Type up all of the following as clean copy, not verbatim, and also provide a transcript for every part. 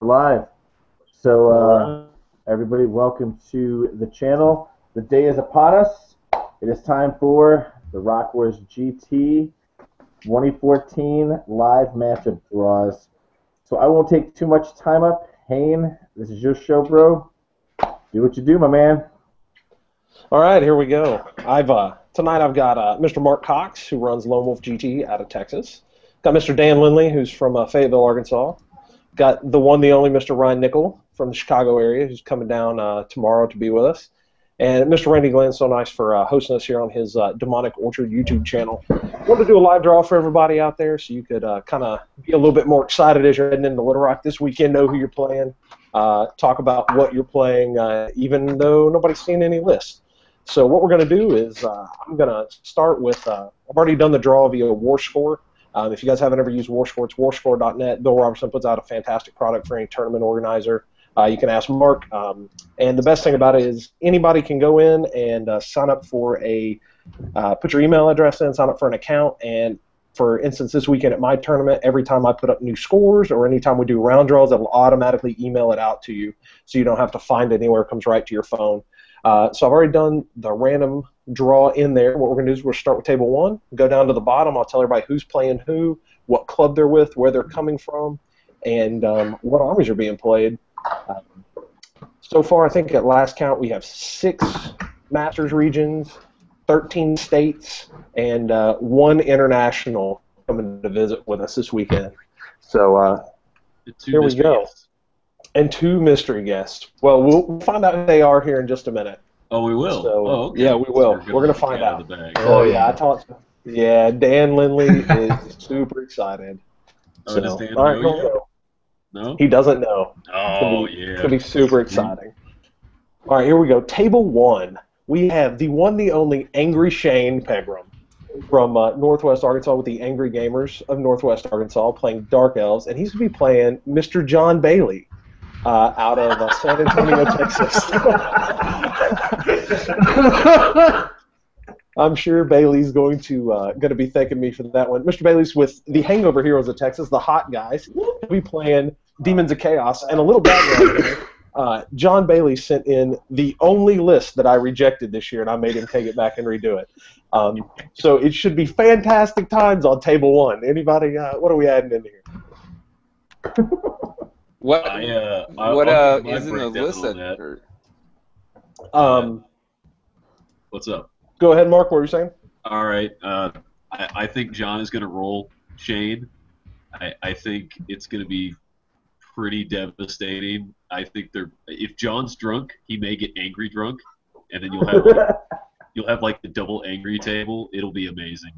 Live. So, Alright. everybody, welcome to the channel. The day is upon us. It is time for the Rockwars GT 2014 live matchup draws. So, I won't take too much time up. Hayne, this is your show, bro. Do what you do, my man. All right, here we go. Tonight I've got Mr. Mark Cox, who runs Lone Wolf GT out of Texas. Got Mr. Dan Lindley, who's from Fayetteville, Arkansas. Got the one, the only Mr. Ryan Nickel from the Chicago area, who's coming down tomorrow to be with us. And Mr. Randy Glenn, so nice for hosting us here on his Demonic Orchard YouTube channel. Wanted to do a live draw for everybody out there so you could kind of be a little bit more excited as you're heading into Little Rock this weekend, know who you're playing, talk about what you're playing, even though nobody's seen any lists. So what we're going to do is I'm going to start with, I've already done the draw via WarScore. If you guys haven't ever used WarScore, it's warscore.net. Bill Robertson puts out a fantastic product for any tournament organizer. You can ask Mark. And the best thing about it is anybody can go in and sign up for put your email address in, sign up for an account, and for instance, this weekend at my tournament, every time I put up new scores or anytime we do round draws, it will automatically email it out to you so you don't have to find it anywhere. It comes right to your phone. So I've already done the random draw in there. What we're going to do is we'll start with table one, go down to the bottom. I'll tell everybody who's playing who, what club they're with, where they're coming from, and what armies are being played. So far, I think at last count, we have 6 Masters regions, 13 states, and 1 international coming to visit with us this weekend. So here we go. Guests. And 2 mystery guests. Well, we'll find out who they are here in just a minute. Oh, we will? So, oh, okay. Yeah, we will. So we're going to find out. Oh, yeah, I talked to Yeah, Dan Lindley is super excited. Oh, so, does Dan all right, know here we yet? go. No? He doesn't know. Oh, It's yeah. going to be super exciting. All right, here we go. Table 1. We have the one, the only Angry Shane Pegram from Northwest Arkansas with the Angry Gamers of Northwest Arkansas playing Dark Elves, and he's going to be playing Mr. John Bailey out of San Antonio, Texas. I'm sure Bailey's going to be thanking me for that one. Mr. Bailey's with the Hangover Heroes of Texas, the Hot Guys. He'll be playing Demons of Chaos. And a little background here, John Bailey sent in the only list that I rejected this year, and I made him take it back and redo it. So it should be fantastic times on table 1. Anybody, what are we adding in here? What I'll is in the list What's up? Go ahead, Mark. What were you saying? All right. I think John is going to roll Shane. I think it's going to be pretty devastating. I think if John's drunk, he may get angry drunk, and then you'll have like the double angry table. It'll be amazing.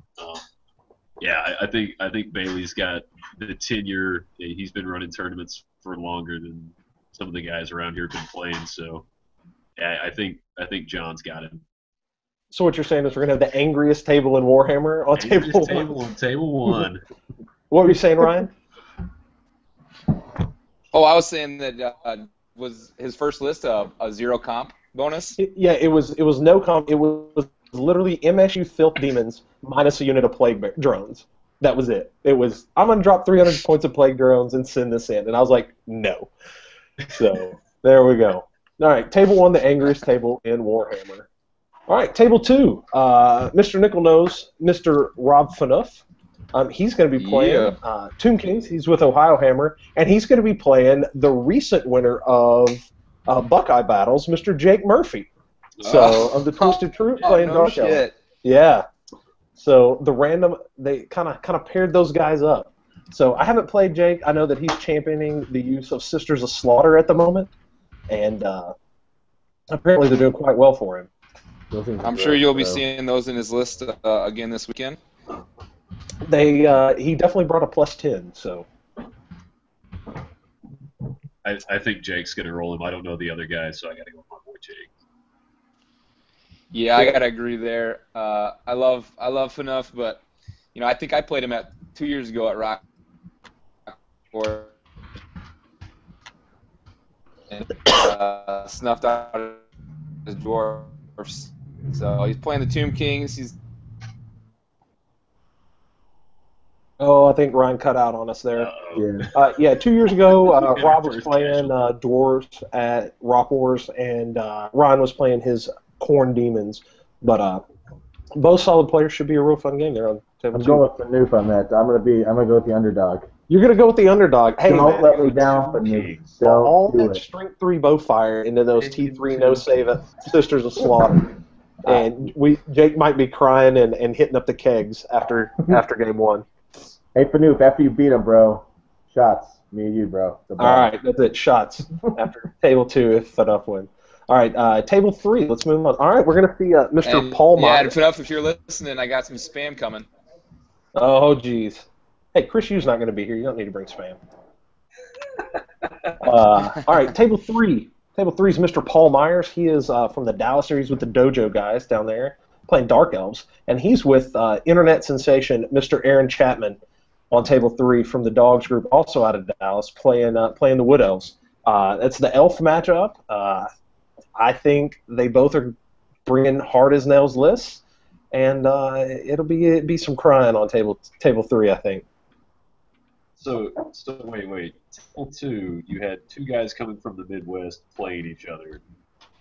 Yeah, I think Bailey's got the tenure. He's been running tournaments for longer than some of the guys around here have been playing. So, yeah, I think John's got him. So what you're saying is we're going to have the angriest table in Warhammer on table 1. Table on table 1. What were you saying, Ryan? Oh, I was saying that was his first list a 0 comp bonus? Yeah, it was no comp. It was literally MSU Filth Demons minus a unit of Plague Drones. That was it. It was, I'm going to drop 300 points of Plague Drones and send this in. And I was like, no. So there we go. All right, table 1, the angriest table in Warhammer. All right, table 2. Mr. Nickel knows Mr. Rob Fanuff. He's going to be playing Tomb Kings. He's with Ohio Hammer, and he's going to be playing the recent winner of Buckeye Battles, Mr. Jake Murphy. So of the Twisted Truth playing Dark Elf. Yeah. So they kind of paired those guys up. So I haven't played Jake. I know that he's championing the use of Sisters of Slaughter at the moment, and apparently they're doing quite well for him. I'm sure you'll be seeing those in his list again this weekend. He definitely brought a +10, so. I think Jake's going to roll him. I don't know the other guys, so I got to go with my boy Jake. Yeah, I gotta agree there. I love Fanuff, but I think I played him 2 years ago at Rockwars and snuffed out his dwarfs. So he's playing the Tomb Kings. Oh, I think Ryan cut out on us there. Yeah. Yeah, 2 years ago, Yeah, Rob was first playing Dwarves at Rockwars, and Ryan was playing his Corn Demons. But both solid players. Should be a real fun game there on table I'm two. going with the noof on that. I'm gonna go with the underdog. You're going to go with the underdog. Hey, Don't man, let me down, but noof. all Don't do that it. strength 3 bow fire into those T3 no save Sisters of Slaughter. And Jake might be crying and hitting up the kegs after game 1. Hey, Fanoof, after you beat him, bro, shots. Me and you, bro. All right, that's it. Shots after table 2 if enough win. All right, table 3. Let's move on. All right, we're gonna see Mr. Paul Myers. Yeah, if you're listening, I got some spam coming. Oh, geez. Hey, Chris Hughes not gonna be here. You don't need to bring spam. All right, table 3. Table 3 is Mr. Paul Myers. He is from the Dallas series with the Dojo guys down there playing Dark Elves, and he's with internet sensation Mr. Aaron Chapman on table 3 from the Dogs group, also out of Dallas, playing the Wood Elves. It's the Elf matchup. I think they both are bringing hard as nails lists, and it'll be some crying on table 3, I think. So wait. Table 2, you had 2 guys coming from the Midwest playing each other.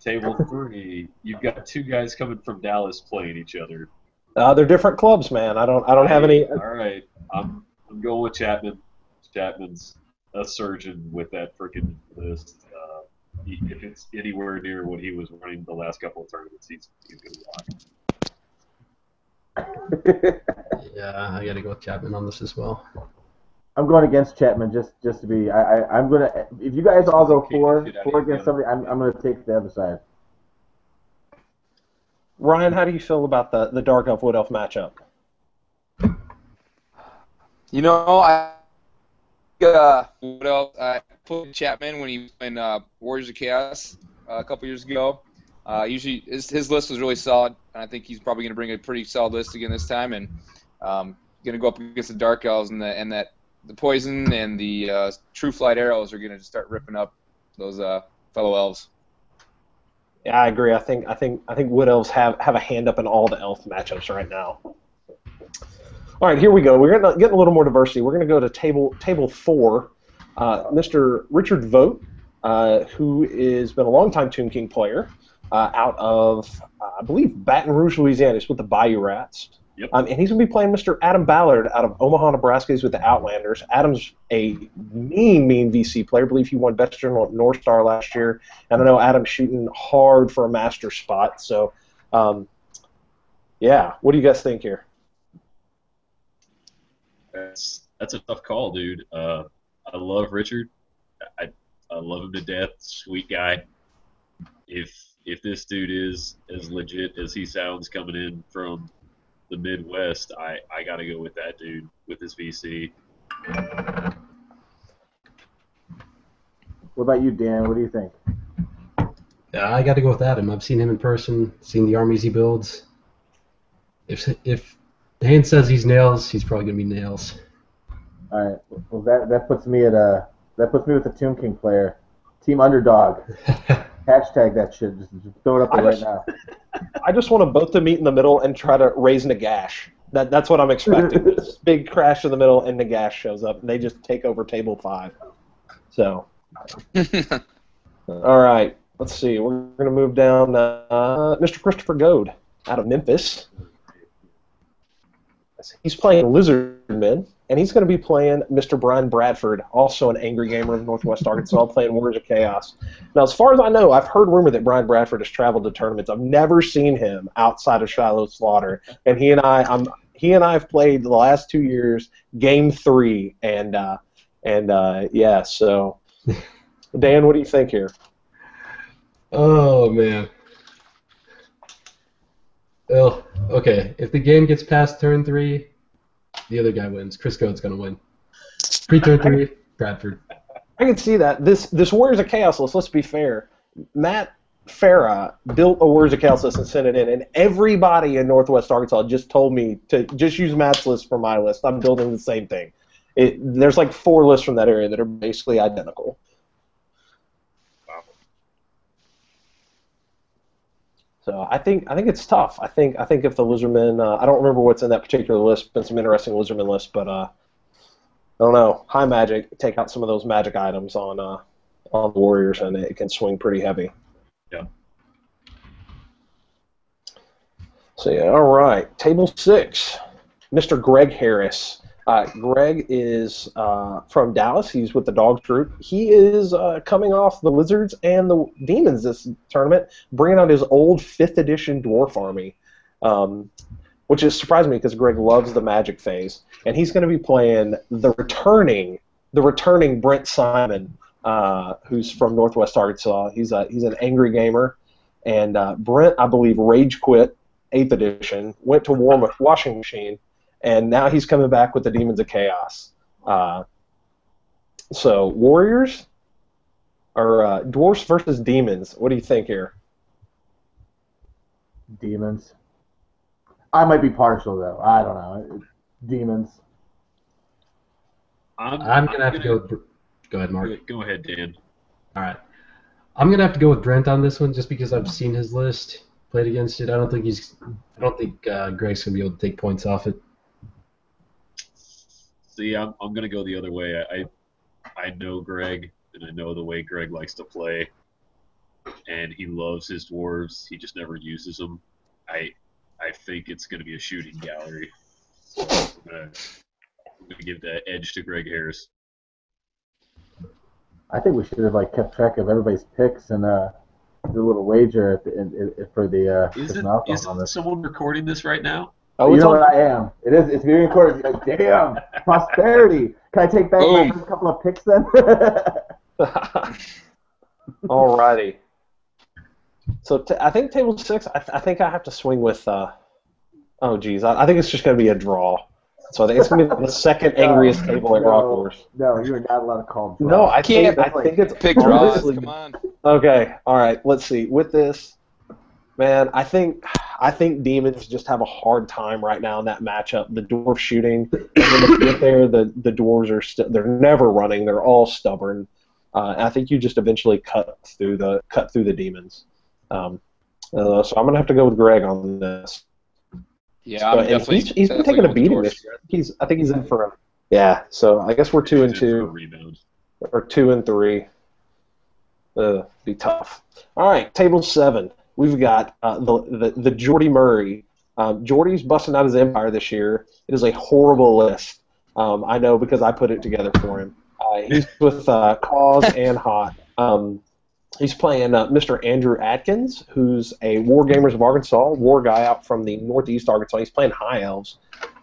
Table 3, you've got 2 guys coming from Dallas playing each other. They're different clubs, man. I don't have any. All right, I'm going with Chapman. Chapman's a surgeon with that freaking list. If it's anywhere near what he was running the last couple of tournaments, he's going to rock. Yeah, I got to go with Chapman on this as well. I'm going against Chapman just to be. I'm gonna. If you guys all go four against somebody, I'm gonna take the other side. Ryan, how do you feel about the Dark Elf Wood Elf matchup? You know, Wood Elf, I put Chapman when he was in Warriors of Chaos a couple years ago. Usually his list was really solid, and I think he's probably going to bring a pretty solid list again this time, and going to go up against the Dark Elves and the Poison and the True Flight Arrows are going to start ripping up those fellow elves. Yeah, I agree. I think Wood Elves have a hand up in all the elf matchups right now. All right, here we go. We're going to get a little more diversity. We're going to go to table 4. Mr. Richard Vogt, who has been a longtime Tomb King player out of, I believe, Baton Rouge, Louisiana. He's with the Bayou Rats. Yep. And he's going to be playing Mr. Adam Ballard out of Omaha, Nebraska. He's with the Outlanders. Adam's a mean VC player. I believe he won Best General at North Star last year. And I know Adam's shooting hard for a master spot. So, yeah, what do you guys think here? That's a tough call, dude. I love Richard. I love him to death. Sweet guy. If this dude is as legit as he sounds coming in from the Midwest, I got to go with that dude with his VC. What about you, Dan? What do you think? Yeah, I got to go with Adam. I've seen him in person, seen the armies he builds. If Dan says he's nails, he's probably gonna be nails. All right. Well, that puts me with the Tomb King player, Team Underdog. Hashtag that shit. Just throw it up there right now. I just want them both to meet in the middle and try to raise Nagash. That's what I'm expecting. This big crash in the middle, and Nagash shows up, and they just take over table 5. So, all right. Let's see. We're going to move down. Mr. Christopher Goad out of Memphis. He's playing Lizardmen, and he's going to be playing Mr. Brian Bradford, also an angry gamer of Northwest Arkansas, playing Warriors of Chaos. Now, as far as I know, I've heard rumor that Brian Bradford has traveled to tournaments. I've never seen him outside of Shiloh Slaughter, and he and I have played the last 2 years, Game 3, and yeah. So, Dan, what do you think here? Oh man. Well, okay. If the game gets past turn 3, the other guy wins. Chris Code's gonna win. Pre-turn 3, Bradford. I can see that. This Warriors of Chaos list, let's be fair. Matt Farah built a Warriors of Chaos list and sent it in, and everybody in Northwest Arkansas just told me to just use Matt's list for my list. I'm building the same thing. There's like 4 lists from that area that are basically identical. So I think it's tough. I think if the Lizardmen, I don't remember what's in that particular list. Been some interesting Lizardmen lists, but don't know. High magic, take out some of those magic items on the Warriors, and it can swing pretty heavy. Yeah. So yeah, all right. Table 6, Mr. Greg Harris. Greg is from Dallas. He's with the Dogs group. He is coming off the Lizards and the Demons this tournament, bringing out his old 5th edition Dwarf army, which is surprising me because Greg loves the Magic phase. And he's going to be playing the returning Brent Simon, who's from Northwest Arkansas. He's an angry gamer, and Brent, I believe, rage quit 8th edition, went to war with Washing Machine, and now he's coming back with the Demons of Chaos. So Warriors or Dwarfs versus Demons? What do you think here? Demons. I might be partial though. I don't know. Demons. I'm gonna have to go. Go ahead, Mark. Go ahead, Dan. All right. I'm gonna have to go with Brent on this one, just because I've seen his list, played against it. I don't think Greg's gonna be able to take points off it. See, I'm gonna go the other way. I know Greg, and I know the way Greg likes to play, and he loves his dwarves. He just never uses them. I think it's gonna be a shooting gallery. So I'm gonna give that edge to Greg Harris. I think we should have kept track of everybody's picks and do a little wager for the Isn't someone recording this right now? Oh, you know what I am. It's being recorded. Like, damn, prosperity. Can I take back my first couple of picks then? Alrighty. So I think table 6. I think I have to swing with. Oh geez, I think it's just going to be a draw. So I think it's going to be the second angriest table at Rockwars. No, you are not allowed to call draw. No, I think it's pick draws. Come on. Okay, all right. Let's see. With this, man, I think Demons just have a hard time right now in that matchup. The dwarf shooting, and then if you get there, the dwarves they're never running. They're all stubborn. And I think you just eventually cut through the Demons. So I'm gonna have to go with Greg on this. Yeah, I'm definitely. He's been taking a beating this year. I think he's in for a. Yeah, so I guess we're 2-2, or 2-3. Be tough. All right, table 7. We've got the Jordy Murray. Jordy's busting out his Empire this year. It is a horrible list. I know because I put it together for him. He's with Cause and Hot. He's playing Mr. Andrew Atkins, who's a War Gamers of Arkansas, war guy out from the Northeast Arkansas. He's playing High Elves.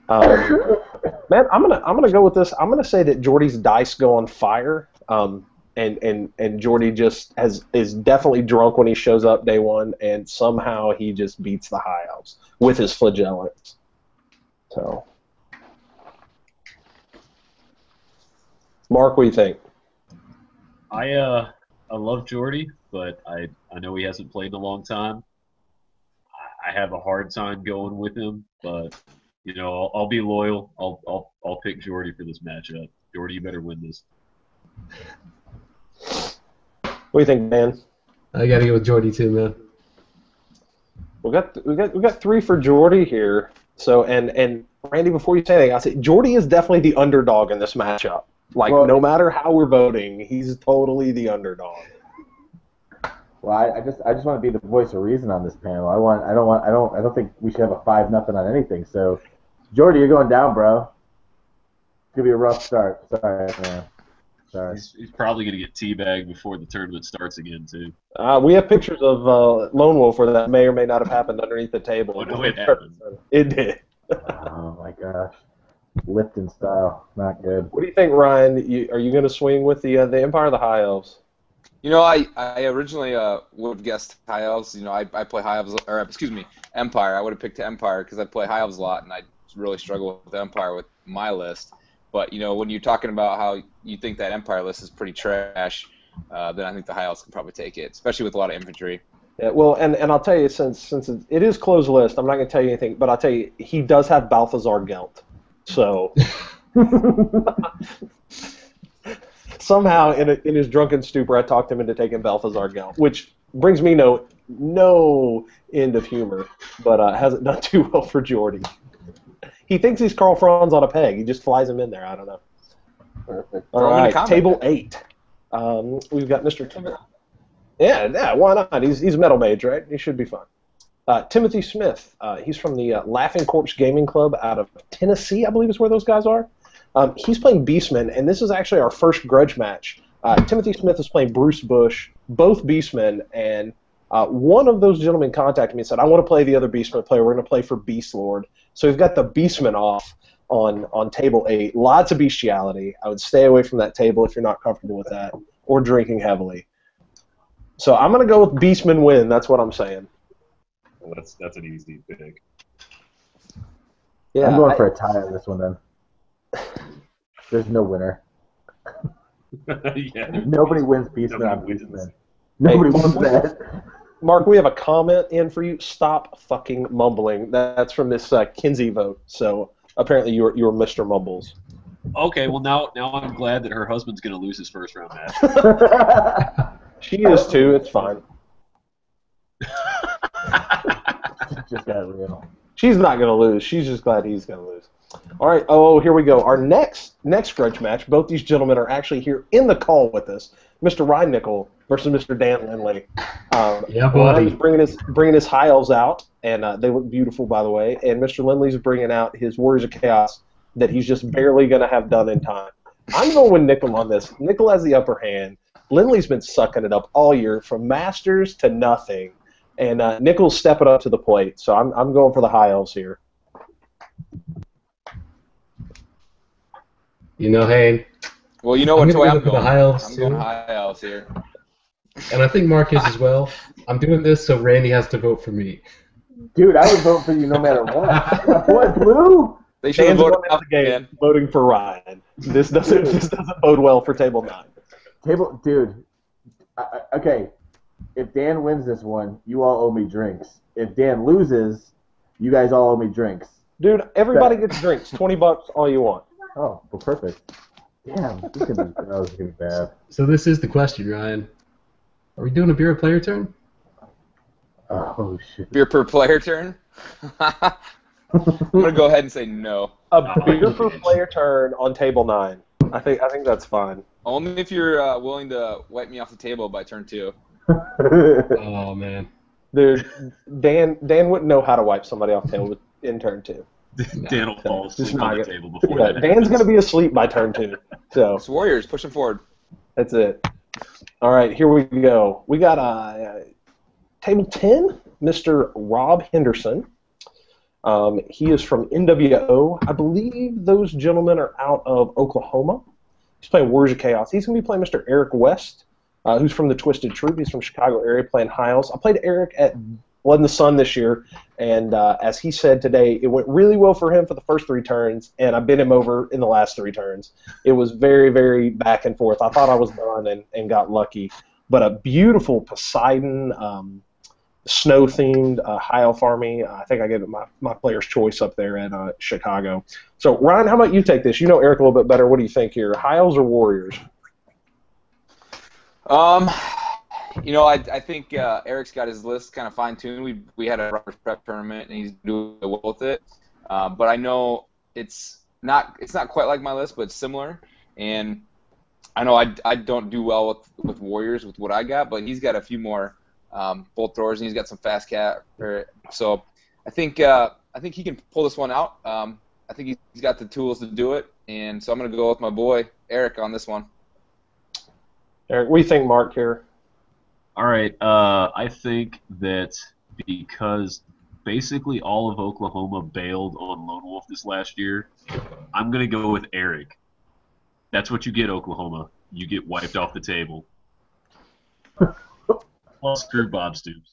Man, I'm gonna go with this. I'm gonna say that Jordy's dice go on fire. And Jordy just is definitely drunk when he shows up day one, and somehow he just beats the High Elves with his flagellants. So, Mark, what do you think? I love Jordy, but I know he hasn't played in a long time. I have a hard time going with him, but I'll be loyal. I'll pick Jordy for this matchup. Jordy, you better win this. What do you think, Dan? I gotta go with Jordy too, man. We got 3 for Jordy here. So and Randy, before you say anything, I say Jordy is definitely the underdog in this matchup. No matter how we're voting, he's totally the underdog. Well, I just want to be the voice of reason on this panel. I don't think we should have a 5-0 on anything. So, Jordy, you're going down, bro. It's gonna be a rough start. Sorry, man. Sorry. He's probably going to get teabagged before the tournament starts again, too. We have pictures of Lone Wolf where that may or may not have happened underneath the table. Oh, no, it happened. It did. Oh, my gosh. Lipton style. Not good. What do you think, Ryan? Are you going to swing with the Empire or the High Elves? I originally would have guessed High Elves. I play High Elves, or excuse me, Empire. I would have picked Empire because I play High Elves a lot, and I really struggle with Empire with my list. But, when you're talking about how you think that Empire list is pretty trash, then I think the High Elves can probably take it, especially with a lot of infantry. Yeah, well, and I'll tell you, since it is closed list, I'm not going to tell you anything, but I'll tell you, he does have Balthazar Gelt. So, somehow, in his drunken stupor, I talked him into taking Balthazar Gelt, which brings me no end of humor, but hasn't done too well for Jordy. He thinks he's Carl Franz on a peg. He just flies him in there. I don't know. Perfect. All Throw him in right, the comment. table 8. We've got Mr. Timothy. Yeah, why not? He's metal mage, right? He should be fun. Timothy Smith. He's from the Laughing Corpse Gaming Club out of Tennessee, I believe is where those guys are. He's playing Beastmen, and this is actually our first grudge match. Timothy Smith is playing Bruce Bush, both Beastmen, and one of those gentlemen contacted me and said, I want to play the other Beastman player. We're going to play for Beast Lord. So we've got the Beastman off on table 8. Lots of bestiality. I would stay away from that table if you're not comfortable with that, or drinking heavily. So I'm going to go with Beastman win. That's what I'm saying. Well, that's an easy pick. Yeah, I'm going for a tie on this one then. There's no winner. Yeah, Nobody wins Beastman on nobody wins. Beastman. Nobody wins that. Mark, we have a comment in for you. Stop fucking mumbling. That's from this Kinsey vote. So apparently you're Mr. Mumbles. Okay, well now I'm glad that her husband's going to lose his first round match. She is too. It's fine. Just got real. She's not going to lose. She's just glad he's going to lose. All right. Oh, here we go. Our next grudge match. Both these gentlemen are actually here in the call with us. Mr. Ryan Nickel versus Mr. Dan Lindley. Yeah, buddy. Ryan's bringing his high elves out, and they look beautiful, by the way. And Mr. Lindley's bringing out his Warriors of Chaos that he's just barely going to have done in time. I'm going with Nickel on this. Nickel has the upper hand. Lindley's been sucking it up all year, from Masters to nothing. And Nickel's stepping up to the plate, so I'm going for the high elves here. You know, hey. Well, you know what toy I'm for the going. high elves I'm too. going high elves here. And I think Mark is as well. I'm doing this so Randy has to vote for me. Dude, I would vote for you no matter what. What, Blue? They should have Dan's voted going out out the game again. voting for Ryan. This doesn't bode well for table 9. Dude. Okay. If Dan wins this one, you all owe me drinks. If Dan loses, you guys all owe me drinks. Dude, everybody gets drinks. $20 all you want. Oh, well, perfect. Damn, this is gonna be bad. So this is the question, Ryan. Are we doing a beer player turn? Oh shit. Beer per player turn? I'm going to go ahead and say no. A beer per player turn on table 9. I think that's fine. Only if you're willing to wipe me off the table by turn 2. Oh, man. Dude, Dan wouldn't know how to wipe somebody off the table in turn 2. Dan will fall asleep on the table before Yeah, that. Dan's going to be asleep by turn 2. So It's Warriors. Push them forward. that's it. All right, here we go. We got table 10, Mr. Rob Henderson. He is from NWO. I believe those gentlemen are out of Oklahoma. He's playing Warriors of Chaos. He's going to be playing Mr. Eric West, who's from the Twisted Troop. He's from Chicago area playing high elves. I played Eric at Blood in the Sun this year, and as he said today, it went really well for him for the first 3 turns, and I bit him over in the last 3 turns. It was very, very back and forth. I thought I was done and got lucky. But a beautiful Poseidon, snow-themed high elf army. I think I gave it my player's choice up there at Chicago. So, Ryan, how about you take this? You know Eric a little bit better. What do you think here? High elves or Warriors? I think Eric's got his list kind of fine-tuned. We had a Rockwars prep tournament, and he's doing well with it. But I know it's not quite like my list, but it's similar. And I know I don't do well with Warriors with what I got, but he's got a few more bolt throwers, and he's got some fast cat. So I think he can pull this one out. I think he's got the tools to do it, and so I'm going to go with my boy Eric on this one. Eric, what do you think, Mark, here? All right, I think that because basically all of Oklahoma bailed on Lone Wolf this last year, I'm going to go with Eric. That's what you get, Oklahoma. You get wiped off the table. Plus, screw Bob Stoops.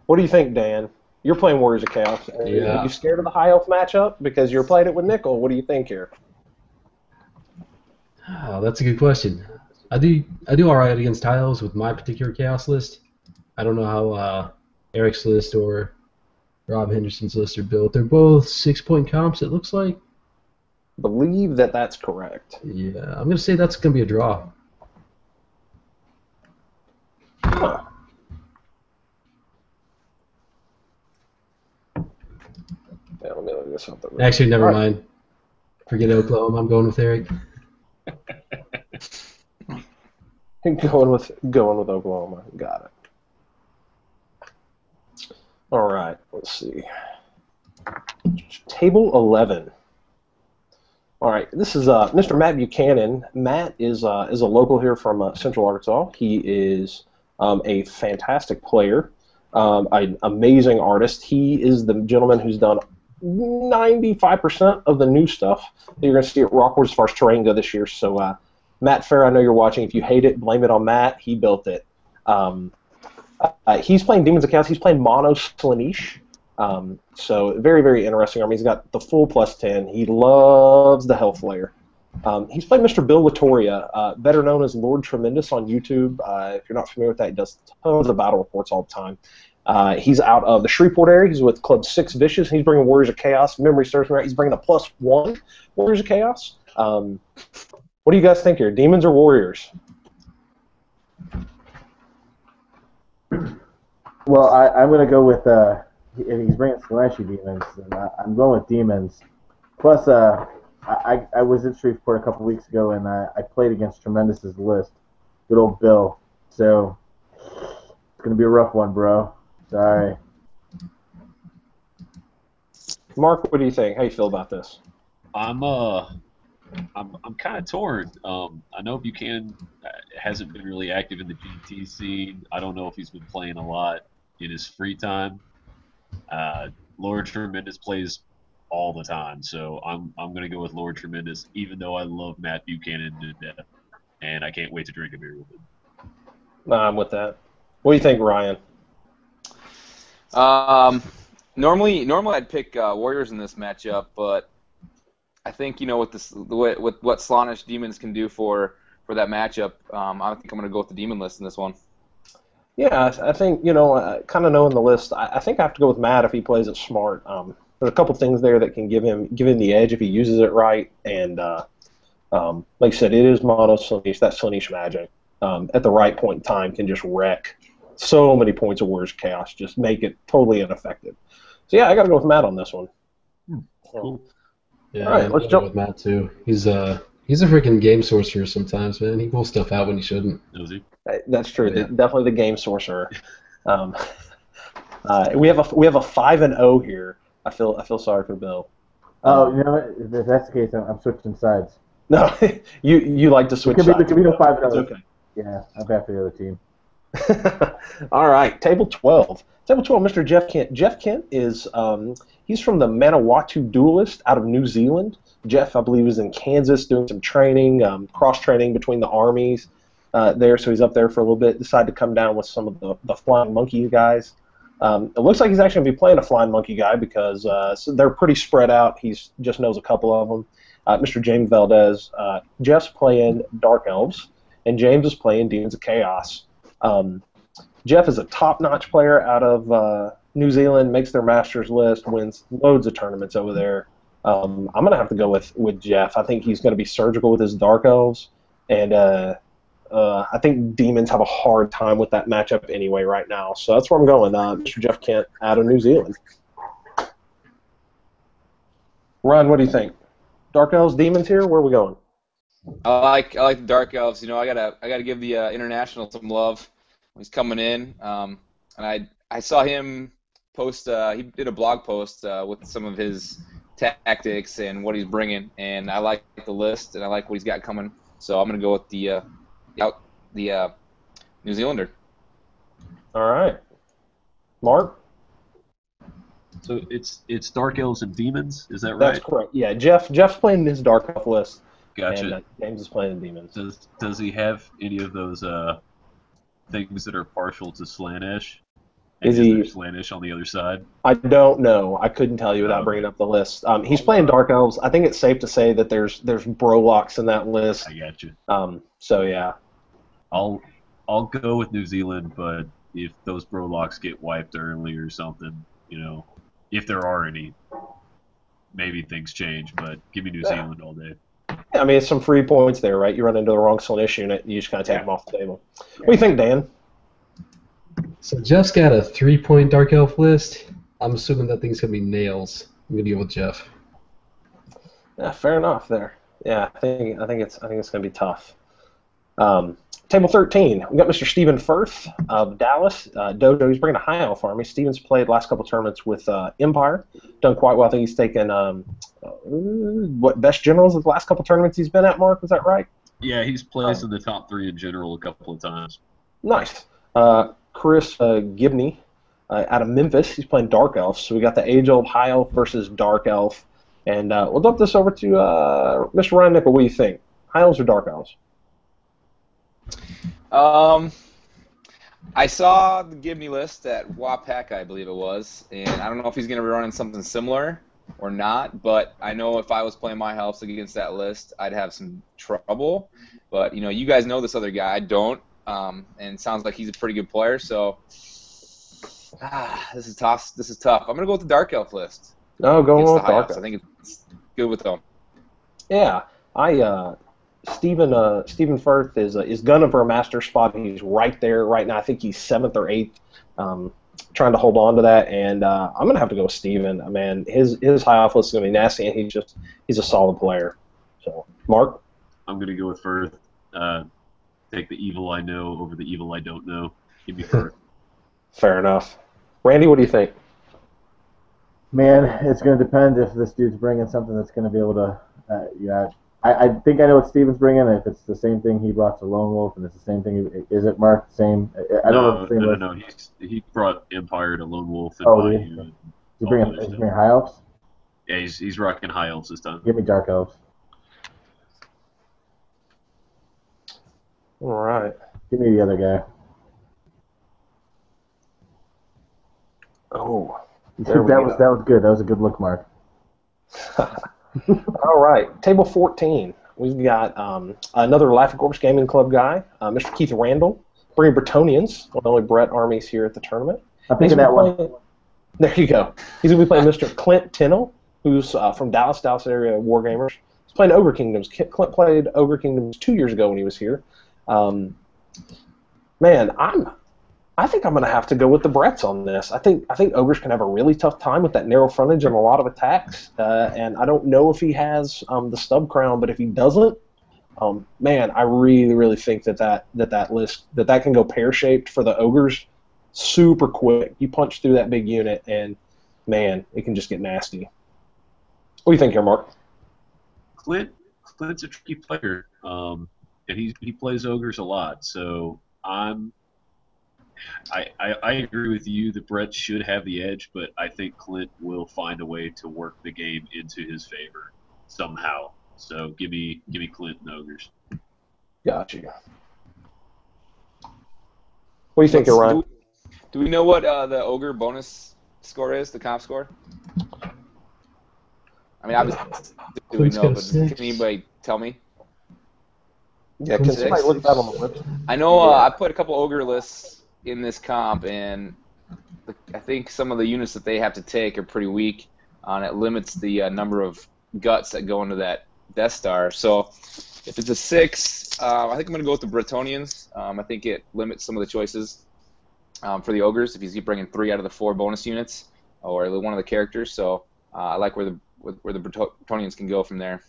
What do you think, Dan? You're playing Warriors of Chaos. Yeah. Are you scared of the high elf matchup? Because you're playing it with Nickel. What do you think here? Oh, that's a good question. I do all right against high elves with my particular chaos list. I don't know how Eric's list or Rob Henderson's list are built. They're both 6-point comps, it looks like. Believe that that's correct. Yeah, I'm going to say that's going to be a draw. Yeah, let me bring this up. Actually, never mind. Forget Oklahoma. I'm going with Eric. Going with Oklahoma. Got it. All right. Let's see. Table 11. All right. This is Mr. Matt Buchanan. Matt is a local here from Central Arkansas. He is a fantastic player, an amazing artist. He is the gentleman who's done 95% of the new stuff that you're going to see at Rockwars as far as terrain go this year. So, Matt Fair, I know you're watching. If you hate it, blame it on Matt. He built it. He's playing Demons of Chaos. He's playing Mono Slaanesh. So very, very interesting army. He's got the full +10. He loves the Health Layer. He's playing Mr. Bill Latoria, better known as Lord Tremendous on YouTube. If you're not familiar with that, he does tons of battle reports all the time. He's out of the Shreveport area. He's with Club 6 Vicious. He's bringing Warriors of Chaos. Memory serves me right. He's bringing a +1 Warriors of Chaos. What do you guys think here? Demons or Warriors? Well, I'm going to go with, he's bringing Slashy Demons, and I'm going with Demons. Plus, I was at Shreveport a couple weeks ago, and I played against Tremendous's list. Good old Bill. So, it's going to be a rough one, bro. Sorry. Mark, what do you think? How you feel about this? I'm kind of torn. I know Buchanan hasn't been really active in the GT scene. I don't know if he's been playing a lot in his free time. Lord Tremendous plays all the time, so I'm going to go with Lord Tremendous, even though I love Matt Buchanan to death, and I can't wait to drink a beer with him. I'm with that. What do you think, Ryan? Normally I'd pick Warriors in this matchup, but I think with what Slaanesh Demons can do for that matchup, I think I'm going to go with the Demon list in this one. Yeah, I think kind of knowing the list, I think I have to go with Matt if he plays it smart. There's a couple things there that can give him the edge if he uses it right, and like I said, it is Mono Slaanesh. That Slaanesh magic at the right point in time can just wreck so many points of Warriors Chaos, just make it totally ineffective. So yeah, I got to go with Matt on this one. Cool. Yeah, all right, let's jump with Matt too. He's a freaking game sorcerer sometimes, man. He pulls stuff out when he shouldn't. Knows he? That's true. Yeah. Definitely the game sorcerer. We have a 5-0 here. I feel sorry for Bill. Oh, you know what? If that's the case, I'm switching sides. No, you like to switch sides. There could be no 5-0. It's okay. Yeah, I'm back for the other team. All right, table 12. Table 12, Mr. Jeff Kent. Jeff Kent is he's from the Manawatu Duelist out of New Zealand. Jeff, I believe, is in Kansas doing some training, cross-training between the armies there, so he's up there for a little bit. Decided to come down with some of the Flying Monkey guys. It looks like he's actually going to be playing a Flying Monkey guy because so they're pretty spread out. He just knows a couple of them. Mr. James Valdez. Jeff's playing Dark Elves, and James is playing Demons of Chaos. Jeff is a top-notch player out of New Zealand, makes their Masters list, wins loads of tournaments over there. I'm going to have to go with Jeff. I think he's going to be surgical with his Dark Elves, and I think Demons have a hard time with that matchup anyway right now. So that's where I'm going. Mr. Jeff Kent out of New Zealand. Ron, what do you think? Dark Elves, Demons here? Where are we going? I like the Dark Elves. I gotta give the International some love. He's coming in, and I saw him post. He did a blog post with some of his tactics and what he's bringing, and I like the list and I like what he's got coming. So I'm gonna go with the New Zealander. All right, Mark. So it's Dark Elves and Demons, is that right? That's correct. Yeah, Jeff's playing his Dark Elf list. Gotcha. And James is playing Demons. Does he have any of those things that are partial to Slaanesh? And Is there he Slaanesh on the other side? I don't know. I couldn't tell you without bringing up the list. He's playing Dark Elves. I think it's safe to say that there's Brolocks in that list. I got you. So yeah. I'll go with New Zealand, but if those Brolocks get wiped early or something, if there are any, maybe things change. But give me New Zealand all day. I mean, it's some free points there, right? You run into the wrong Slaanesh unit, you just kind of take them off the table. What do you think, Dan? So Jeff's got a 3-point Dark Elf list. I'm assuming that thing's going to be Nails. I'm gonna go with Jeff. Yeah, fair enough there. Yeah, I think it's going to be tough. Table 13, we got Mr. Stephen Firth of Dallas. Dojo, he's bringing a high elf army. Stephen's played last couple tournaments with Empire, done quite well. I think he's taken what best generals of the last couple tournaments he's been at. Mark, is that right? Yeah, he's placed in the top 3 in general a couple of times. Nice. Chris Gibney out of Memphis, he's playing Dark Elf. So we got the age-old high elf versus Dark Elf. And we'll dump this over to Mr. Ryan Nickel. What do you think? High elves or Dark Elves? I saw the Gibney list at WAPAC, I believe it was, and I don't know if he's going to be running something similar or not, but I know if I was playing my elves against that list, I'd have some trouble. But, you guys know this other guy. I don't, and it sounds like he's a pretty good player, so this is tough. I'm going to go with the Dark Elf list. No, going with Dark Elf. I think it's good with them. Yeah, Stephen Firth is gunning for a master spot. He's right there right now. I think he's 7th or 8th, trying to hold on to that. And I'm gonna have to go with Stephen. Man, his high elf list is gonna be nasty, and he's a solid player. So, Mark, I'm gonna go with Firth. Take the evil I know over the evil I don't know. Give me Firth. Fair enough. Randy, what do you think? Man, it's going to depend if this dude's bringing something that's going to be able to, I think I know what Steven's bringing. If it's the same thing he brought to Lone Wolf, and it's the same thing, is it Mark? Same? I don't know. If it's the same No. He brought Empire to Lone Wolf. And He's bringing high elves. Yeah, he's rocking high elves this time. Give me Dark Elves. All right. Give me the other guy. Oh. That was good. That was a good look, Mark. All right, table 14. We've got another Laughing Corpse Gaming Club guy, Mr. Keith Randall, bringing Bretonians, one of the only Brett armies here at the tournament. I'm picking that one. There you go. He's going to be playing Mr. Clint Tinnell, who's from Dallas area Wargamers. He's playing Ogre Kingdoms. Clint played Ogre Kingdoms 2 years ago when he was here. Man, I think I'm going to have to go with the Bretts on this. I think Ogres can have a really tough time with that narrow frontage and a lot of attacks. And I don't know if he has the stub crown, but if he doesn't, man, I really, really think that list can go pear-shaped for the Ogres super quick. You punch through that big unit, and man, it can just get nasty. What do you think here, Mark? Clint's a tricky player, and he plays Ogres a lot. So I agree with you that Brett should have the edge, but I think Clint will find a way to work the game into his favor somehow. So give me Clint and Ogres. Gotcha. What do you think, Ryan? Do we know what the Ogre bonus score is, the comp score? I mean, obviously, do we know, but can anybody tell me? Yeah, can somebody look that on the website? I know I put a couple Ogre lists in this comp, and I think some of the units that they have to take are pretty weak, and it limits the number of guts that go into that Death Star. So if it's a 6, I think I'm going to go with the Bretonians. I think it limits some of the choices for the Ogres if he's bringing 3 out of the 4 bonus units or one of the characters. So I like where the Bretonians can go from there.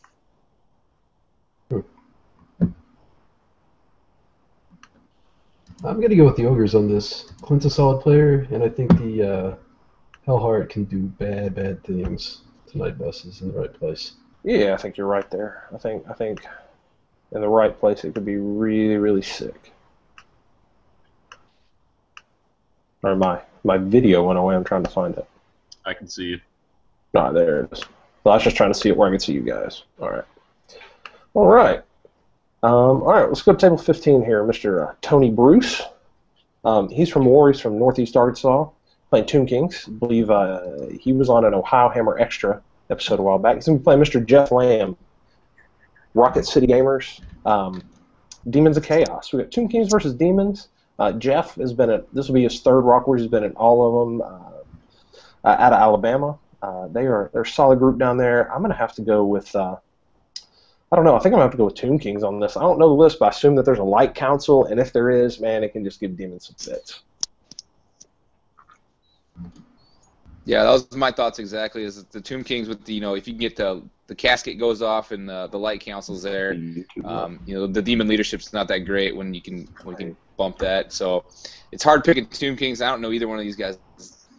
I'm going to go with the Ogres on this. Clint's a solid player, and I think the Hellheart can do bad things to Night Buses in the right place. Yeah, I think you're right there. I think in the right place it could be really, really sick. Or my video went away. I'm trying to find it. I can see it. Ah, there it is. Well, I was just trying to see it where I could see you guys. All right. All right. All right, let's go to table 15 here. Mr. Tony Bruce. He's from Northeast Arkansas, playing Tomb Kings. I believe he was on an Ohio Hammer Extra episode a while back. He's going to be playing Mr. Jeff Lamb, Rocket City Gamers, Demons of Chaos. We got Tomb Kings versus Demons. Jeff has been this will be his 3rd Rockwars. He's been in all of them out of Alabama. They're a solid group down there. I'm going to have to go with I don't know. I think I'm going to have to go with Tomb Kings on this. I don't know the list, but I assume that there's a light council, and if there is, man, it can just give Demons some fits. Yeah, that was my thoughts exactly. Is the Tomb Kings with the, if you can get the casket goes off and the light council's there, the demon leadership's not that great when you can bump that. So it's hard picking Tomb Kings. I don't know either one of these guys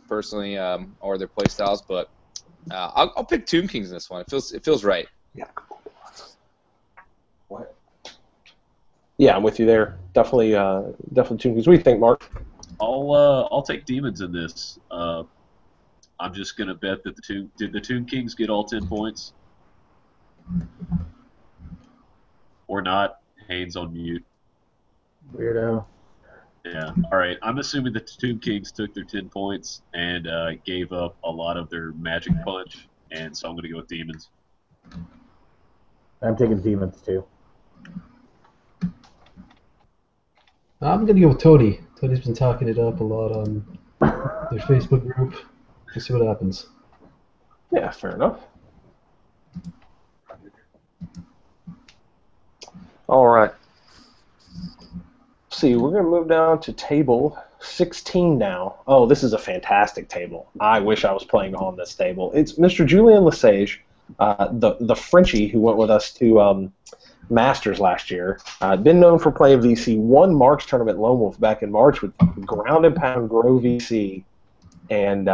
personally or their play styles, but I'll pick Tomb Kings in this one. It feels right. Yeah. What? Yeah, I'm with you there. Definitely Tomb Kings. What do you think, Mark? I'll take demons in this. I'm just gonna bet that did the Tomb Kings get all 10 points or not? Haynes on mute. Weirdo. Yeah. All right. I'm assuming that the Tomb Kings took their 10 points and gave up a lot of their magic punch, and so I'm gonna go with demons. I'm taking demons too. I'm gonna go with Tony. Tony's been talking it up a lot on their Facebook group. We'll see what happens. Yeah, fair enough. All right. Let's see, we're going to move down to table 16 now. Oh, this is a fantastic table. I wish I was playing on this table. It's Mr. Julien Lesage, the Frenchie who went with us to Masters last year. Been known for playing VC. Won Mark's tournament Lone Wolf back in March with ground and pound grow VC, and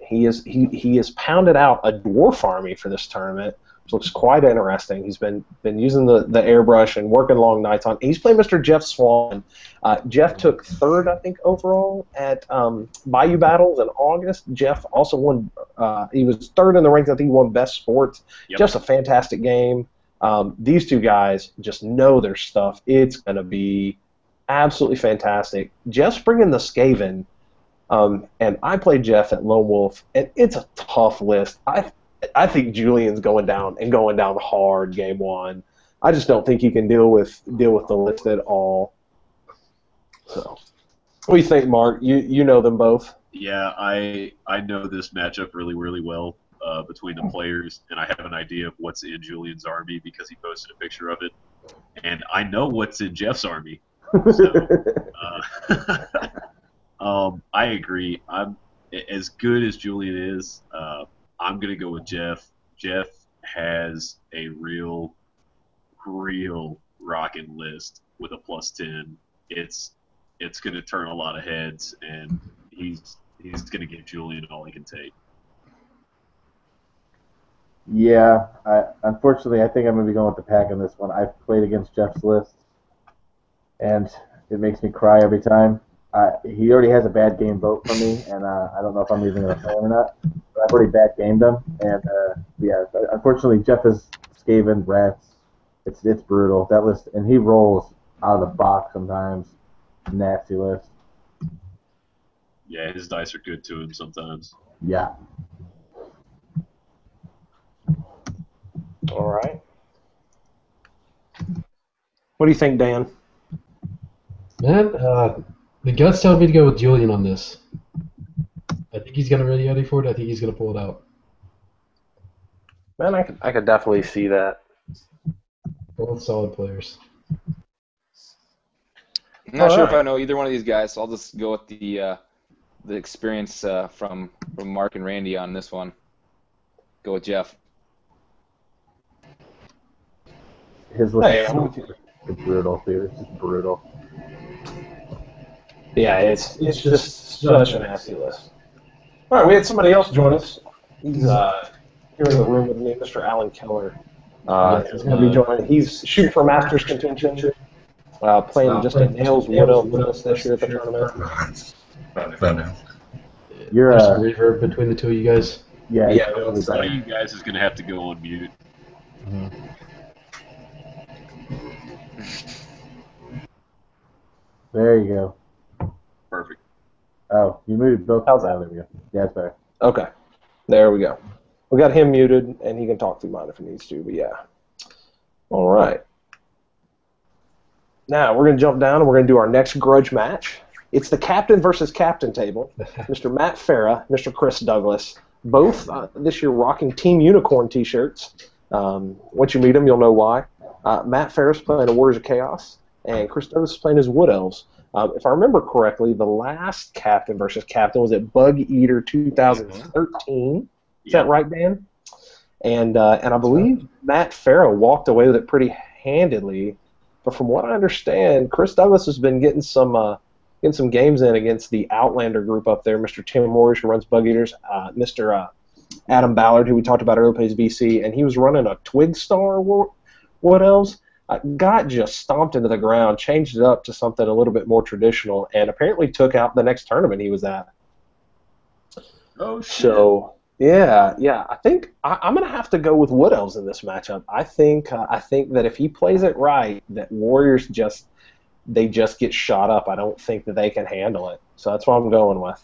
he has pounded out a dwarf army for this tournament, which looks quite interesting. He's been using the airbrush and working long nights on. He's playing Mr. Jeff Swan. Jeff took third, I think, overall at Bayou Battles in August. Jeff also won. He was third in the ranks. I think he won Best Sports. Yep. Just a fantastic game. These two guys just know their stuff. It's going to be absolutely fantastic. Jeff's bringing the Skaven. And I played Jeff at Lone Wolf, and it's a tough list. I think Julian's going down hard game one. I just don't think he can deal with the list at all. So, what do you think, Mark? You know them both. Yeah, I know this matchup really, really well between the players, and I have an idea of what's in Julian's army because he posted a picture of it, and I know what's in Jeff's army. So, I agree. I'm as good as Julian is. I'm gonna go with Jeff. Jeff has a real rocking list with a +10. It's gonna turn a lot of heads, and he's gonna give Julian all he can take. Yeah, unfortunately, I think I'm gonna be going with the pack on this one. I've played against Jeff's list, and it makes me cry every time. He already has a bad game vote for me, and I don't know if I'm even going to play him or not. But I've already bad gamed him, and yeah, unfortunately, Jeff is Skaven, Rats. It's brutal, that list, and he rolls out of the box sometimes. Nasty list. Yeah, his dice are good to him sometimes. Yeah. All right. What do you think, Dan? Man, the guts tell me to go with Julian on this. I think he's gonna really ready for it. I think he's gonna pull it out. Man, I could definitely see that. Both solid players. I'm not sure if I know either one of these guys, so I'll just go with the experience from Mark and Randy on this one. Go with Jeff. His list is brutal, dude. It's just brutal. Yeah, it's just such a nasty list. All right, we had somebody else join us. He's here in the room with me, Mr. Alan Keller. He's going to be joining. He's shooting for Masters contention, playing just a Nails Wood Elf with us this year at the tournament. You're some reverb between the two of you guys. Yeah. One of you guys is going to have to go on mute. Mm-hmm. There you go. Perfect. Oh, you muted both. How's that? There we go. Yeah, it's better. Okay. There we go. We got him muted, and he can talk through mine if he needs to, but yeah. All right. Now, we're going to jump down, and we're going to do our next grudge match. It's the captain versus captain table. Mr. Matt Farah, Mr. Chris Douglas, both this year rocking Team Unicorn T-shirts. Once you meet them, you'll know why. Matt Farah's playing a Warriors of Chaos. and Chris Douglas is playing his Wood Elves. If I remember correctly, the last captain versus captain was at Bug Eater 2013. Is that right, Dan? And I believe Matt Farrow walked away with it pretty handedly. But from what I understand, Chris Douglas has been getting some games in against the Outlander group up there. Mr. Tim Morris, who runs Bug Eaters, Mr. Adam Ballard, who we talked about earlier, plays VC, and he was running a Twig Star Wood Elves. Got just stomped into the ground, changed it up to something a little bit more traditional, and apparently took out the next tournament he was at. Oh, shit. So, yeah. I think I'm going to have to go with Wood Elves in this matchup. I think that if he plays it right, that Warriors just get shot up. I don't think that they can handle it. So that's what I'm going with.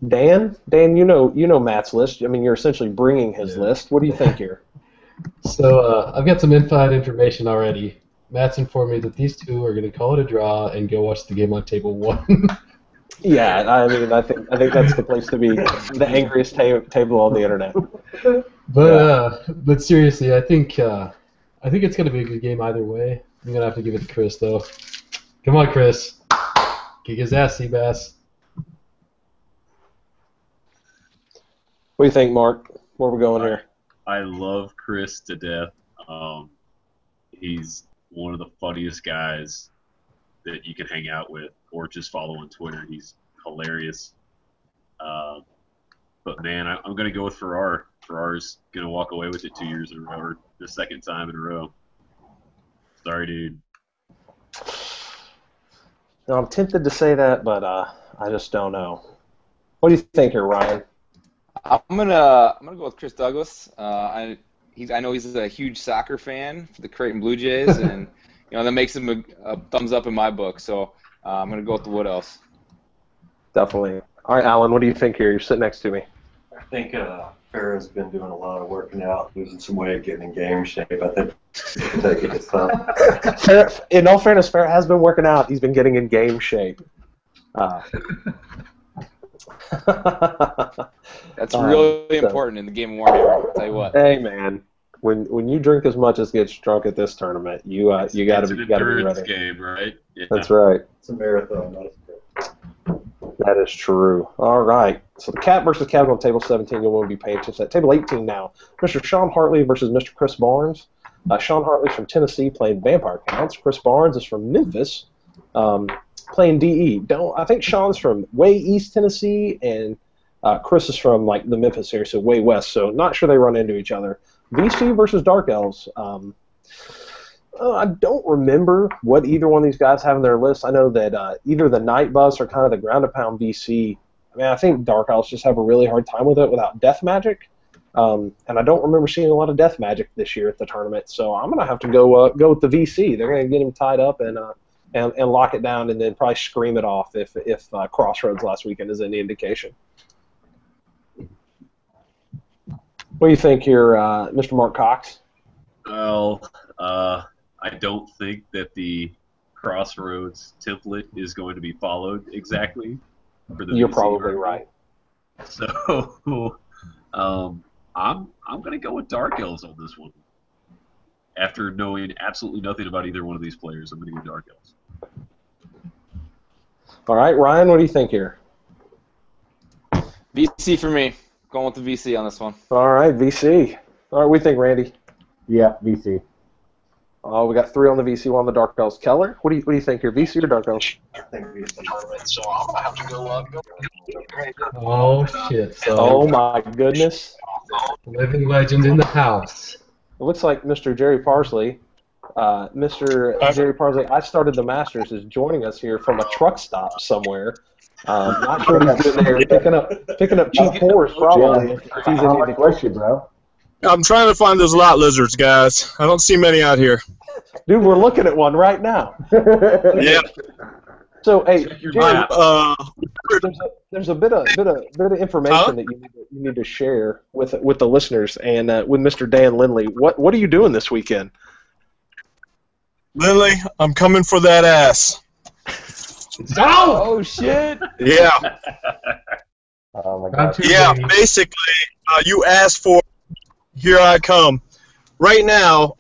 Dan, you know Matt's list. I mean, you're essentially bringing his list. What do you think here? So I've got some inside information already. Matt's informed me that these two are going to call it a draw and go watch the game on table 1. Yeah, I mean, I think that's the place to be. The angriest table on the internet. But seriously, I think it's going to be a good game either way. I'm going to have to give it to Chris though. Come on, Chris. Kick his ass, Seabass. What do you think, Mark? Where are we going here? I love Chris to death. He's one of the funniest guys that you can hang out with or just follow on Twitter. He's hilarious. But, man, I'm going to go with Farrar. Farrar's going to walk away with it 2 years in a row, or the second time in a row. Sorry, dude. No, I'm tempted to say that, but I just don't know. What do you think here, Ryan? I'm gonna go with Chris Douglas. I know he's a huge soccer fan for the Creighton Blue Jays, and that makes him a thumbs up in my book. So I'm gonna go with the Wood Elves. Definitely. All right, Alan, what do you think here? You're sitting next to me. I think Farrah's been doing a lot of working out, losing some weight, getting in game shape. I think he can take it this time. In all fairness, Farrah has been working out. He's been getting in game shape. That's really important in the game of Warhammer. I'll tell you what. Hey, man, when you drink as much as gets drunk at this tournament, you got to be ready. Game, right? Yeah. That's right. It's a marathon, not a sprint. That is true. All right. So the Cap versus Cap on table 17. You'll want to be paying attention to that. Table 18 now. Mr. Sean Hartley versus Mr. Chris Barnes. Sean Hartley's from Tennessee playing Vampire Counts. Chris Barnes is from Memphis playing DE. I think Sean's from way East Tennessee and Chris is from like the Memphis area, so way west. So not sure they run into each other. VC versus Dark Elves. I don't remember what either one of these guys have in their list. I know that either the Night Bus or kind of the Ground and Pound VC. I mean, I think Dark Elves just have a really hard time with it without Death Magic. And I don't remember seeing a lot of Death Magic this year at the tournament. So I'm going to have to go with the VC. They're going to get him tied up and lock it down and then probably scream it off if Crossroads last weekend is any indication. What do you think here, Mr. Mark Cox? Well, I don't think that the Crossroads template is going to be followed exactly. For the You're VC probably version. right. So I'm going to go with Dark Elves on this one. After knowing absolutely nothing about either one of these players, I'm going to go Dark Elves. All right, Ryan, what do you think here? VC for me. Going with the VC on this one. All right, VC. All right, what do you think, Randy? Yeah, VC. Oh, we got 3 on the VC, 1 on the Dark Elves. Keller, what do you think here, VC or Dark Elves? I think So I'm gonna have to go. Oh shit! So Oh my goodness! living legend in the house. It looks like Mr. Jerry Parsley. Mr. Jerry Parsley, I started the Masters, is joining us here from a truck stop somewhere. Not sure what he's doing there. Picking up cheap whores, probably. If he's How any much question, bro? I'm trying to find those lot lizards, guys. I don't see many out here. Dude, we're looking at one right now. Yeah. So, hey, Jerry, there's a bit of information that you need to share with the listeners and with Mr. Dan Lindley. What are you doing this weekend? Lindley, I'm coming for that ass. Oh shit! Yeah. Oh my Not god. too Yeah, many. basically, you asked for, here I come. Right now,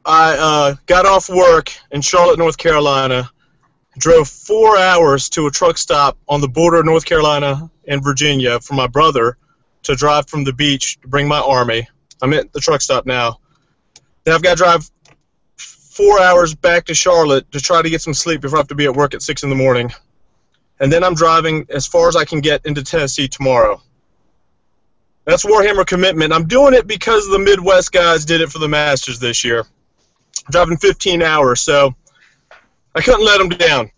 I got off work in Charlotte, North Carolina, drove 4 hours to a truck stop on the border of North Carolina and Virginia for my brother to drive from the beach to bring my army. I'm at the truck stop now. Then I've got to drive 4 hours back to Charlotte to try to get some sleep before I have to be at work at 6 in the morning. And then I'm driving as far as I can get into Tennessee tomorrow. That's Warhammer commitment. I'm doing it because the Midwest guys did it for the Masters this year. I'm driving 15 hours, so I couldn't let them down.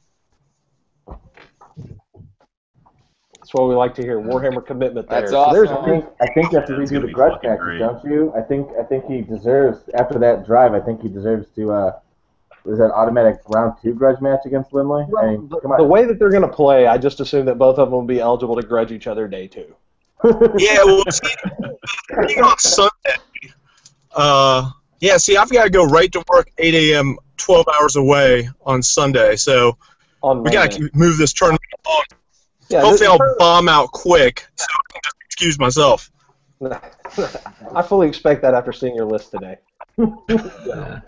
That's what we like to hear. Warhammer commitment there. That's awesome. I think you have to That's redo gonna the be grudge fucking matches, great. don't you? I think he deserves, after that drive, I think he deserves to, is that automatic round 2 grudge match against Lindley? I mean, come on. The way that they're going to play, I just assume that both of them will be eligible to grudge each other day 2. Yeah, well, see, on Sunday, see, I've got to go right to work 8 a.m., 12 hours away on Sunday, so we got to move this tournament along. Yeah, Hopefully I'll bomb out quick so I can just excuse myself. I fully expect that after seeing your list today. Yeah.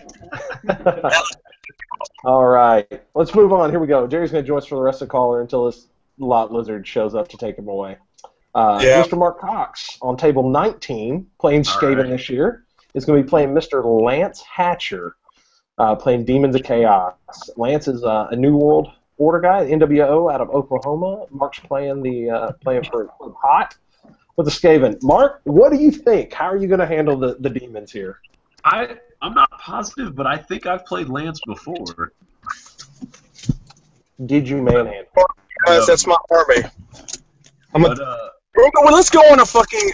All right, let's move on. Here we go. Jerry's going to join us for the rest of the caller until this lot lizard shows up to take him away. Mr. Mark Cox on table 19, playing Skaven this year, is going to be playing Mr. Lance Hatcher, playing Demons of Chaos. Lance is a New World Order guy, NWO out of Oklahoma. Mark's playing for Hot with the Skaven. Mark, what do you think? How are you going to handle the demons here? I'm not positive, but I think I've played Lance before. Did you manhandle? Guys, that's my army. But, Let's go on a fucking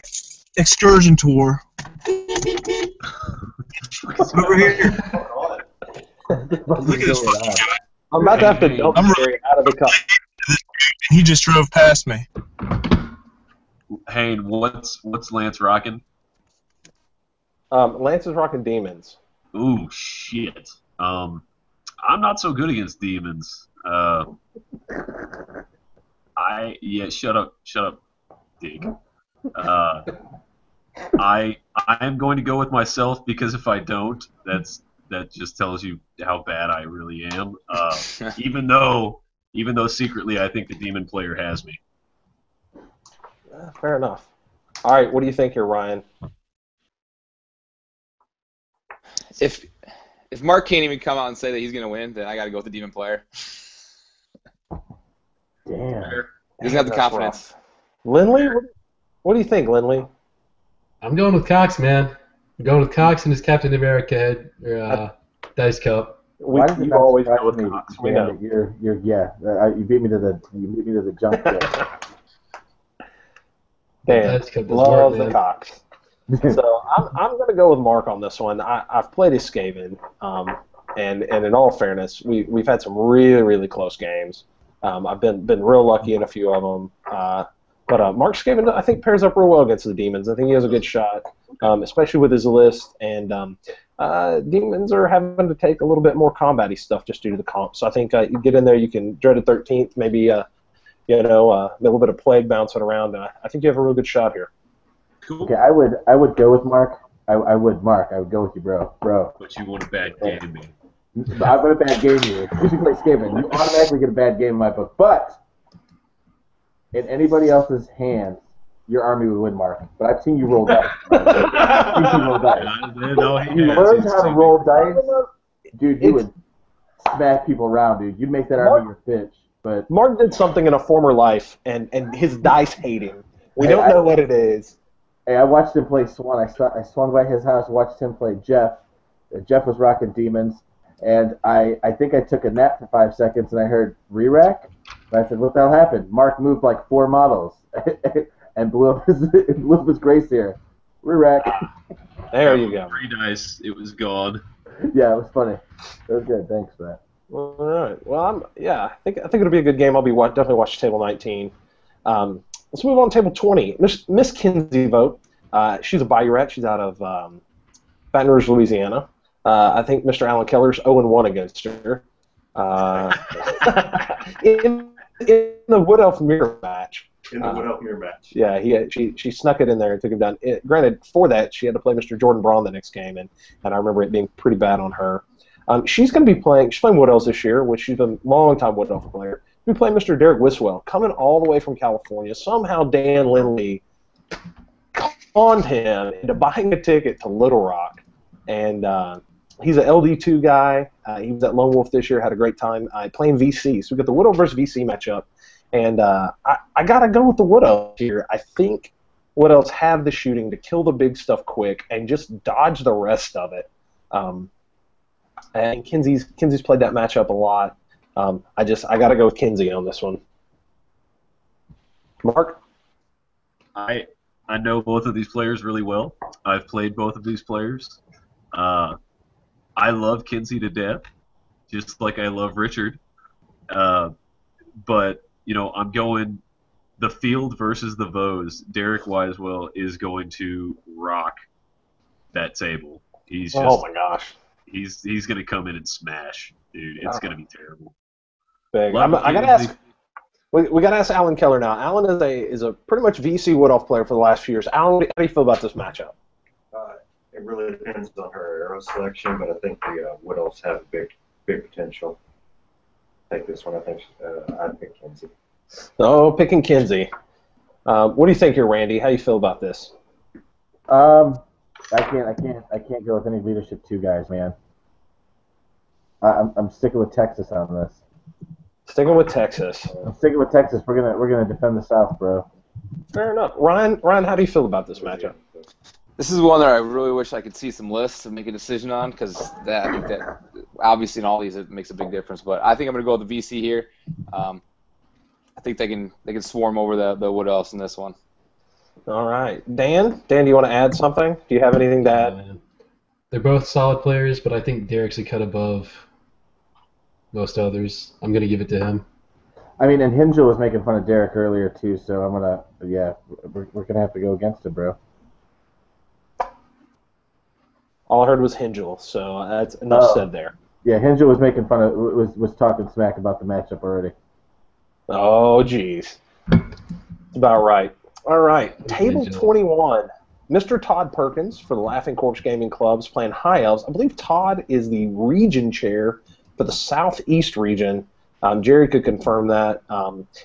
excursion tour. Over here. Look at this fucking guy. I'm about to have to dump Jerry out of the cup. He just drove past me. Hey, what's Lance rocking? Lance is rocking demons. Ooh, shit. I'm not so good against demons. Shut up, Dig. I am going to go with myself because if I don't, that just tells you how bad I really am. Even though secretly I think the demon player has me. Fair enough. All right, what do you think here, Ryan? If Mark can't even come out and say that he's going to win, then I got to go with the demon player. Damn. He doesn't have the That's confidence. rough. Lindley, what do you think, Lindley? I'm going with Cox, man. I'm going with Cox and his Captain America Dice Cup. Why does it You not always surprise go with me, Cox. We Dan, know. that you beat me to the jump there. Dan Dice Cup does loves work, the man. Cox. So I'm going to go with Mark on this one. I've played as Skaven, and in all fairness, we've had some really, really close games. I've been real lucky in a few of them. But Mark Skaven, I think, pairs up real well against the Demons. I think he has a good shot, especially with his list. And Demons are having to take a little bit more combat-y stuff just due to the comp. So I think you get in there, you can dread a 13th, maybe a little bit of plague bouncing around. I think you have a real good shot here. Cool. Okay, I would go with Mark. I would go with you, bro. But you want a bad game, man. I'm going to bad game you. If you play Skaven, you automatically get a bad game in my book. But in anybody else's hands, your army would win, Mark. But I've seen you roll dice. You learned how to roll dice, dude. You would smack people around, dude. You'd make that army your bitch. But Mark did something in a former life, and his dice hate him. We don't know what it is. Hey, I watched him play Swan. I swung by his house, watched him play Jeff. Jeff was rocking demons, and I think I took a nap for 5 seconds, and I heard re-rack. And I said, "What the hell happened?" Mark moved like 4 models and blew up his grace here. Re-rack. There you go. 3 dice, it was gone. Yeah, it was funny. It was good. Thanks for that. All right. Well, I think it'll be a good game. I'll be definitely watching table 19. Let's move on to table 20. Miss Kinsey Vogt. She's a Bayou Rat. She's out of Baton Rouge, Louisiana. I think Mr. Alan Keller's 0-1 against her. In the Wood Elf mirror match, in the Wood Elf mirror match. Yeah, she snuck it in there and took him down. Granted, for that, she had to play Mr. Jordan Braun the next game, and I remember it being pretty bad on her. She's playing Wood Elves this year, which she's a long-time Wood Elf player. She'll be playing Mr. Derek Wiswell, coming all the way from California. Somehow Dan Lindley conned him into buying a ticket to Little Rock, and he's an LD2 guy. He was at Lone Wolf this year, had a great time playing VC. So we got the Wood Elf versus VC matchup, and I got to go with the Wood Elves here. I think Wood Elves have the shooting to kill the big stuff quick and just dodge the rest of it. And Kinsey's played that matchup a lot. I got to go with Kinsey on this one. Mark? I know both of these players really well. I've played both of these players. I love Kinsey to death, just like I love Richard. But, I'm going the field versus the Vose. Derek Wisewell is going to rock that table. He's just, oh, my gosh. He's going to come in and smash, dude. It's going to be terrible. Big. I got to ask. We got to ask Alan Keller now. Alan is a pretty much VC Wood Elf player for the last few years. Alan, how do you feel about this matchup? It really depends on her arrow selection, but I think the Wood Elves have big potential. Take this one. I think I'd pick Kinsey. Oh, picking Kinsey. What do you think here, Randy? How do you feel about this? I can't go with any leadership 2 guys, man. I'm sticking with Texas on this. Sticking with Texas. I'm sticking with Texas. We're gonna defend the South, bro. Fair enough. Ryan, how do you feel about this matchup? This is one that I really wish I could see some lists to make a decision on, because I think that obviously in all these it makes a big difference. But I think I'm gonna go with the VC here. I think they can swarm over the Wood Elves in this one. All right, Dan, do you want to add something? Do you have anything to add? They're both solid players, but I think Derek's a cut above most others. I'm gonna give it to him. I mean, and Hingel was making fun of Derek earlier too, so we're gonna have to go against it, bro. All I heard was Hingel, so that's enough said there. Yeah, Hingel was making fun of was talking smack about the matchup already. Oh, geez. About right. All right, table 21. Mr. Todd Perkins for the Laughing Corpse Gaming Club's playing High Elves. I believe Todd is the region chair for the Southeast region. Jerry could confirm that.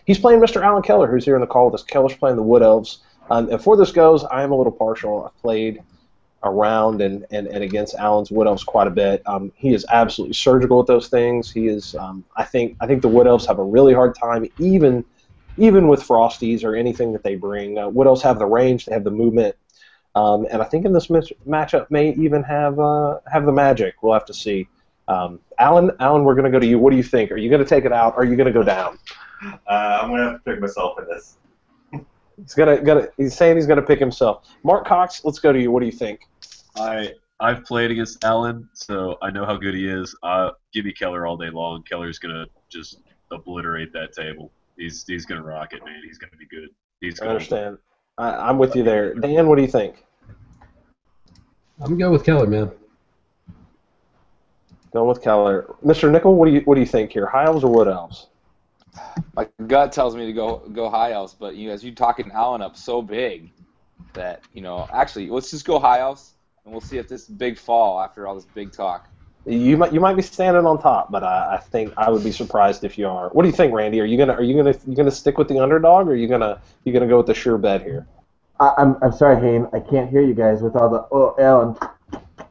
He's playing Mr. Alan Keller, who's here in the call with us. Keller's playing the Wood Elves. And for this goes, I am a little partial. I've played around and against Alan's Wood Elves quite a bit. He is absolutely surgical with those things. He is. I think the Wood Elves have a really hard time, even with Frosties or anything that they bring. Wood Elves have the range, they have the movement, and I think in this matchup may even have the magic. We'll have to see. Alan, we're going to go to you. What do you think? Are you going to take it out, or are you going to go down? I'm going to have to pick myself in this. He's saying he's going to pick himself. Mark Cox, let's go to you. What do you think? I've played against Alan, so I know how good he is. Give me Keller all day long. Keller's going to just obliterate that table. He's going to rock it, man. He's going to be good. I understand. I'm with you there. Dan, what do you think? I'm going to go with Keller, man. Going with Keller. Mr. Nickel, what do you think here? High Elves or Wood Elves? My gut tells me to go High Elves, but as you talking Alan up so big that actually let's just go High Elves and we'll see if this big fall after all this big talk. You might be standing on top, but I think I would be surprised if you are. What do you think, Randy? Are you gonna stick with the underdog, or are you gonna go with the sure bet here? I'm sorry, Hayne. I can't hear you guys with all the Alan.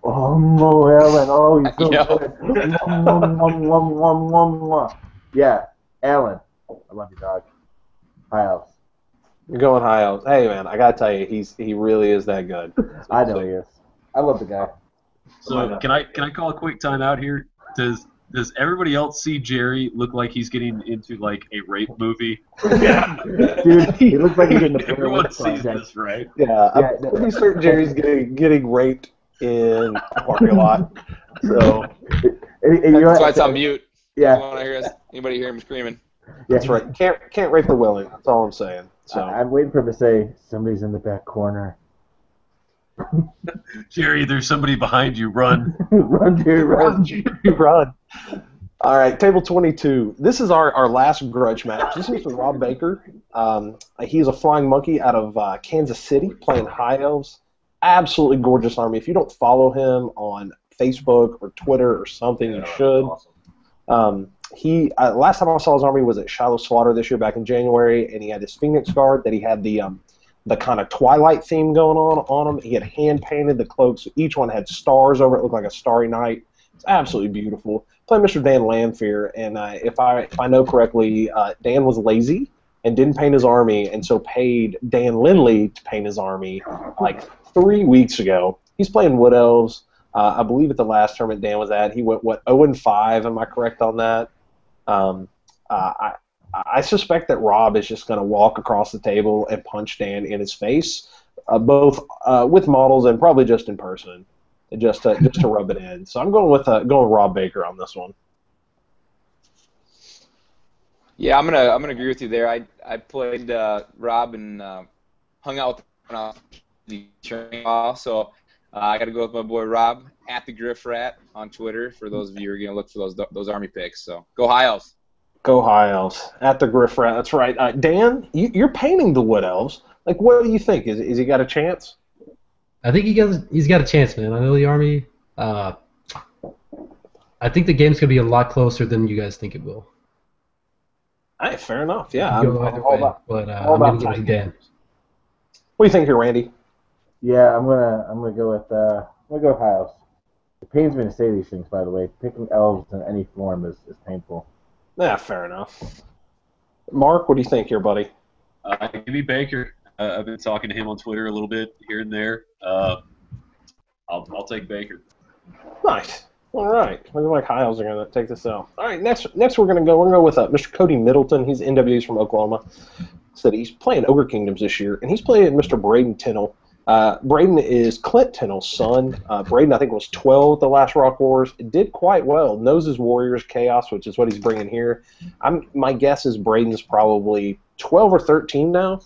Oh, Alan. Oh, he's so good. Yeah, Alan. I love you, dog. High Elves. You're going High Elves. Hey, man, I gotta tell you, he really is that good. I know he is. I love the guy. So can I call a quick timeout here? Does everybody else see Jerry look like he's getting into like a rape movie? Yeah, dude, he looks like he's in the Everyone sees this, right? Yeah, I'm pretty certain Jerry's getting raped in a parking lot. So that's why it's on mute. Yeah. Anybody hear him screaming? Yeah, that's right. Can't rape the willing. That's all I'm saying. So I'm waiting for him to say somebody's in the back corner. Jerry, there's somebody behind you. Run. Run, Jerry, run. Jerry, run. All right, table 22. This is our last grudge match. This is for Rob Baker. He's a flying monkey out of Kansas City playing High Elves. Absolutely gorgeous army. If you don't follow him on Facebook or Twitter or something, you should. Awesome. He last time I saw his army was at Shiloh Slaughter this year back in January, and he had his Phoenix Guard that he had the kind of Twilight theme going on him. He had hand painted the cloaks. Each one had stars over it. Looked like a starry night. It's absolutely beautiful. Playing Mr. Dan Lanfear, and if I know correctly, Dan was lazy and didn't paint his army, and so paid Dan Lindley to paint his army like 3 weeks ago. He's playing Wood Elves. I believe at the last tournament Dan was at, he went 0-5. Am I correct on that? I suspect that Rob is just going to walk across the table and punch Dan in his face, both with models and probably just in person, just to rub it in. So I'm going with Rob Baker on this one. Yeah, I'm gonna agree with you there. I played Rob and hung out with the training while, so I got to go with my boy Rob at the Griff Rat on Twitter for those of you who are gonna look for those army picks. So go High Elves. Go High Elves at the Griff Rat. That's right. Dan, you're painting the Wood Elves. Like, what do you think? Is he got a chance? I think he's got a chance, man. I know the army. I think the game's gonna be a lot closer than you guys think it will. Hey, fair enough. Yeah, I'm gonna give it to Dan. What do you think here, Randy? Yeah, I'm gonna go with High Elves. It pains me to say these things, by the way. Picking elves in any form is painful. Yeah, fair enough. Mark, what do you think here, buddy? Give me Baker. I've been talking to him on Twitter a little bit here and there. I'll take Baker. Nice. All right. Looking like High Elves are going to take this out. All right, next we're going to go with Mr. Cody Middleton. He's NWA's from Oklahoma. Said he's playing Ogre Kingdoms this year, and he's playing Mr. Braden Tinnell. Braden is Clint Tinnell's son. Braden, I think, was 12 at the last Rock Wars. Did quite well. Knows his Warriors Chaos, which is what he's bringing here. My guess is Braden's probably 12 or 13 now.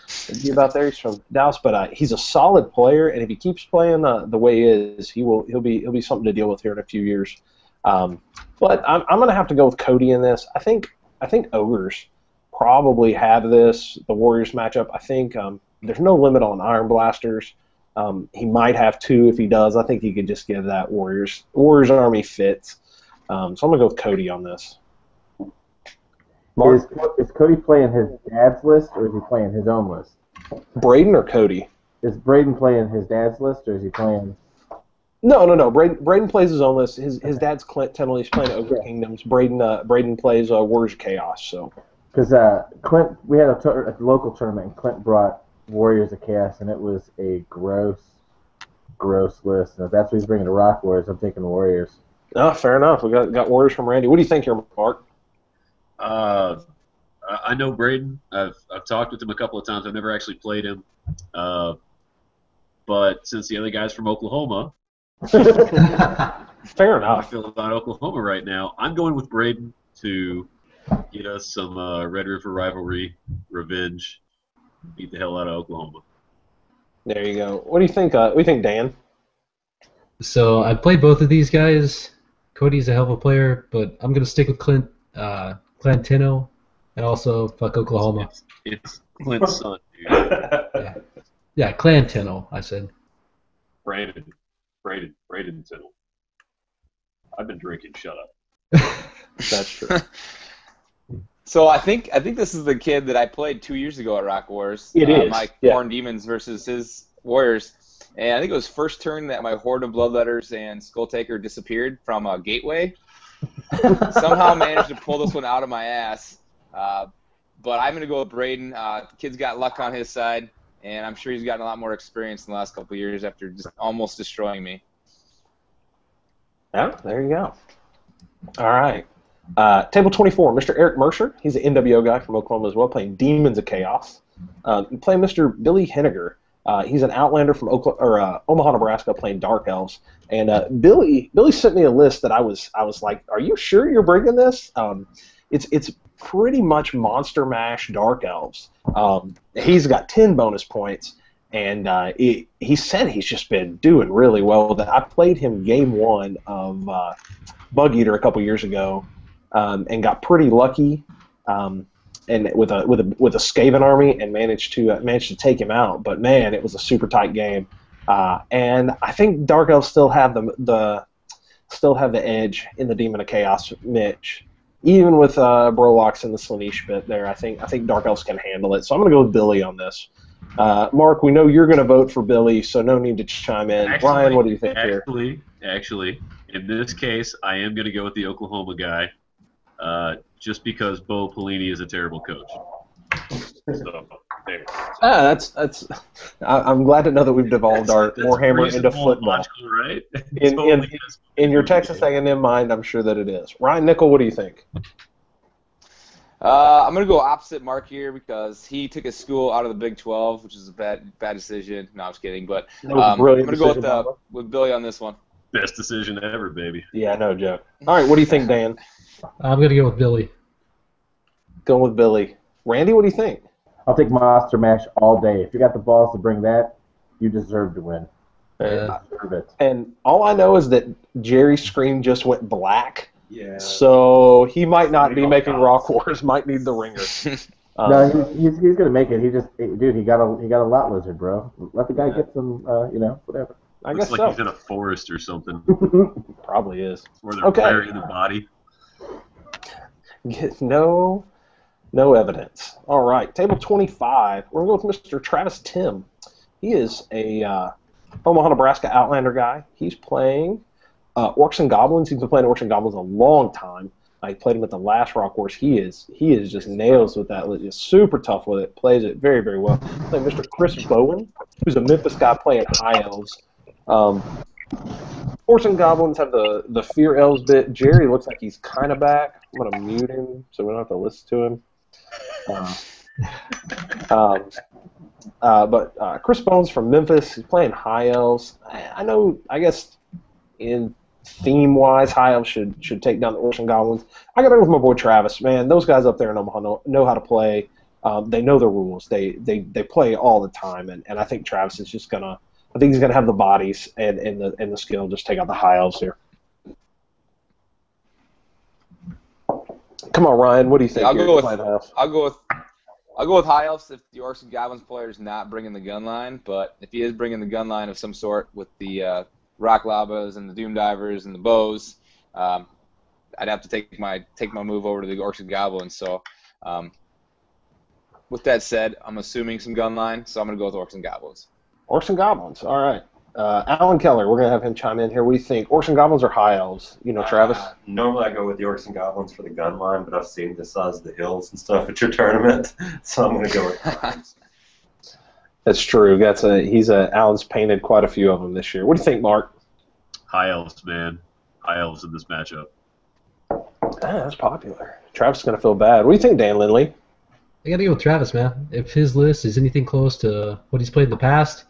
He's about there. He's from Dallas, but he's a solid player, and if he keeps playing the way he is, he'll be something to deal with here in a few years. But I'm going to have to go with Cody in this. I think Ogres probably have this, the Warriors matchup. I think there's no limit on Iron Blasters. He might have 2 if he does. I think he could just give that Warriors army fits. So I'm going to go with Cody on this. Mark? Is Cody playing his dad's list, or is he playing his own list? Braden or Cody? Is Braden playing his dad's list, or is he playing... No. Braden plays his own list. His dad's Clint Tinnell. He's playing Ogre Kingdoms. Braden plays Warriors Chaos. So. Because Clint, we had a local tournament, and Clint brought Warriors of Chaos, and it was a gross list. And if that's what he's bringing to Rock Wars, I'm taking the Warriors. Oh, fair enough. We got Warriors from Randy. What do you think here, Mark? I know Braden. I've talked with him a couple of times. I've never actually played him. But since the other guy's from Oklahoma, fair enough. I feel about Oklahoma right now. I'm going with Braden to get us some Red River rivalry revenge. Beat the hell out of Oklahoma. There you go. What do you think? Dan? So I played both of these guys. Cody's a hell of a player, but I'm gonna stick with Clint Tinnell, and also fuck Oklahoma. It's Clint's son, dude. Yeah, Clan Tinnell, I said. Braden Tinnell. I've been drinking. Shut up. That's true. So I think this is the kid that I played 2 years ago at Rock Wars. It is. My Corn Demons versus his Warriors. And I think it was first turn that my Horde of Bloodletters and Skulltaker disappeared from Gateway. Somehow managed to pull this one out of my ass. But I'm going to go with Braden. The kid's got luck on his side, and I'm sure he's gotten a lot more experience in the last couple of years after just almost destroying me. Yeah, there you go. All right. Table 24, Mr. Eric Mercer. He's an NWO guy from Oklahoma as well, playing Demons of Chaos. Playing Mr. Billy Henniger. He's an Outlander from Omaha, Nebraska, playing Dark Elves. And Billy sent me a list that I was like, "Are you sure you're bringing this?" It's pretty much Monster Mash Dark Elves. He's got 10 bonus points, and he said he's just been doing really well with that. I played him game 1 of Bug Eater a couple years ago, and got pretty lucky. and with a Skaven army and managed to take him out. But man, it was a super tight game, and I think Dark Elves still have the edge in the Demon of Chaos Mitch. Even with Brolox and the Slaanesh bit there, I think Dark Elves can handle it. So I'm going to go with Billy on this. Mark, we know you're going to vote for Billy, so no need to chime in. Ryan, what do you think here? Actually, in this case, I am going to go with the Oklahoma guy, just because Bo Pelini is a terrible coach. So, there. That's. I'm glad to know that we've devolved our Warhammer into football. Logical, right? In your Texas A&M mind, I'm sure that it is. Ryan Nickel, what do you think? I'm going to go opposite Mark here because he took his school out of the Big 12, which is a bad decision. No, I'm just kidding. But I'm going to go with Billy on this one. Best decision ever, baby. Yeah, no joke. All right, what do you think, Dan? I'm going to go with Billy. Going with Billy. Randy, what do you think? I'll take Monster Mash all day. If you got the balls to bring that, you deserve to win. You deserve it. And all I know is that Jerry's screen just went black. Yeah. So he might not be making Rockwars. Might need the ringer. No, he's gonna make it. He got a lot lizard, bro. Let the guy get some, whatever. I Looks guess like so. he's in a forest or something. Probably is. Where they're burying the body. No evidence. All right, table 25. We're going to go with Mr. Travis Tim. He is a Omaha, Nebraska Outlander guy. He's playing Orcs and Goblins. He's been playing Orcs and Goblins a long time. He played him at the last Rockwars. He is just nails with that. He's super tough with it. Plays it very, very well. Playing Mr. Chris Bowen, who's a Memphis guy playing High Elves. Orcs and Goblins have the Fear Elves bit. Jerry looks like he's kind of back. I'm going to mute him so we don't have to listen to him. But Chris Bones from Memphis, he's playing High Elves. I guess in theme-wise, High Elves should take down the Orcs and Goblins. I got to go with my boy Travis. Man, those guys up there in Omaha know how to play. They know the rules. They play all the time, and I think Travis is just gonna. I think he's gonna have the bodies and the skill to just take out the High Elves here. Come on, Ryan. What do you think? I'll go with High Elves if the Orcs and Goblins player is not bringing the gun line, but if he is bringing the gun line of some sort with the Rock Labas and the Doom Divers and the bows, I'd have to take my move over to the Orcs and Goblins. So, with that said, I'm assuming some gun line, so I'm going to go with Orcs and Goblins. Orcs and Goblins. All right. Alan Keller, we're going to have him chime in here. What do you think? Orcs and Goblins or High Elves? Travis? Normally I go with the Orcs and Goblins for the gun line, but I've seen the size of the hills and stuff at your tournament, so I'm going to go with Goblins. That's true. Alan's painted quite a few of them this year. What do you think, Mark? High Elves, man. High Elves in this matchup. That's popular. Travis is going to feel bad. What do you think, Dan Lindley? I got to go with Travis, man. If his list is anything close to what he's played in the past,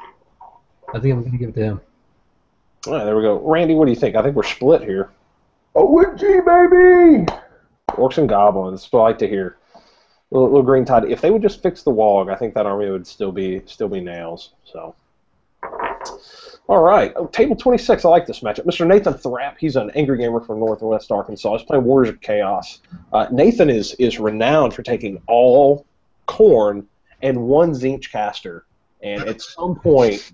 I think I'm going to give it to him. All right, there we go. Randy, what do you think? I think we're split here. OMG, baby! Orcs and Goblins. That's what I like to hear. Little Green Tide. If they would just fix the Wog, I think that army would still be nails. So, all right. Table 26. I like this matchup. Mr. Nathan Thrapp. He's an angry gamer from Northwest Arkansas. He's playing Warriors of Chaos. Nathan is renowned for taking all Khorne and one Tzeentch caster. And at some point,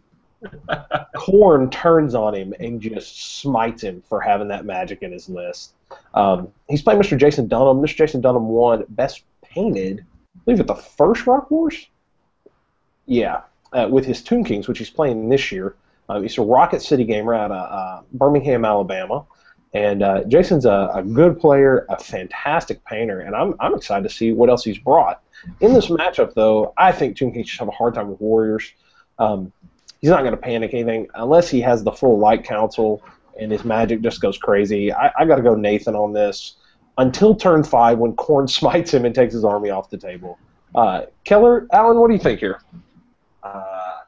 Khorne turns on him and just smites him for having that magic in his list. He's playing Mr. Jason Dunham. Mr. Jason Dunham won Best Painted, I believe, at the first Rock Wars? Yeah, with his Tomb Kings, which he's playing this year. He's a Rocket City gamer out of Birmingham, Alabama. And Jason's a good player, a fantastic painter, and I'm excited to see what else he's brought. In this matchup, though, I think Tomb Kings should have a hard time with Warriors. He's not going to panic anything unless he has the full Light Council and his magic just goes crazy. I got to go Nathan on this until turn 5 when Khorne smites him and takes his army off the table. Keller, Alan, what do you think here?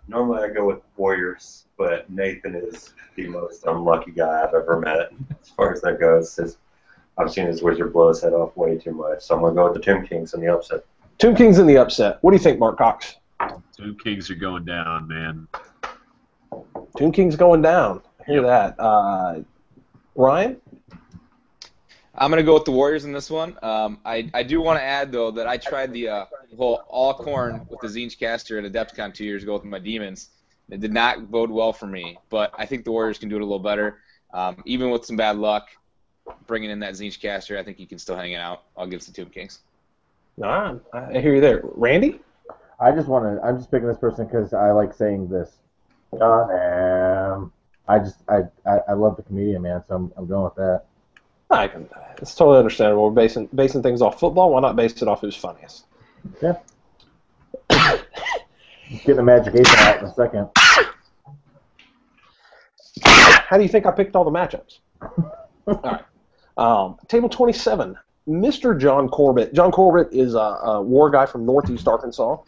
Normally I go with Warriors, but Nathan is the most unlucky guy I've ever met as far as that goes. I've seen his wizard blow his head off way too much, so I'm going to go with the Tomb Kings in the upset. Tomb Kings in the upset. What do you think, Mark Cox? Tomb Kings are going down, man. Tomb Kings going down. I hear that. Ryan? I'm going to go with the Warriors in this one. I do want to add, though, that I tried the whole all-corn with the Zinch caster at Adepticon 2 years ago with my Demons. It did not bode well for me, but I think the Warriors can do it a little better. Even with some bad luck, bringing in that Zinch caster, I think he can still hang it out. I'll give it to Tomb Kings. All right, I hear you there. Randy? I'm just picking this person because I like saying this. I love the comedian, man, so I'm going with that. It's totally understandable. We're basing things off football. Why not base it off who's funniest? Yeah. Getting the Magic 8 out in a second. How do you think I picked all the matchups? All right. Table 27. Mr. John Corbett. John Corbett is a war guy from Northeast Arkansas.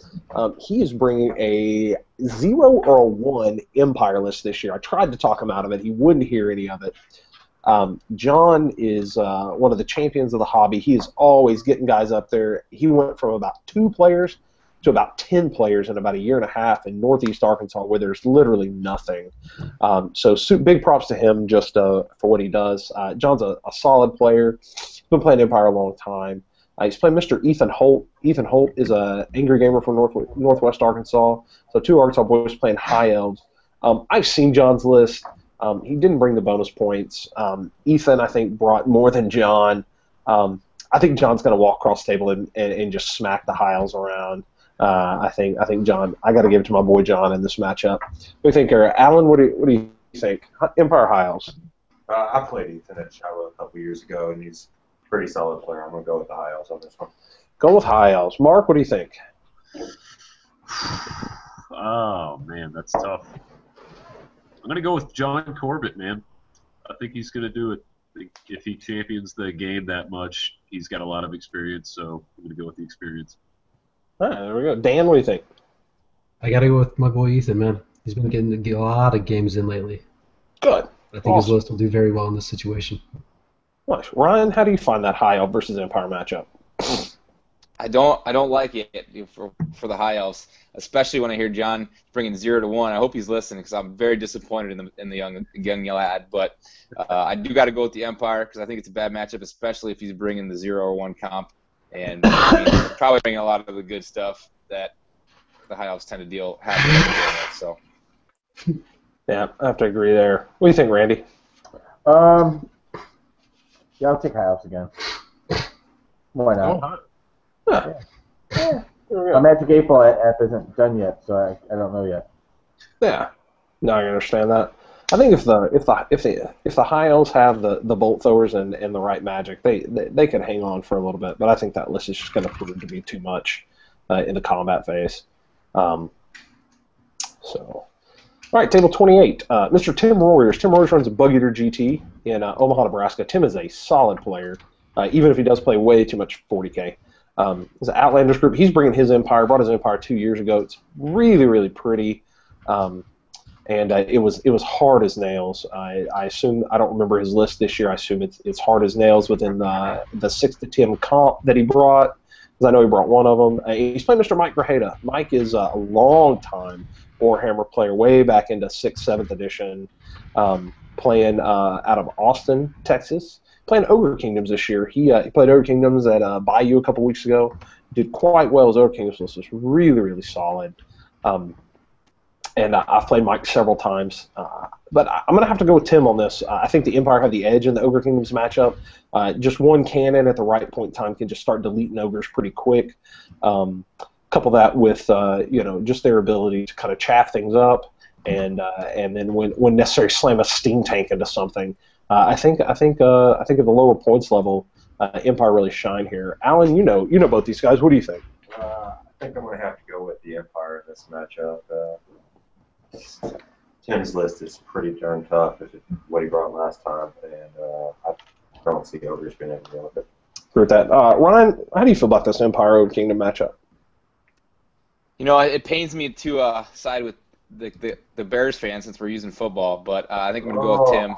He is bringing a 0 or a 1 Empire list this year. I tried to talk him out of it. He wouldn't hear any of it. John is one of the champions of the hobby. He is always getting guys up there. He went from about 2 players to about 10 players in about a year and a half in Northeast Arkansas, where there's literally nothing. So big props to him just for what he does. John's a solid player. He's been playing Empire a long time. He's playing Mr. Ethan Holt. Ethan Holt is an angry gamer from Northwest Arkansas. So 2 Arkansas boys playing High Elves. I've seen John's list. He didn't bring the bonus points. Ethan, I think, brought more than John. I think John's going to walk across the table and just smack the High Elves around. I think John. I got to give it to my boy John in this matchup. What do you think, Alan? What do you think? Empire High Elves. I played Ethan at Shiloh a couple years ago, and he's a pretty solid player. I'm going to go with the High Elves on this one. Go with High Elves. Mark, what do you think? Oh man, that's tough. I'm going to go with John Corbett, man. I think he's going to do it. If he champions the game that much, he's got a lot of experience, so I'm going to go with the experience. All right, there we go. Dan, what do you think? I got to go with my boy Ethan, man. He's been getting a lot of games in lately. Good. I think his list will do very well in this situation. Nice. Ryan, how do you find that High Elf versus Empire matchup? I don't like it for the High Elves, especially when I hear John bringing 0 to 1. I hope he's listening because I'm very disappointed in the young lad. But I do got to go with the Empire because I think it's a bad matchup, especially if he's bringing the 0 or 1 comp, and he's probably bringing a lot of the good stuff that the High Elves tend to have to deal with. So. Yeah, I have to agree there. What do you think, Randy? Yeah, I'll take High Elves again. Why not? Yeah. My Magic 8 Ball app isn't done yet, so I don't know yet. Yeah, no, I understand that. I think if the High Elves have the bolt throwers and the right magic, they could hang on for a little bit. But I think that list is just going to prove to be too much in the combat phase. All right, table 28. Mr. Tim Royers. Tim Royers runs a Bug Eater GT in Omaha, Nebraska. Tim is a solid player, even if he does play way too much 40K. It's an Outlanders group. He's bringing his Empire. Brought his Empire 2 years ago. It's really, really pretty, and it was hard as nails. I assume, I don't remember his list this year. I assume it's hard as nails within the 6 to 10 comp that he brought, because I know he brought one of them. He's playing Mr. Mike Grajeda. Mike is a long time Warhammer player, way back into 6th, 7th edition, playing out of Austin, Texas. Playing Ogre Kingdoms this year. He played Ogre Kingdoms at Bayou a couple weeks ago. Did quite well as Ogre Kingdoms list. Was really, really solid. And I've played Mike several times. But I'm going to have to go with Tim on this. I think the Empire had the edge in the Ogre Kingdoms matchup. Just one cannon at the right point in time can just start deleting ogres pretty quick. Couple that with just their ability to kind of chaff things up, and then when necessary, slam a steam tank into something. I think at the lower points level, Empire really shine here. Alan, you know both these guys. What do you think? I think I'm going to have to go with the Empire in this matchup. Tim's list is pretty darn tough. If it's what he brought last time, and I don't see ogres being able to deal with it. Agree with that. Ryan, how do you feel about this Empire Ogre Kingdom matchup? It pains me to side with the Bears fans since we're using football, but I think I'm going to go with Tim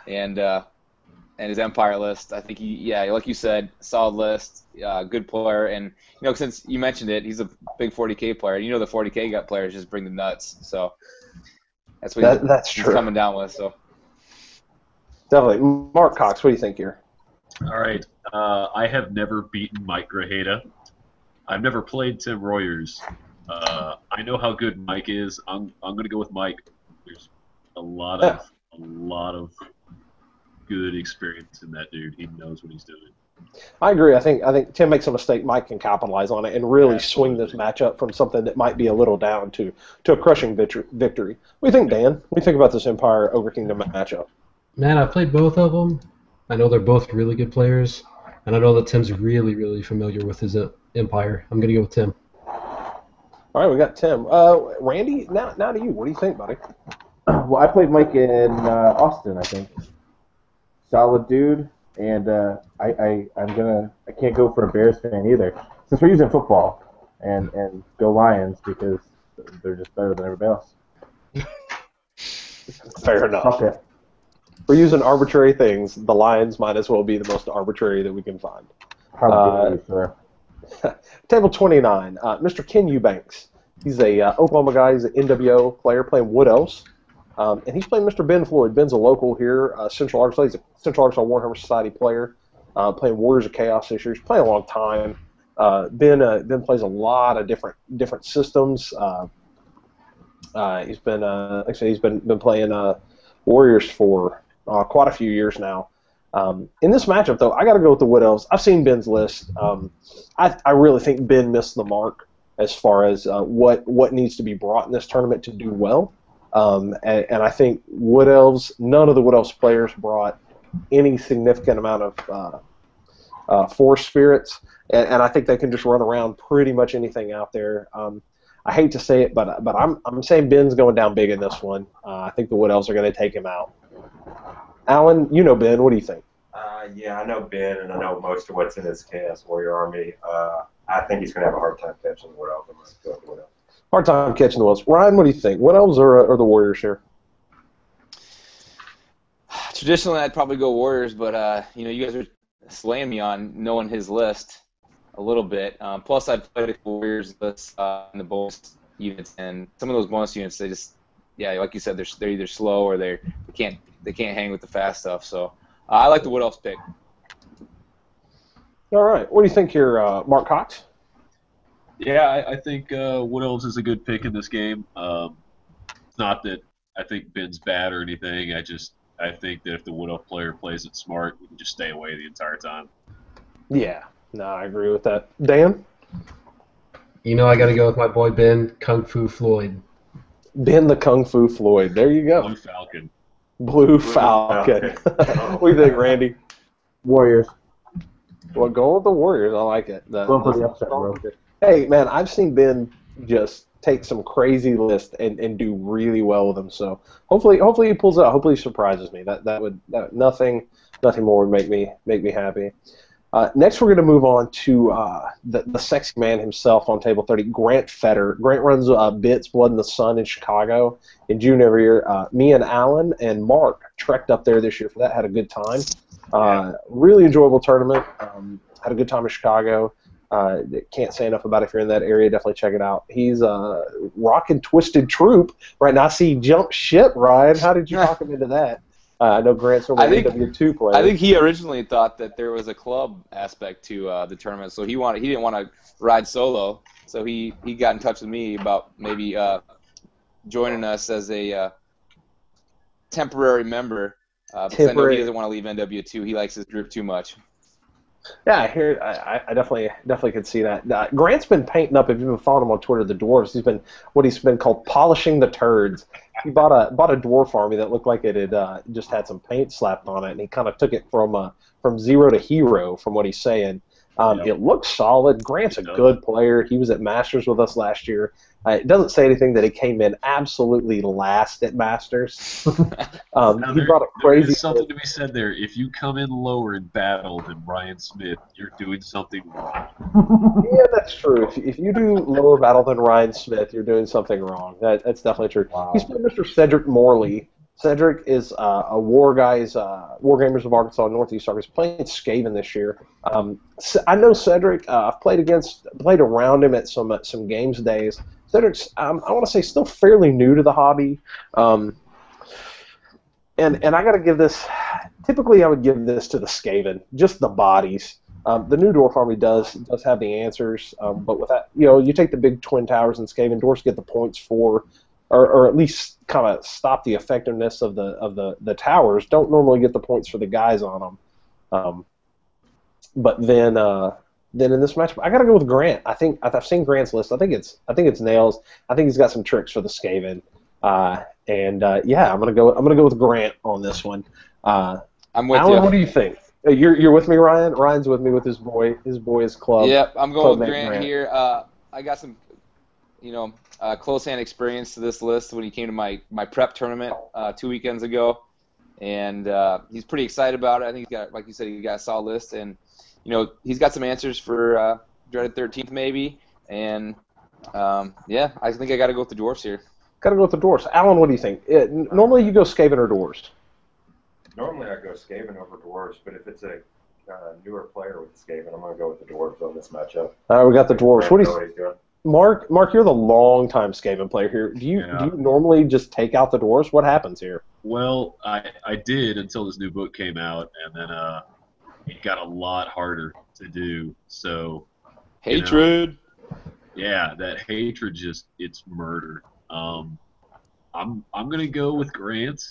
and his Empire list. I think like you said, solid list, good player, and since you mentioned it, he's a big 40K player. The 40K players just bring the nuts, so that's what he's coming down with. So definitely, Mark Cox, what do you think here? All right. I have never beaten Mike Grajeda. I've never played Tim Royers. I know how good Mike is. I'm going to go with Mike. There's a lot of good experience in that dude. He knows what he's doing. I agree. I think Tim makes a mistake. Mike can capitalize on it and really swing this matchup from something that might be a little down to a crushing victory. What do you think, Dan? What do you think about this Empire over Kingdom matchup? Man, I've played both of them. I know they're both really good players, and I know that Tim's really, really familiar with his Empire. I'm going to go with Tim. All right, we got Tim. Randy, now to you. What do you think, buddy? Well, I played Mike in Austin, I think. Solid dude, and I can't go for a Bears fan either, since we're using football, and go Lions because they're just better than everybody else. Fair enough. Okay. We're using arbitrary things. The Lions might as well be the most arbitrary that we can find. Probably, sure. Table 29, Mr. Ken Eubanks. He's a Oklahoma guy. He's an NWO player playing Wood Elves. And he's playing Mr. Ben Floyd. Ben's a local here, Central Arkansas. He's a Central Arkansas Warhammer Society player, playing Warriors of Chaos this year. He's playing a long time. Ben plays a lot of different systems. He's been, like I said, he's been playing Warriors for quite a few years now. In this matchup, though, I got to go with the Wood Elves. I've seen Ben's list. I really think Ben missed the mark as far as what needs to be brought in this tournament to do well. And I think Wood Elves, none of the Wood Elves players brought any significant amount of force spirits, and I think they can just run around pretty much anything out there. I hate to say it, but I'm saying Ben's going down big in this one. I think the Wood Elves are going to take him out. Alan, you know Ben. What do you think? Yeah, I know Ben, and I know most of what's in his Chaos Warrior army. I think he's going to have a hard time catching the Wood Elves. I'm going to go with the Wood Elves. Hard time catching the Wood Elves. Ryan, what do you think? Wood Elves or the Warriors here? Traditionally, I'd probably go Warriors, but you guys are slaying me on knowing his list a little bit. Plus, I've played a Warriors list in the bonus units, and some of those bonus units, they just, like you said, they're either slow or they can't hang with the fast stuff. So I like the Wood Elves pick. All right. What do you think here, Mark Cox? Yeah, I think Wood Elves is a good pick in this game. It's not that I think Ben's bad or anything. I think that if the Wood Elf player plays it smart, we can just stay away the entire time. Yeah. No, I agree with that. Dan? You know I got to go with my boy Ben, Kung Fu Floyd. Ben the Kung Fu Floyd. There you go. Blue Falcon. Blue Falcon. What do you think, Randy? Warriors. Well, go with the Warriors. I like it. Going for the upset, bro. Hey, man, I've seen Ben just take some crazy lists and do really well with them. So hopefully he pulls it out. Hopefully he surprises me. Nothing more would make me happy. Next, we're going to move on to the sexy man himself on table 30, Grant Fetter. Grant runs Bits, Blood in the Sun in Chicago in June every year. Me and Alan and Mark trekked up there this year for that. Had a good time. Really enjoyable tournament. Had a good time in Chicago. Can't say enough about it if you're in that area. Definitely check it out. He's rocking Twisted Troop right now. I see jump ship, Ryan. How did you talk him into that? I know Grant's over NW2 player. I think he originally thought that there was a club aspect to the tournament, so he didn't want to ride solo. So he got in touch with me about maybe joining us as a temporary member. Because I know he doesn't want to leave NW2. He likes his group too much. Yeah, I definitely could see that. Grant's been painting up. If you've been following him on Twitter, the dwarves. He's been called polishing the turds. He bought a dwarf army that looked like it had just had some paint slapped on it, and he kind of took it from zero to hero, from what he's saying. It looks solid. Grant's a good player. He was at Masters with us last year. It doesn't say anything that he came in absolutely last at Masters. He brought a crazy. There's something to be said there. If you come in lower in battle than Ryan Smith, you're doing something wrong. Yeah, that's true. If you do lower battle than Ryan Smith, you're doing something wrong. That's definitely true. Wow. He's been Mr. Cedric Morley. Cedric is a war guys, War Gamers of Arkansas, Northeast Arkansas. He's playing Skaven this year. I know Cedric. I've played around him at some games days. Cedric's, I want to say, still fairly new to the hobby. And I got to give this. typically I would give this to the Skaven, just the bodies. The new Dwarf Army does have the answers, but with that, you take the big twin towers and Skaven Dwarfs get the points for, or at least kind of stop the effectiveness of the towers. Don't normally get the points for the guys on them. But then in this matchup, I gotta go with Grant. I've seen Grant's list. I think it's nails. I think he's got some tricks for the Skaven. Yeah, I'm gonna go with Grant on this one. I'm with Alan, you. what do you think? You're with me, Ryan. Ryan's with me with his boys club. Yep, I'm going with Grant here. I got some, close-hand experience to this list when he came to my prep tournament 2 weekends ago, and he's pretty excited about it. I think he's got, like you said, he got a solid list, and he's got some answers for Dreaded 13th maybe, and I think I got to go with the Dwarfs here. Got to go with the Dwarfs. Alan, what do you think? Normally you go Skaven or Dwarfs. Normally I go Skaven over Dwarves, but if it's a newer player with Skaven, I'm going to go with the Dwarves on this matchup. All right, we got the Dwarves. What do you he's doing. Mark, you're the long-time Skaven player here. Do you normally just take out the Dwarves? What happens here? Well, I did until this new book came out, and then it got a lot harder to do. So hatred. Yeah, that hatred it's murder. I'm gonna go with Grant,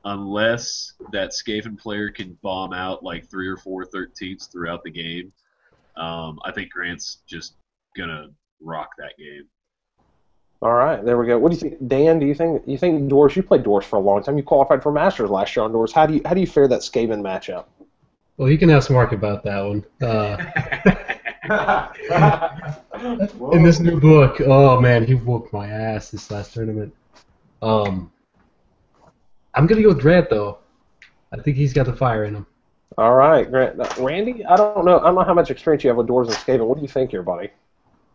unless that Skaven player can bomb out like 3 or 4 13ths throughout the game. I think Grant's just gonna rock that game. All right, there we go. What do you think, Dan? Do you think Dwarves? You played Dwarves for a long time. You qualified for Masters last year on Dwarves. How do you fare that Skaven matchup? Well, you can ask Mark about that one. In this new book, oh man, he whooped my ass this last tournament. I'm gonna go with Grant though. I think he's got the fire in him. All right, Grant. Randy, I don't know how much experience you have with Dwarves and Skaven. What do you think here, buddy?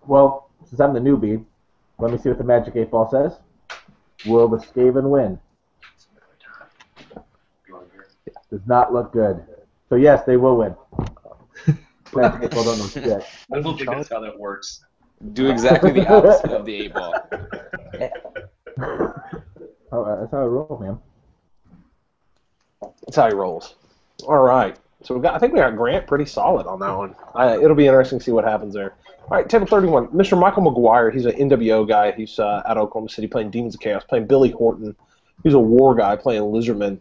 Well, since I'm the newbie, let me see what the Magic 8 Ball says. Will the Skaven win? Does not look good. So yes, they will win. Magic 8 Ball don't know shit. I don't think that's how that works. Do exactly the opposite of the 8 ball. That's how I roll, man. That's how he rolls. All right. So I think we got Grant pretty solid on that one. It'll be interesting to see what happens there. All right, table 31. Mr. Michael McGuire, he's an NWO guy. He's out of Oklahoma City playing Demons of Chaos, playing Billy Horton. He's a war guy playing Lizardman.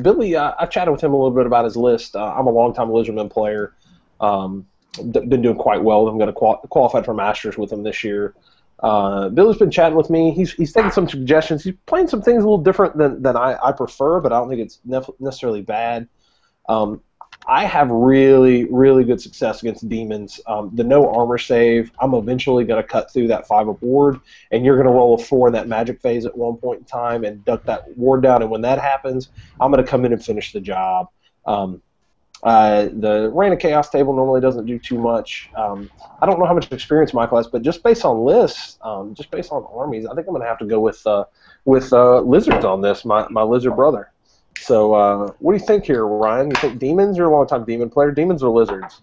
Billy, I chatted with him a little bit about his list. I'm a longtime Lizardman player. Been doing quite well. I'm going to qualify for Masters with him this year. Billy's been chatting with me. He's taking some suggestions. He's playing some things a little different than I prefer, but I don't think it's necessarily bad. I have really, really good success against demons. The no armor save, I'm eventually going to cut through that 5 of ward, and you're going to roll a 4 in that magic phase at one point in time and duck that ward down, and when that happens, I'm going to come in and finish the job. The Reign of Chaos table normally doesn't do too much. I don't know how much experience Michael has, but just based on lists, just based on armies, I think I'm going to have to go with lizards on this, my lizard brother. So what do you think here, Ryan? You think demons? You're a long-time demon player. Demons or lizards?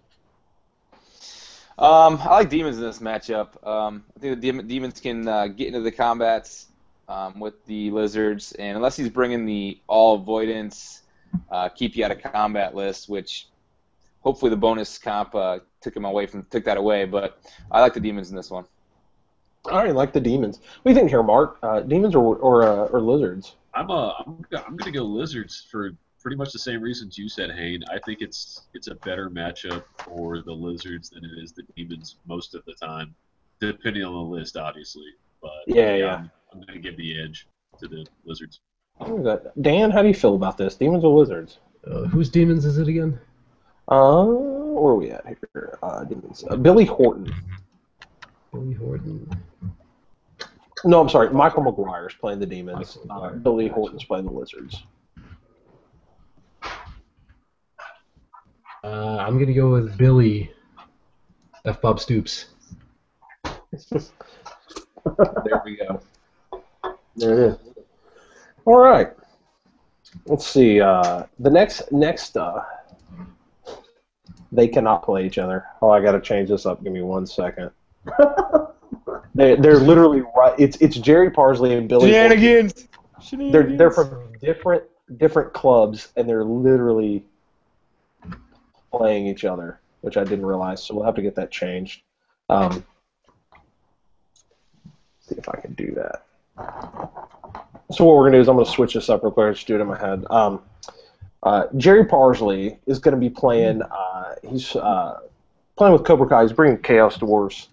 I like demons in this matchup. I think the demons can get into the combats with the lizards, and unless he's bringing the all avoidance, keep you out of combat list, which hopefully the bonus comp took that away. But I like the demons in this one. All right, like the demons. What do you think here, Mark? Demons or lizards? I'm gonna go lizards for pretty much the same reasons you said, Hayne. I think it's a better matchup for the lizards than it is the demons most of the time, depending on the list, obviously. But yeah. I'm gonna give the edge to the lizards. Dan, how do you feel about this? Demons or lizards? Whose demons is it again? Where are we at here? Demons. Billy Horton. Billy Horton. No, I'm sorry. Michael McGuire's playing the demons. Billy Horton's playing the lizards. I'm going to go with Billy. F. Bob Stoops. There we go. There it is. All right. Let's see. The next. They cannot play each other. Oh, I got to change this up. Give me 1 second. They're literally right. It's Jerry Parsley and Billy. Shenanigans. They're from different different clubs, and they're literally playing each other, which I didn't realize. So we'll have to get that changed. See if I can do that. So what we're going to do is I'm going to switch this up real quick. I'll just do it in my head. Jerry Parsley is going to be playing. He's playing with Cobra Kai. He's bringing Chaos Dwarves.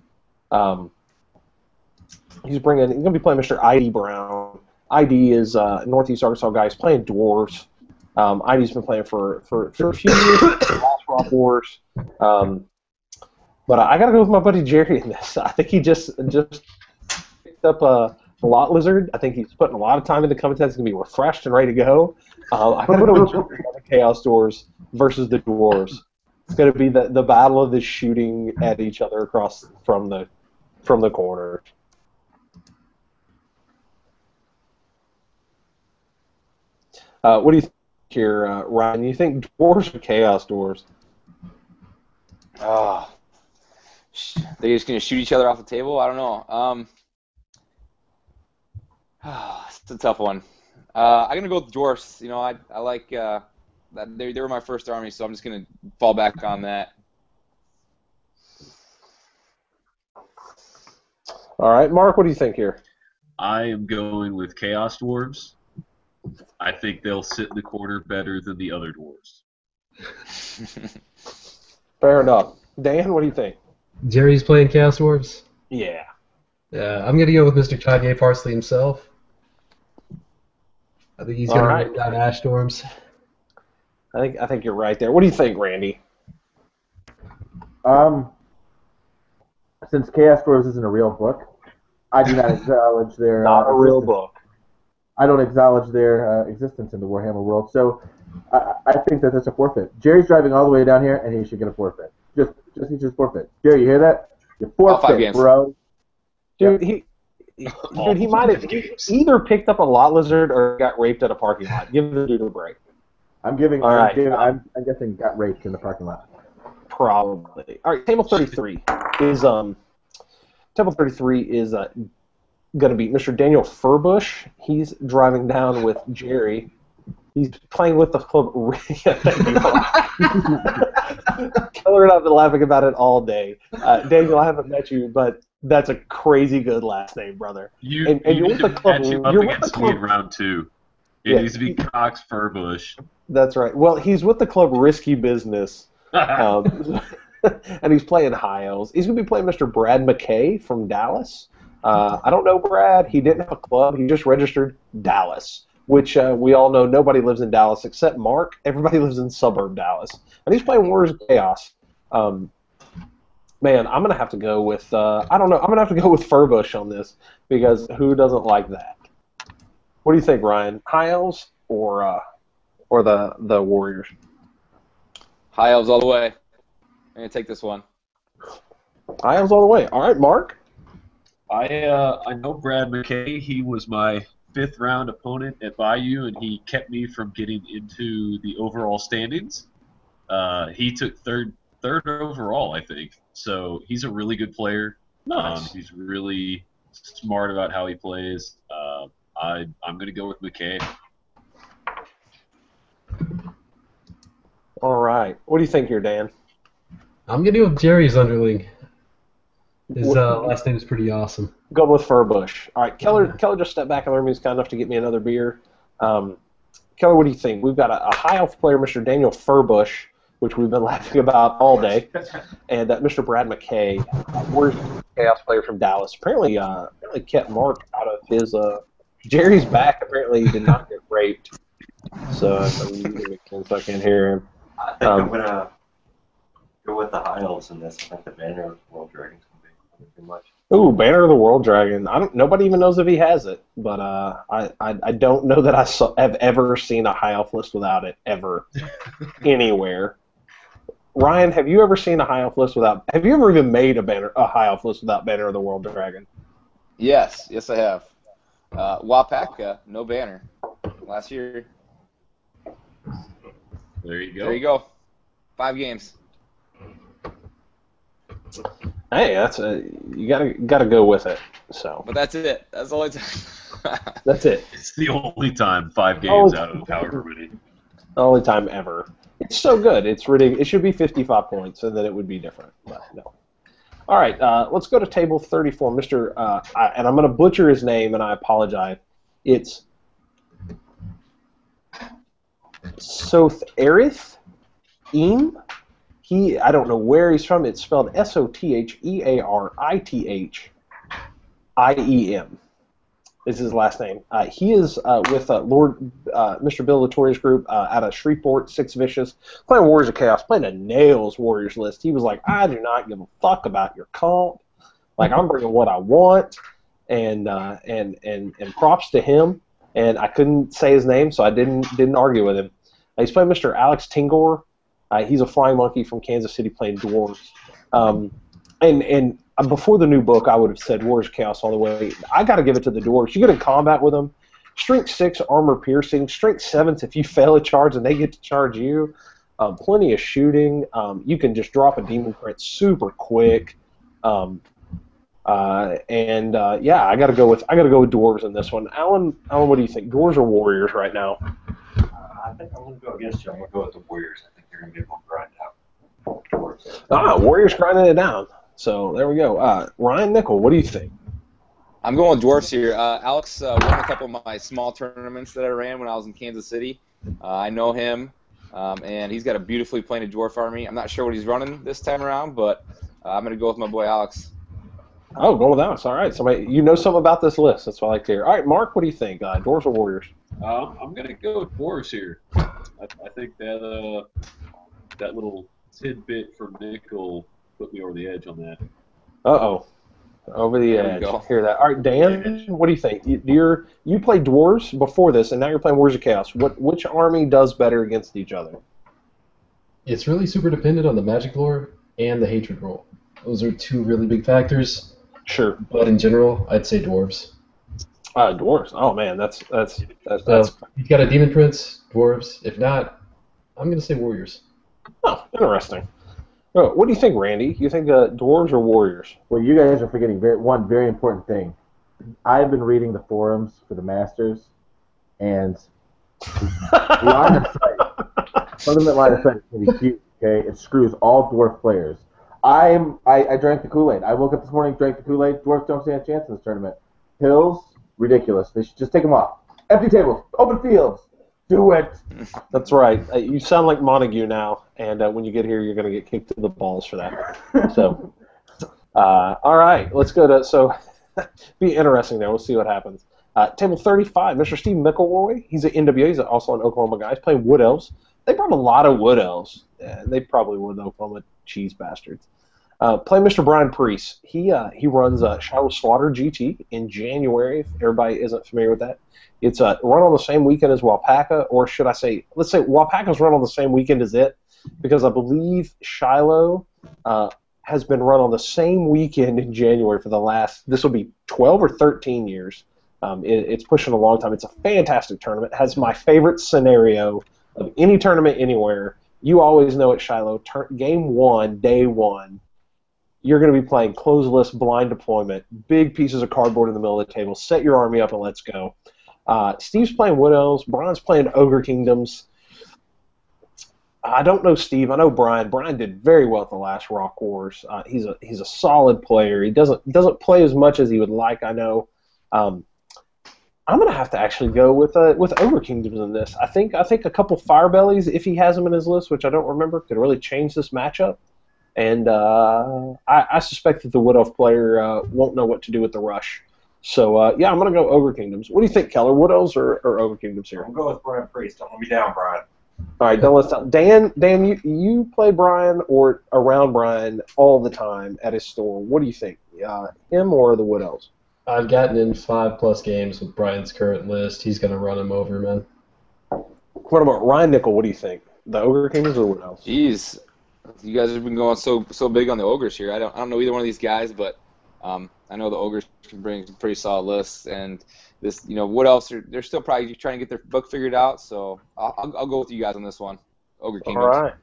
He's going to be playing Mr. ID Brown. ID is a Northeast Arkansas guy. He's playing Dwarves. ID's been playing for a few years. Last Rockwars. But I got to go with my buddy Jerry in this. I think he just picked up a lot lizard. I think he's putting a lot of time into coming. He's going to be refreshed and ready to go. I got to go with the Chaos Dwarves versus the Dwarves. It's going to be the battle of the shooting at each other across from the corner. What do you think here, Ryan? You think Dwarves or Chaos Dwarves? They're just going to shoot each other off the table? I don't know. It's a tough one. I'm going to go with Dwarfs. You know, I like that. They were my first army, so I'm just going to fall back on that. All right, Mark, what do you think here? I am going with Chaos Dwarves. I think they'll sit in the corner better than the other dwarves. Fair enough. Dan, what do you think? Jerry's playing Chaos Dwarves? Yeah. I'm going to go with Mr. Kanye Parsley himself. I think he's going to write down Ash Storms. I think you're right there. What do you think, Randy? Since Chaos Dwarves isn't a real book, I do not acknowledge their Not a real book. I don't acknowledge their existence in the Warhammer world, so I think that that's a forfeit. Jerry's driving all the way down here, and he should get a forfeit. He should forfeit. Jerry, you hear that? You forfeit, bro. Dude, he might have either picked up a lot lizard or got raped at a parking lot. Give the dude a break. I'm guessing got raped in the parking lot. Probably. All right, table 33 is going to be Mr. Daniel Furbush. He's driving down with Jerry. He's playing with the club. Keller and I've been laughing about it all day. Daniel, I haven't met you, but that's a crazy good last name, brother. You're with the club. You're with the club in round 2. It needs to be Cox Furbush. That's right. Well, he's with the club Risky Business. And he's playing High Elves. He's going to be playing Mr. Brad McKay from Dallas. I don't know Brad. He didn't have a club. He just registered Dallas, which we all know nobody lives in Dallas except Mark. Everybody lives in suburb Dallas. And he's playing Warriors of Chaos. Man, I'm going to have to go with, I don't know, I'm going to have to go with Furbush on this because who doesn't like that? What do you think, Ryan? High Elves or the Warriors? High Elves all the way. I'm going to take this one. High Elves all the way. All right, Mark? I know Brad McKay. He was my 5th round opponent at Bayou, and he kept me from getting into the overall standings. He took third overall, I think. So he's a really good player. Nice. He's really smart about how he plays. I'm going to go with McKay. All right. What do you think here, Dan? I'm going to go with Jerry's underling. His last name is pretty awesome. Go with Furbush. All right, Keller just stepped back in the room. He's kind enough to get me another beer. Keller, what do you think? We've got a high elf player, Mr. Daniel Furbush, which we've been laughing about all day, and Mr. Brad McKay, where's chaos player from Dallas. Apparently kept Mark out of his. Jerry's back. Apparently, he did not get raped. So I can't hear him. I think I'm gonna go with the high elves in this. I think the Banner of the World Dragon's gonna be too much. Ooh, Banner of the World Dragon. Nobody even knows if he has it, but I don't know that have ever seen a high elf list without it ever anywhere. Ryan, have you ever seen a high elf list without? Have you ever even made a high elf list without Banner of the World Dragon? Yes, I have. Wapaka, no banner. Last year. There you go. There you go. 5 games. Hey, that's you gotta go with it. So. But that's it. That's all I That's it. It's the only time 5 games out of however many. The only time ever. It's so good. It's ridiculous. It should be 55 points, and then it would be different. But no. All right, let's go to table 34. Mr. And I'm going to butcher his name, and I apologize. It's Sotherith Eam. I don't know where he's from. It's spelled Sothearithiem. Is his last name. He is with Mr. Bill Latoria's group out of Shreveport, Six Vicious, playing Warriors of Chaos, playing a nails Warriors list. He was like, I do not give a fuck about your comp. Like, I'm bringing what I want, and props to him. And I couldn't say his name, so I didn't argue with him. He's playing Mr. Alex Tingor. He's a flying monkey from Kansas City playing dwarves. And before the new book, I would have said Warriors of Chaos all the way. I got to give it to the dwarves. You get in combat with them. Strength 6, armor piercing. Strength 7s if you fail a charge and they get to charge you. Plenty of shooting. You can just drop a demon crit super quick. Yeah, I got to go with dwarves in this one. Alan, what do you think? Dwarves or warriors right now? I think I'm going to go against you. I'm going to go with the Warriors. I think they're going to be able to grind out dwarves. Warriors grinding it down. So there we go. Ryan Nickel, what do you think? I'm going with dwarfs here. Alex won a couple of my small tournaments that I ran when I was in Kansas City. I know him, and he's got a beautifully painted dwarf army. I'm not sure what he's running this time around, but I'm going to go with my boy Alex. Oh, go with Alex. All right. Somebody, you know something about this list. That's what I like to hear. All right, Mark, what do you think? Dwarves or warriors? I'm going to go with dwarves here. I think that little tidbit from Nickel put me over the edge on that. Uh-oh. Over the edge. Hear that. All right, Dan, what do you think? You played dwarves before this, and now you're playing Warriors of Chaos. Which army does better against each other? It's really super dependent on the magic lore and the hatred roll. Those are two really big factors. Sure. But in general, I'd say dwarves. Dwarves. Oh man, that's. You've got a demon prince, dwarves. If not, I'm going to say warriors. Oh, interesting. Oh, what do you think, Randy? You think dwarves or warriors? Well, you guys are forgetting one very important thing. I've been reading the forums for the Masters, and line of sight, fundamental line of sight is going to be huge. Okay, it screws all dwarf players. I drank the Kool-Aid. I woke up this morning, drank the Kool-Aid. Dwarves don't stand a chance in this tournament. Hills, ridiculous. They should just take them off. Empty tables, open fields. Do it. That's right. You sound like Montague now, and when you get here, you're going to get kicked in the balls for that. So, all right, let's go to be interesting there. We'll see what happens. Table 35, Mr. Steve Mickelroy. He's an NWA. He's also an Oklahoma guy. He's playing Wood Elves. They brought a lot of Wood Elves. They probably were the Oklahoma cheese bastards. Playing Mr. Brian Priest. He runs Shiloh Slaughter GT in January. If everybody isn't familiar with that, it's run on the same weekend as Wapaka, or should I say, let's say Wapaka's run on the same weekend as it, because I believe Shiloh has been run on the same weekend in January for the last, this will be 12 or 13 years. It's pushing a long time. It's a fantastic tournament. It has my favorite scenario of any tournament anywhere. You always know at Shiloh, game one, day one, you're going to be playing closed list, blind deployment, big pieces of cardboard in the middle of the table, set your army up and let's go. Steve's playing Wood Elves. Brian's playing Ogre Kingdoms. I don't know Steve. I know Brian. Brian did very well at the last Rock Wars. He's a solid player. He doesn't play as much as he would like, I know. I'm going to have to actually go with Ogre Kingdoms in this. I think a couple Firebellies, if he has them in his list, which I don't remember, could really change this matchup. And I suspect that the Wood Elf player won't know what to do with the rush. So, yeah, I'm going to go Ogre Kingdoms. What do you think, Keller? Wood Elves or Ogre Kingdoms here? I'm going with Brian Priest. Don't let me down, Brian. All right, let's tell Dan, you play Brian or around Brian all the time at his store. What do you think, him or the Wood Elves? I've gotten in 5+ games with Brian's current list. He's going to run him over, man. What about Ryan Nickel? What do you think? The Ogre Kingdoms or Wood Elves? Jeez, you guys have been going so big on the ogres here. I don't know either one of these guys, but I know the ogres can bring some pretty solid lists, and this, Wood Elves they're still probably trying to get their book figured out. So I'll go with you guys on this one. Ogre Kingdoms. All right,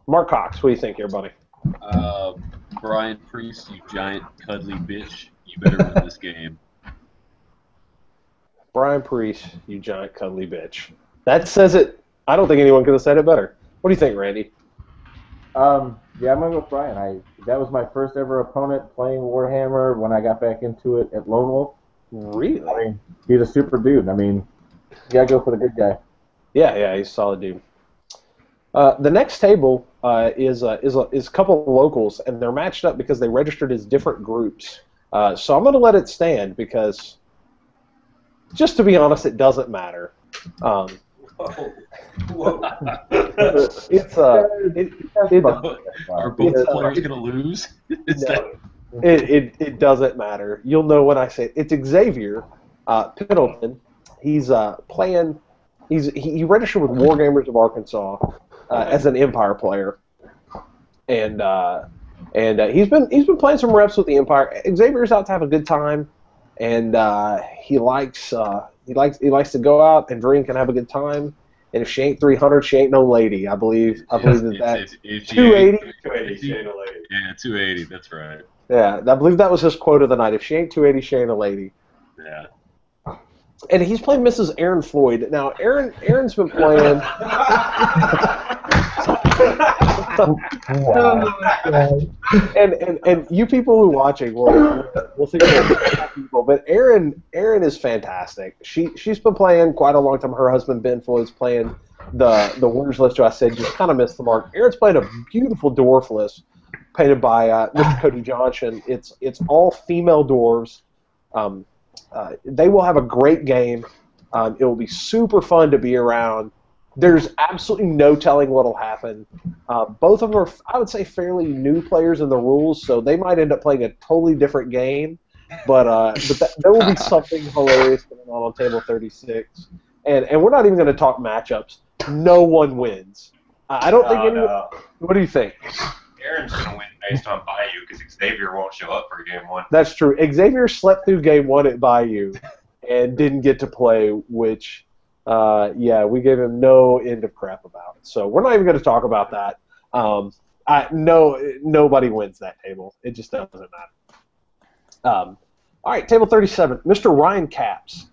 Mark Cox, what do you think here, buddy? Brian Priest, you giant cuddly bitch. You better win this game. Brian Priest, you giant cuddly bitch. That says it. I don't think anyone could have said it better. What do you think, Randy? Yeah, I'm gonna go with Brian. That was my first ever opponent playing Warhammer when I got back into it at Lone Wolf. Really? I mean, he's a super dude. I mean, you gotta go for the good guy. Yeah, he's a solid dude. The next table is a couple of locals, and they're matched up because they registered as different groups. So I'm going to let it stand because, just to be honest, it doesn't matter. Whoa. It's Are both players going to lose? It doesn't matter. You'll know when I say it. It's Xavier Piddleton. He's playing. He registered with Wargamers of Arkansas as an Empire player, and he's been playing some reps with the Empire. Xavier's out to have a good time, and he likes to go out and drink and have a good time. And if she ain't 300, she ain't no lady. I believe that's 280. 280, she ain't a lady. Yeah, 280. That's right. Yeah, I believe that was his quote of the night. If she ain't 280, she ain't a lady. Yeah. And he's playing Mrs. Aaron Floyd. Now, Aaron's been playing. and you people who are watching, we'll think we're people, but Aaron is fantastic. She's been playing quite a long time. Her husband Ben Floyd's playing the Warriors list, who I said just kind of missed the mark. Aaron's playing a beautiful dwarf list painted by Mr. Cody Johnson. It's all female dwarves. They will have a great game. It will be super fun to be around. There's absolutely no telling what will happen. Both of them are, I would say, fairly new players in the rules, so they might end up playing a totally different game. But there will be something hilarious going on table 36. And we're not even going to talk matchups. No one wins. I don't think anyone. No. What do you think? Aaron's going to win based on Bayou because Xavier won't show up for game one. That's true. Xavier slept through game one at Bayou and didn't get to play, which, we gave him no end of crap about. So we're not even going to talk about that. Nobody wins that table. It just doesn't matter. All right, table 37, Mr. Ryan Capps.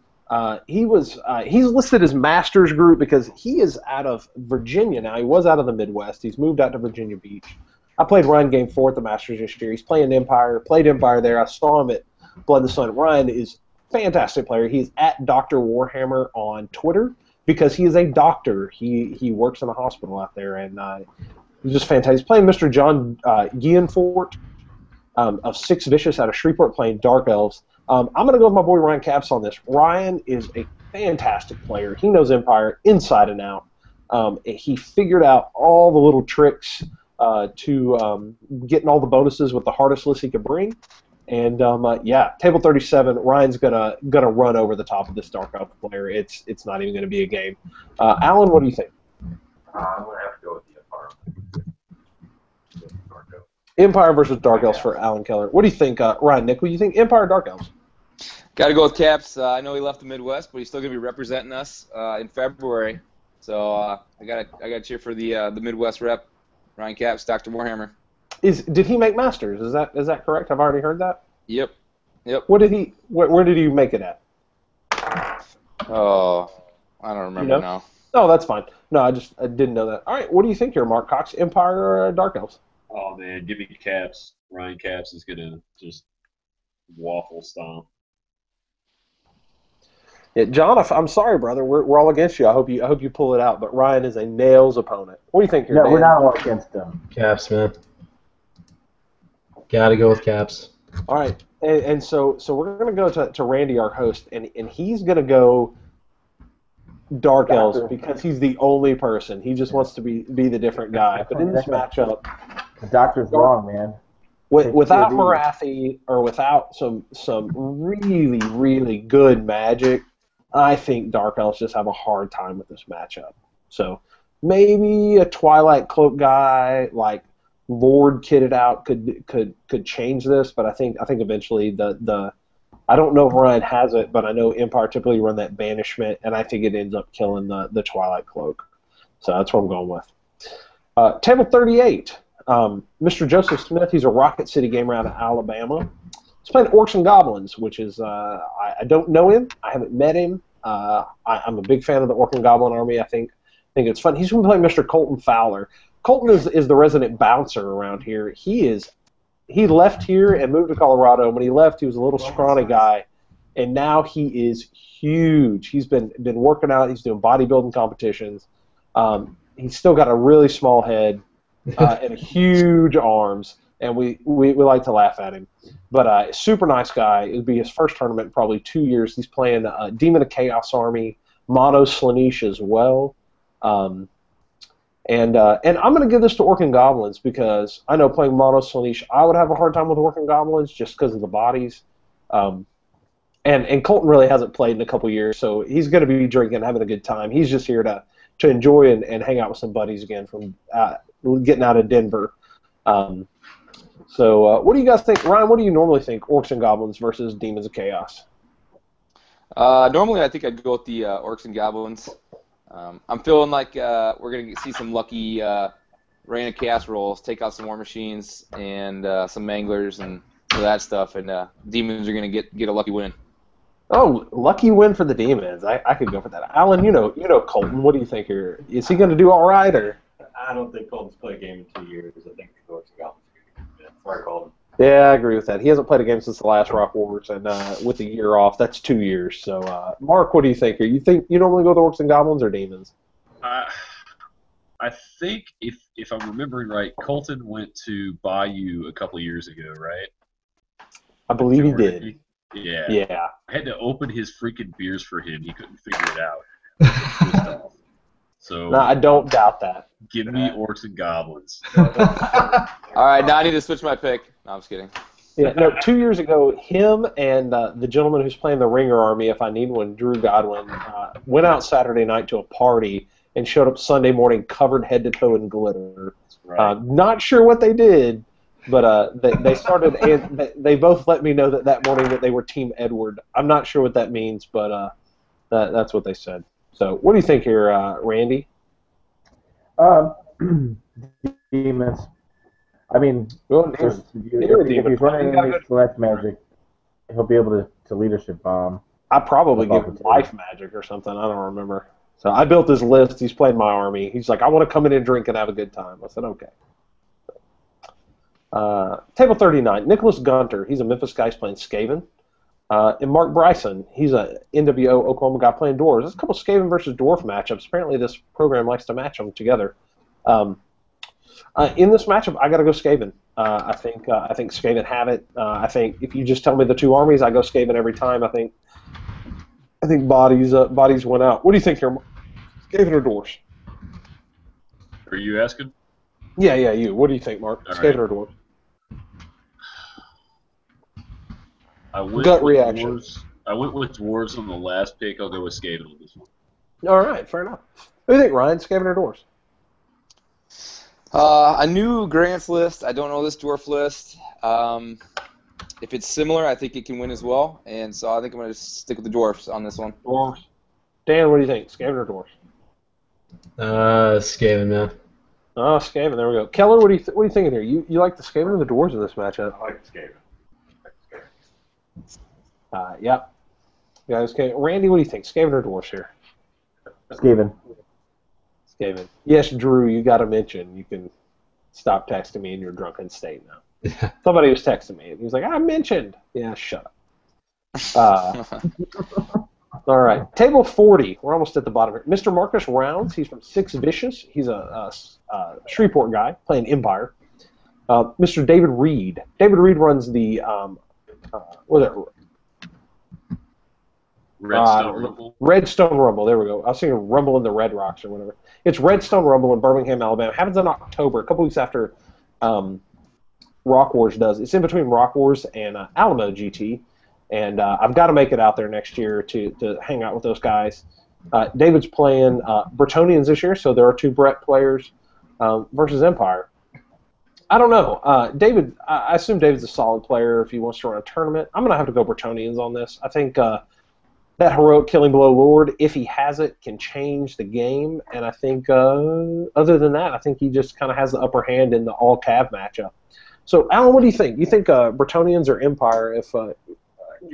He's listed as Masters Group because he is out of Virginia now. He was out of the Midwest. He's moved out to Virginia Beach. I played Ryan game 4 at the Masters this year. He's playing Empire. Played Empire there. I saw him at Blood and the Sun. Ryan is a fantastic player. He's at Dr. Warhammer on Twitter because he is a doctor. He works in a hospital out there, and he's just fantastic. He's playing Mr. John Guillenfort of Six Vicious out of Shreveport playing Dark Elves. I'm going to go with my boy Ryan Capps on this. Ryan is a fantastic player. He knows Empire inside and out. He figured out all the little tricks to getting all the bonuses with the hardest list he could bring. And table 37, Ryan's gonna run over the top of this Dark Elf player. It's not even gonna be a game. Alan, what do you think? I'm gonna have to go with the Empire. Empire versus Dark Elves for Alan Keller. What do you think, Ryan Nick? What do you think? Empire or Dark Elves? Got to go with Caps. I know he left the Midwest, but he's still gonna be representing us in February. So I gotta cheer for the Midwest rep, Ryan Capps, Dr. Warhammer. Did he make Masters? Is that correct? I've already heard that. Yep. Where did he make it at? Oh, I don't remember now. No, that's fine. No, I didn't know that. All right, what do you think here, Mark Cox? Empire or Dark Elves? Oh man, give me Caps. Ryan Capps is gonna just waffle stomp. Yeah, John, I'm sorry, brother. We're all against you. I hope you pull it out. But Ryan is a nails opponent. What do you think here, No, Dan? we're not all against them. Caps, man. Gotta go with Caps. All right, and so we're going to go to Randy, our host, and he's going to go Dark Elves because he's the only person. He just wants to be the different guy. But in this matchup, the doctor's wrong, man. Without Marathi or without some really, really good magic, I think Dark Elves just have a hard time with this matchup. So maybe a Twilight Cloak guy like Lord kitted out could change this, but I think eventually the I don't know if Ryan has it, but I know Empire typically run that banishment, and I think it ends up killing the Twilight Cloak. So that's what I'm going with. Table 38, Mr. Joseph Smith. He's a Rocket City gamer out of Alabama. He's playing Orcs and Goblins, which is I don't know him. I haven't met him. I'm a big fan of the Orc and Goblin army. I think it's fun. He's going to play Mr. Colton Fowler. Colton is the resident bouncer around here. He left here and moved to Colorado. When he left, he was a little scrawny guy, and now he is huge. He's been working out. He's doing bodybuilding competitions. He's still got a really small head and huge arms, and we like to laugh at him. But super nice guy. It'll be his first tournament in probably 2 years. He's playing Demon of Chaos Army, Mono Slaanesh as well. And I'm going to give this to Orc and Goblins because I know playing Mono Slaanesh, I would have a hard time with Orc and Goblins just because of the bodies. And Colton really hasn't played in a couple years, so he's going to be drinking, having a good time. He's just here to enjoy and hang out with some buddies again from getting out of Denver. So what do you guys think? Ryan, what do you normally think, Orcs and Goblins versus Demons of Chaos? Normally, I think I'd go with the Orcs and Goblins. I'm feeling like we're going to see some lucky Rain of Chaos rolls, take out some War Machines and some Manglers and that stuff, and Demons are going to get a lucky win. Oh, lucky win for the Demons. I could go for that. Alan, you know Colton. What do you think here? Is he going to do all right, or? I don't think Colton's played a game in 2 years. I think the Orcs and Goblins are going to be good. Sorry, Colton. Yeah, I agree with that. He hasn't played a game since the last Rock Wars, and with a year off, that's 2 years. So, Mark, what do you think here? You think you normally go with Orcs and Goblins or Demons? I think if I'm remembering right, Colton went to Bayou a couple of years ago, right? I believe he did. Yeah. Yeah. I had to open his freaking beers for him. He couldn't figure it out. So No, I don't doubt that. Give me Orcs and Goblins. All right, now I need to switch my pick. No, I'm just kidding. Yeah, no, 2 years ago, him and the gentleman who's playing the Ringer Army, if I need one, Drew Godwin, went out Saturday night to a party and showed up Sunday morning covered head to toe in glitter. Right. Not sure what they did, but they started, and they both let me know that morning that they were Team Edward. I'm not sure what that means, but that's what they said. So, what do you think here, Randy? Demons. I mean, if he's running any select magic, he'll be able to leadership bomb. I'd probably give him life magic or something. I don't remember. So I built his list. He's played my army. He's like, I want to come in and drink and have a good time. I said, okay. Table 39, Nicholas Gunter. He's a Memphis guy. He's playing Skaven. And Mark Bryson. He's a NWO Oklahoma guy playing Dwarves. There's a couple Skaven versus Dwarf matchups. Apparently this program likes to match them together. In this matchup, I got to go Skaven. I think Skaven have it. I think if you just tell me the two armies, I go Skaven every time. I think bodies went out. What do you think here, Skaven or Dwarves? Are you asking? Yeah, you. What do you think, Mark? All Skaven right. or Dwarves? Gut reaction. I went with Dwarves on the last pick. I'll go with Skaven on this one. All right, fair enough. What do you think, Ryan? Skaven or Dwarves? I knew Grant's list. I don't know this dwarf list. If it's similar, I think it can win as well. And so I think I'm going to stick with the dwarfs on this one. Dwarves. Dan, what do you think? Skaven or Dwarves? Skaven, man. Oh, Skaven. There we go. Keller, what are you thinking here? You like the Skaven or the Dwarves in this matchup? I like Skaven. Yeah. Guys, okay. Randy, what do you think? Skaven or Dwarves here? Skaven. Skaven. Yes, Drew, you got to mention. You can stop texting me in your drunken state now. Somebody was texting me, and he was like, I mentioned. Yeah, shut up. All right. Table 40. We're almost at the bottom here. Mr. Marcus Rounds. He's from Six Vicious. He's a Shreveport guy playing Empire. Mr. David Reed. David Reed runs the what is it? Redstone Rumble. Redstone Rumble. There we go. I was thinking Rumble in the Red Rocks or whatever. It's Redstone Rumble in Birmingham, Alabama. Happens in October, a couple weeks after Rock Wars does. It's in between Rock Wars and Alamo GT, and I've got to make it out there next year to hang out with those guys. David's playing Bretonians this year, so there are two Brett players versus Empire. I don't know. David, I assume David's a solid player if he wants to run a tournament. I'm going to have to go Bretonians on this. I think that heroic Killing Blow Lord, if he has it, can change the game. And I think, other than that, I think he just kind of has the upper hand in the all-cav matchup. So, Alan, what do you think? You think Bretonians or Empire? If Give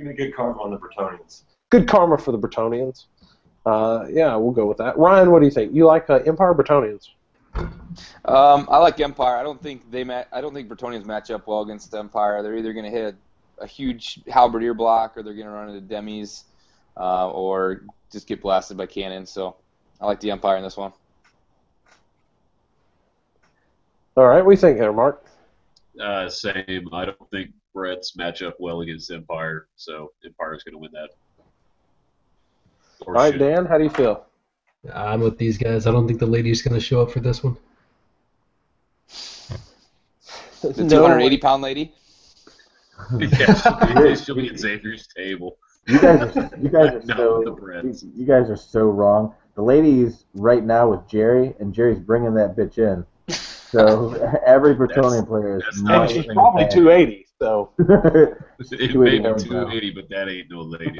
me good karma on the Bretonians. good karma for the Bretonians. Yeah, we'll go with that. Ryan, what do you think? You like Empire or Bretonians? I like Empire. I don't think Bretonians match up well against Empire. They're either going to hit a huge halberdier block, or they're going to run into demis, or just get blasted by cannon. So I like the Empire in this one. All right, what do you think there, Mark? Same. I don't think Brett's match up well against Empire, so Empire's going to win that. All right, Dan, how do you feel? I'm with these guys. I don't think the lady's going to show up for this one. The 280-pound lady? Yeah, she'll be at Xavier's table. You guys are so wrong. The lady's right now with Jerry, and Jerry's bringing that bitch in. So every Bretonian player is. And she's probably 280. So it may be 280, but that ain't no lady.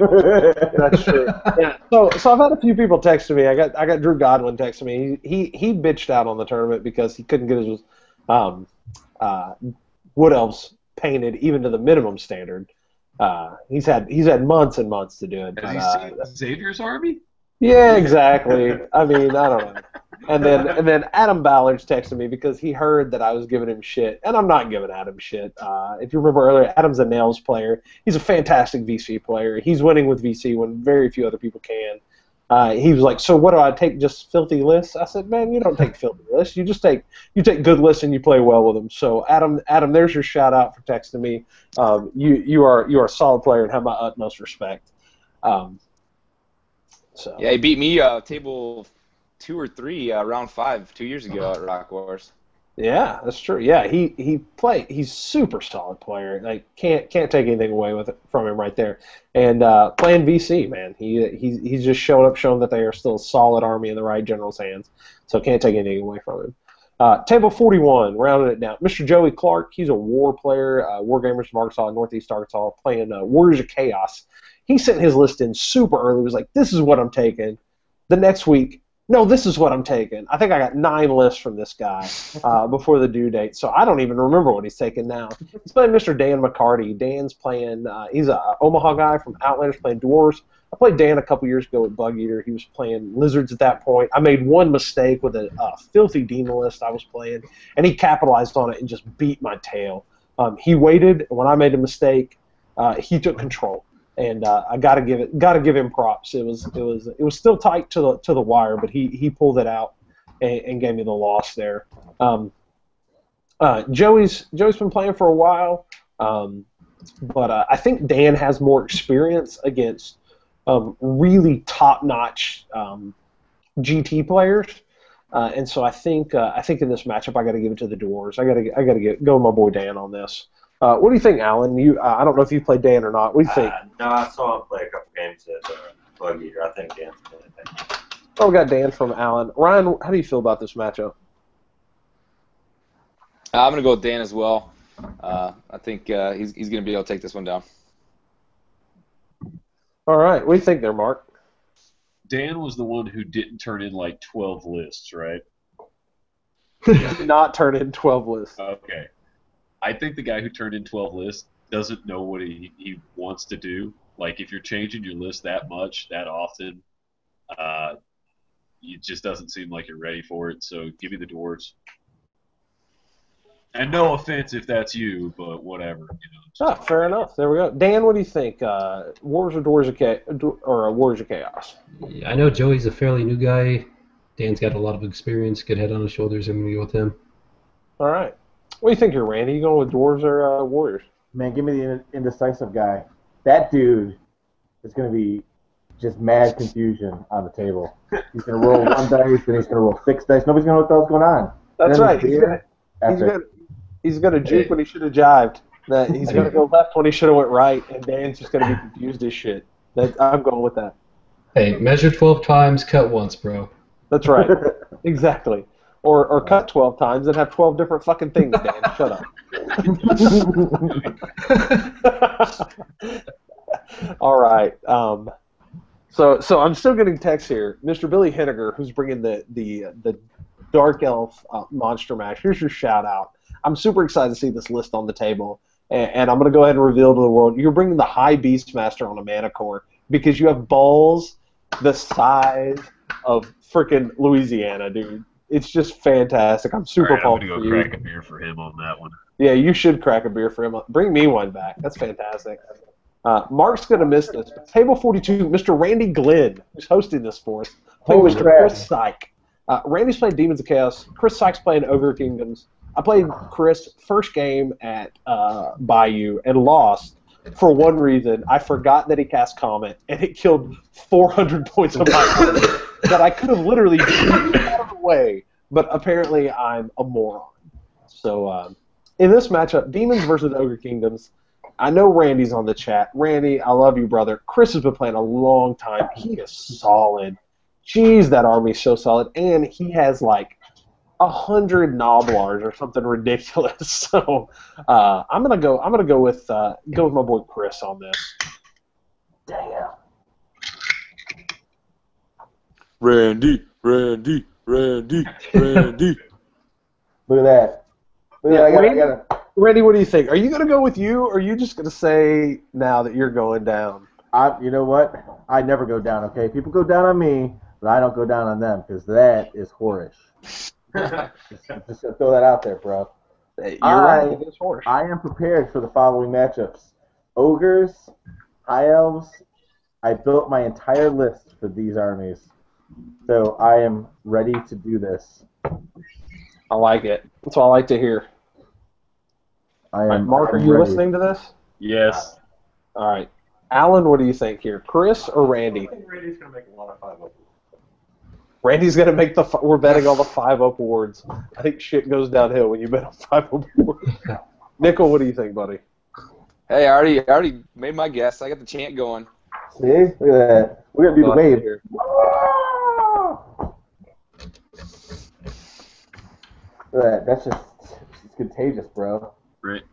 That's true. Yeah. So I've had a few people texting me. I got Drew Godwin texting me. He bitched out on the tournament because he couldn't get his wood elves painted even to the minimum standard. He's had months and months to do it. Has he seen Xavier's army? Yeah, exactly. I mean, I don't know. And then Adam Ballard's texted me because he heard that I was giving him shit, and I'm not giving Adam shit. If you remember earlier, Adam's a Nails player. He's a fantastic VC player. He's winning with VC when very few other people can. He was like, "So what do I take? Just filthy lists?" I said, "Man, you don't take filthy lists. You take good lists and you play well with them." So Adam, there's your shout out for texting me. You are a solid player and have my utmost respect. So yeah, he beat me table 2 or 3 round 5 2 years ago at Rockwars. Yeah, that's true. Yeah, he's super solid player. Like can't take anything away from him right there. And playing VC, man, he's just showing that they are still a solid army in the right general's hands. So can't take anything away from him. Table 41, rounding it down. Mr. Joey Clark, he's a war player, War Gamers from Arkansas, Northeast Arkansas, playing Warriors of Chaos. He sent his list in super early. He was like, "This is what I'm taking." The next week, "No, this is what I'm taking." I think I got 9 lists from this guy before the due date, so I don't even remember what he's taking now. He's playing Mr. Dan McCarty. Dan's playing, he's an Omaha guy from Outlanders playing Dwarves. I played Dan a couple years ago with Bug Eater. He was playing Lizards at that point. I made one mistake with a filthy demon list I was playing, and he capitalized on it and just beat my tail. He waited, and when I made a mistake, he took control. And I gotta give him props. It was still tight to the wire, but he pulled it out and gave me the loss there. Joey's been playing for a while, but I think Dan has more experience against really top-notch GT players, and so I think in this matchup I got to give it to the Dwarves. I got to go with my boy Dan on this. What do you think, Alan? I don't know if you played Dan or not. What do you think? No, I saw him play a couple games at Bug Eater. I think Dan's playing it. Oh, we got Dan from Alan. Ryan, how do you feel about this matchup? I'm going to go with Dan as well. I think he's going to be able to take this one down. All right. What do you think there, Mark? Dan was the one who didn't turn in like 12 lists, right? Did not turn in 12 lists. Okay. I think the guy who turned in 12 lists doesn't know what he wants to do. Like, if you're changing your list that much, that often, it just doesn't seem like you're ready for it. So give me the Dwarves. And no offense if that's you, but whatever. Fair enough. There we go. Dan, what do you think? Warriors or Warriors of Chaos? Yeah, I know Joey's a fairly new guy. Dan's got a lot of experience, good head on his shoulders. I'm going to go with him. All right. What do you think here, Randy? You going with Dwarves or Warriors? Man, give me the indecisive guy. That dude is going to be just mad confusion on the table. He's going to roll 1 dice, then he's going to roll 6 dice. Nobody's going to know what the hell's going on. That's right. He's going to juke when he should have jived. He's going to go left when he should have went right, and Dan's just going to be confused as shit. I'm going with that. Hey, measure 12 times, cut once, bro. That's right. Exactly. Or cut 12 times and have 12 different fucking things, Dan. Shut up. All right. So I'm still getting texts here. Mr. Billy Henniger, who's bringing the Dark Elf monster match. Here's your shout out. I'm super excited to see this list on the table, and I'm going to go ahead and reveal to the world. You're bringing the High Beastmaster on a Mana Core because you have balls the size of freaking Louisiana, dude. It's just fantastic. I'm super All right, pumped I'm for gonna you. go crack a beer for him on that one. Yeah, you should crack a beer for him. Bring me one back. That's fantastic. Mark's going to miss this. But Table 42, Mr. Randy Glenn, who's hosting this for us, playing Holy Mr. crap. Chris Syke. Randy's playing Demons of Chaos. Chris Syke's playing Ogre Kingdoms. I played Chris first game at Bayou and lost for one reason. I forgot that he cast Comet, and it killed 400 points of my army that I could have literally beaten out of the way, but apparently I'm a moron. So in this matchup, Demons versus Ogre Kingdoms, I know Randy's on the chat. Randy, I love you, brother. Chris has been playing a long time. He is solid. Jeez, that army's so solid. And he has like 100 Noblars or something ridiculous. So I'm gonna go with my boy Chris on this. Damn. Randy, Randy, Randy, Randy. Look at that. Look at that. I got Randy, what do you think? Are you gonna go with you, or are you just gonna say now that you're going down? You know what? I never go down, okay? People go down on me, but I don't go down on them because that is whorish. just to throw that out there, bro. You're right. It is horse. I am prepared for the following matchups. Ogres, High Elves. I built my entire list for these armies. So I am ready to do this. I like it. That's all I like to hear. I am. Mark, are I'm you ready. listening to this? Yes. All right. Alan, what do you think here? Chris or Randy? I think Randy's going to make a lot of 5-0. Randy's going to make we're betting all the 5-0 boards. I think shit goes downhill when you bet on 5-0 boards. Nickel, what do you think, buddy? Hey, I already made my guess. I got the chant going. See? Look at that. We're going to do the wave. Here. Look at that. That's just it's contagious, bro.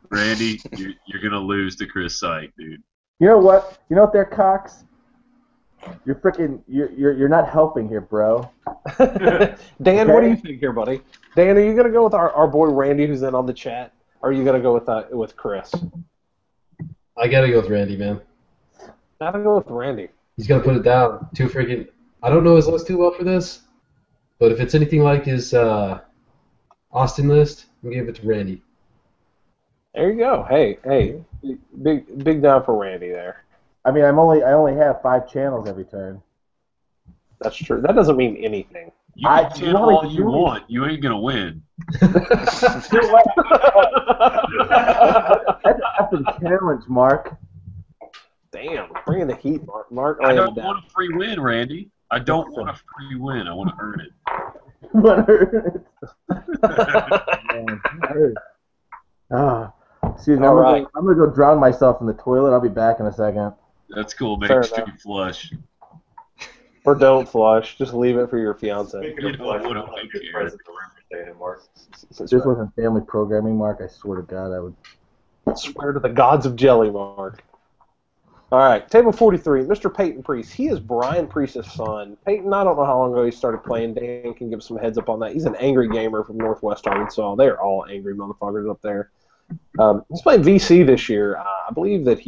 Randy, you're gonna lose to Chris Syke, dude. You know what? You know what, there, Cox? You're freaking. You're not helping here, bro. Dan, what do you think here, buddy? Dan, are you gonna go with our boy Randy, who's in on the chat, or are you gonna go with Chris? I gotta go with Randy, man. Gotta go with Randy. He's gonna put it down. Too freaking. I don't know his list too well for this, but if it's anything like his Austin list, I'm gonna give it to Randy. There you go. Hey, big down for Randy there. I mean, I only have 5 channels every turn. That's true. That doesn't mean anything. You can channel all you want. You ain't gonna win. That's an effing challenge, Mark. Damn, bringing the heat, Mark. I don't want a free win, Randy. I don't want a free win. I want to earn it. Excuse me. I'm gonna go drown myself in the toilet. I'll be back in a second. That's cool. Make Fair sure enough. you flush. Or don't flush. Just leave it for your fiance. You know what I care. If this wasn't family programming, Mark, I swear to God, I would. Swear to the gods of jelly, Mark. All right, table 43, Mr. Peyton Priest. He is Brian Priest's son. Peyton, I don't know how long ago he started playing. Dan can give some heads up on that. He's an angry gamer from Northwest Arkansas. They're all angry motherfuckers up there. He's playing VC this year. I believe that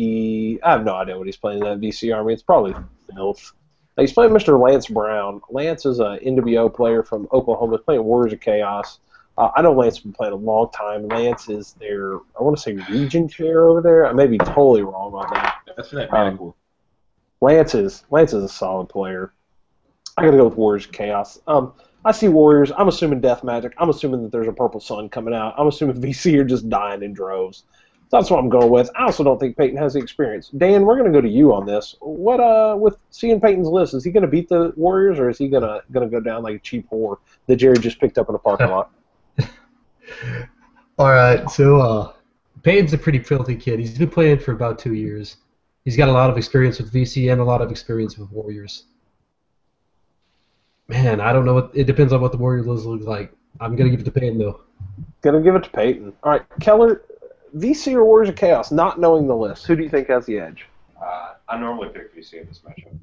I have no idea what he's playing in that VC army. It's probably filth. He's playing Mr. Lance Brown. Lance is an NWO player from Oklahoma. He's playing Warriors of Chaos. I know Lance has been playing a long time. Lance is their, I want to say, region chair over there. I may be totally wrong on that. That's that medical. Lance is a solid player. I got to go with Warriors of Chaos. I see Warriors. I'm assuming Death Magic. I'm assuming that there's a Purple Sun coming out. I'm assuming VC are just dying in droves. So that's what I'm going with. I also don't think Peyton has the experience. Dan, we're going to go to you on this. What with seeing Peyton's list, is he going to beat the Warriors, or is he going to go down like a cheap whore that Jerry just picked up in a parking lot? All right, so Peyton's a pretty filthy kid. He's been playing for about 2 years. He's got a lot of experience with VC and a lot of experience with Warriors. Man, I don't know. It depends on what the Warriors list looks like. I'm going to give it to Peyton, though. Gonna give it to Peyton. All right, Keller, VC or Warriors of Chaos, not knowing the list, who do you think has the edge? I normally pick VC in this matchup.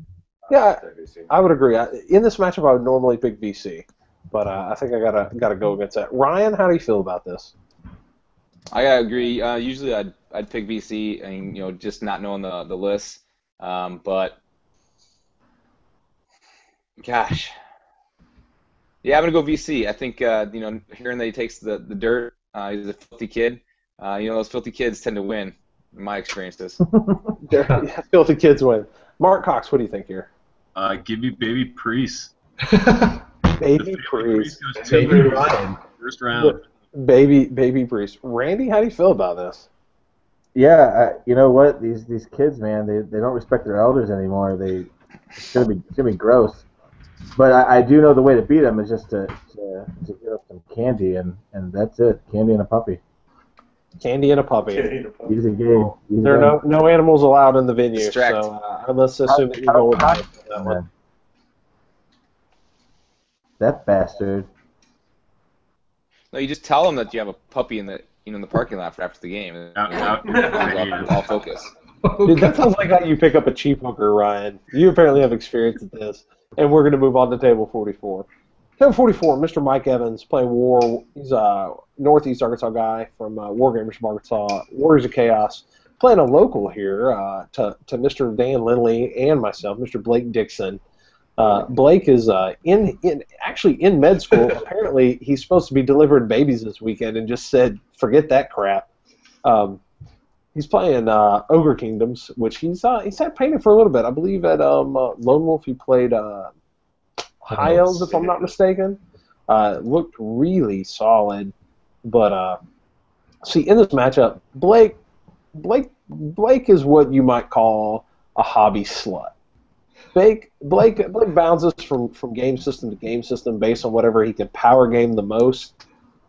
Yeah, I would agree. In this matchup, I would normally pick VC, but I think I gotta go against that. Ryan, how do you feel about this? I gotta agree. Usually, I'd pick VC, and just not knowing the list. But Gosh. Yeah, I'm gonna go VC. I think hearing that he takes the dirt, he's a filthy kid. Those filthy kids tend to win, in my experiences. Yeah, filthy kids win. Mark Cox, what do you think here? Give me Baby Priest. Baby Priest. Goes Baby Ryan. first round. Baby Priest. Randy, how do you feel about this? Yeah, you know what? These kids, man, they don't respect their elders anymore. It's gonna be gross. But I do know the way to beat them is just to get up some candy, and that's it. Candy and a puppy. Candy and a puppy. Easy game. Easy There are game. no animals allowed in the venue, Distract. so let's assume that you're going with that one. That bastard. No, you just tell them that you have a puppy in the parking lot for after the game. Out. All focus. Dude, that sounds like how you pick up a cheap hooker, Ryan. You apparently have experience at this. And we're going to move on to table 44. Table 44, Mr. Mike Evans playing War. He's a Northeast Arkansas guy from Wargamers from Arkansas. Warriors of Chaos. Playing a local here to Mr. Dan Lindley and myself, Mr. Blake Dixon. Blake is actually in med school. Apparently, he's supposed to be delivering babies this weekend and just said, forget that crap. He's playing Ogre Kingdoms, which he's had painted for a little bit. I believe at Lone Wolf he played High Elves, if I'm not mistaken. Looked really solid, but see in this matchup, Blake is what you might call a hobby slut. Blake bounces from game system to game system based on whatever he can power game the most.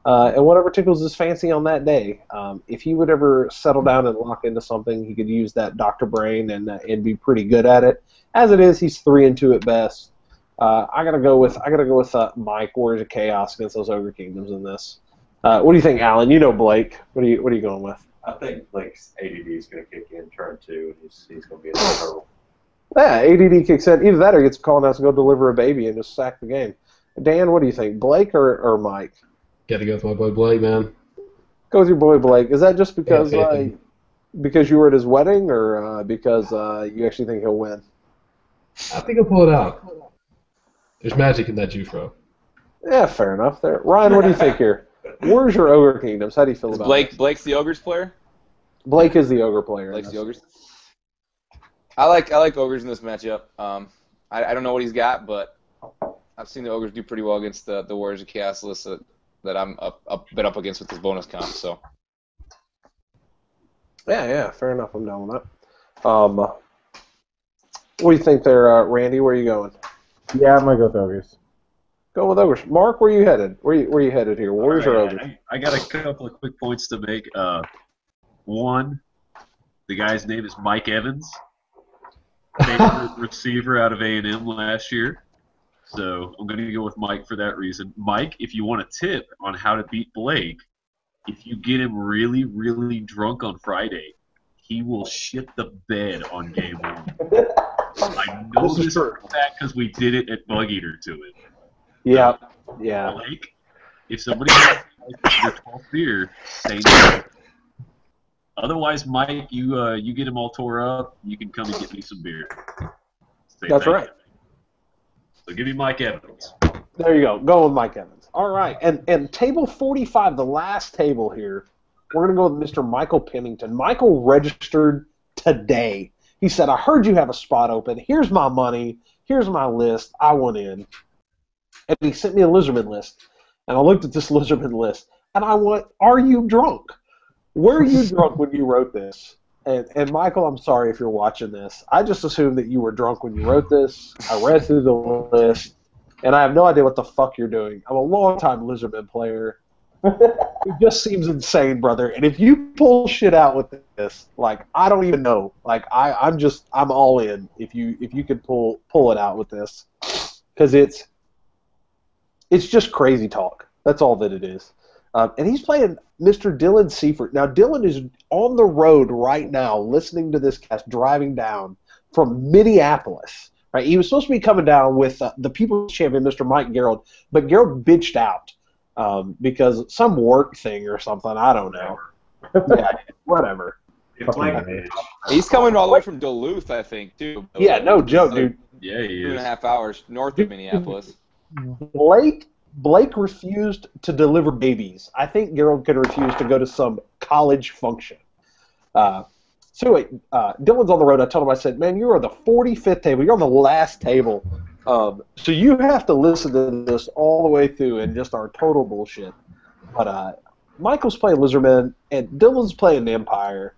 And whatever tickles his fancy on that day. If he would ever settle down and lock into something, he could use that Dr. Brain and be pretty good at it. As it is, he's 3-2 at best. I gotta go with Mike, Warriors of Chaos against those Ogre Kingdoms in this. What do you think, Alan? You know Blake. What are you going with? I think Blake's ADD is going to kick in turn 2. He's going to be in trouble. Yeah, ADD kicks in. Either that or he gets called out to go deliver a baby and just sack the game. Dan, what do you think, Blake or Mike? Got to go with my boy Blake, man. Go with your boy Blake. Is that just because Yeah, because you were at his wedding, or because you actually think he'll win? I think I'll pull it out. There's magic in that Jufro. Yeah, fair enough. There, Ryan, what do you think here? Where's your Ogre Kingdoms? How do you feel about it? Blake's the Ogres player? Blake is the Ogre player. Blake's the Ogres? I like Ogres in this matchup. I don't know what he's got, but I've seen the Ogres do pretty well against the Warriors of Chaos list that I'm been up against with this bonus comp. So Yeah, fair enough. I'm down with that. What do you think there, Randy? Where are you going? Yeah, I'm gonna go with Ogres. Go with Ogres. Mark, where are you headed? Where you headed here? Warriors or Ogres? I got a couple of quick points to make. One, the guy's name is Mike Evans, favorite receiver out of A&M last year. So I'm going to go with Mike for that reason. Mike, if you want a tip on how to beat Blake, if you get him really, really drunk on Friday, he will shit the bed on game 1. I know this for a fact because we did it at Bug Eater to it. Yeah. Blake, if somebody has your 12th beer, say no. Otherwise, Mike, you get him all tore up, you can come and get me some beer. That's right. So give me Mike Evans. There you go. Go with Mike Evans. All right. And table 45, the last table here, we're going to go with Mr. Michael Pennington. Michael registered today. He said, I heard you have a spot open. Here's my money. Here's my list. I want in. And he sent me a Lizardman list. And I looked at this Lizardman list. And I went, are you drunk? Were you drunk when you wrote this? And Michael, I'm sorry if you're watching this. I just assumed that you were drunk when you wrote this. I read through the list, and I have no idea what the fuck you're doing. I'm a long-time Lizardman player. It just seems insane, brother. And if you pull shit out with this, like, I don't even know. Like, I'm all in if you could pull it out with this. Because it's just crazy talk. That's all that it is. And he's playing Mr. Dylan Seifert. Now, Dylan is on the road right now listening to this cast, driving down from Minneapolis. Right? He was supposed to be coming down with the People's Champion, Mr. Mike Gerald, but Gerald bitched out because some work thing or something. I don't know. Yeah, whatever. It's like a bitch. He's coming all the way from Duluth, I think, too. Yeah, no joke, dude. Yeah, he is. 2.5 hours north of Minneapolis. Blake refused to deliver babies. I think Gerald could refuse to go to some college function. Dylan's on the road. I told him, I said, man, you're on the 45th table. You're on the last table. So you have to listen to this all the way through and just our total bullshit. But Michael's playing Lizardmen, and Dylan's playing Empire.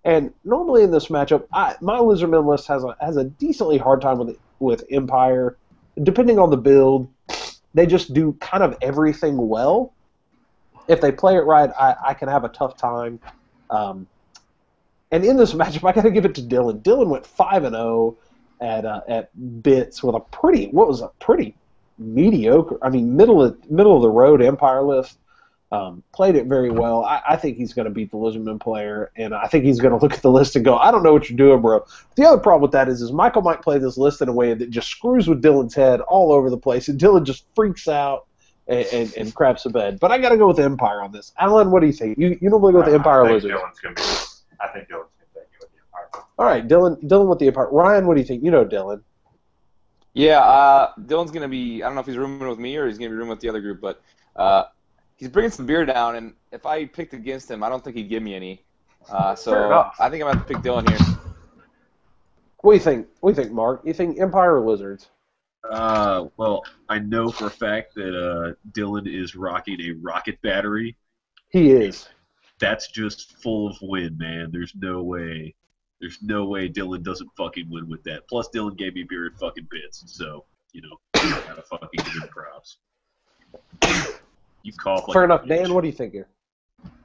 And normally in this matchup, my Lizardmen list has a decently hard time with Empire. Depending on the build, they just do kind of everything well. If they play it right, I can have a tough time. And in this matchup, I got to give it to Dylan. Dylan went 5-0 at bits with a pretty mediocre, middle of the road Empire list. Played it very well. I think he's going to beat the Lizardman player, and I think he's going to look at the list and go, I don't know what you're doing, bro. The other problem with that is Michael might play this list in a way that just screws with Dylan's head all over the place, and Dylan just freaks out and craps the bed. But I got to go with Empire on this. Alan, what do you think? You normally go with the Empire or Lizards? I think Dylan's going to take you with the Empire. All right, Dylan with the Empire. Ryan, what do you think? You know Dylan. Yeah, Dylan's going to be, I don't know if he's rooming with me or he's going to be rooming with the other group, but he's bringing some beer down, and if I picked against him, I don't think he'd give me any. So I think I'm going to pick Dylan here. What do you think? What do you think, Mark? You think Empire or Lizards? Well, I know for a fact that Dylan is rocking a rocket battery. He is. That's just full of wind, man. There's no way Dylan doesn't fucking win with that. Plus, Dylan gave me beer at fucking bits, so, gotta fucking give him props. You cough like fair enough. bitch. Dan, what do you think here?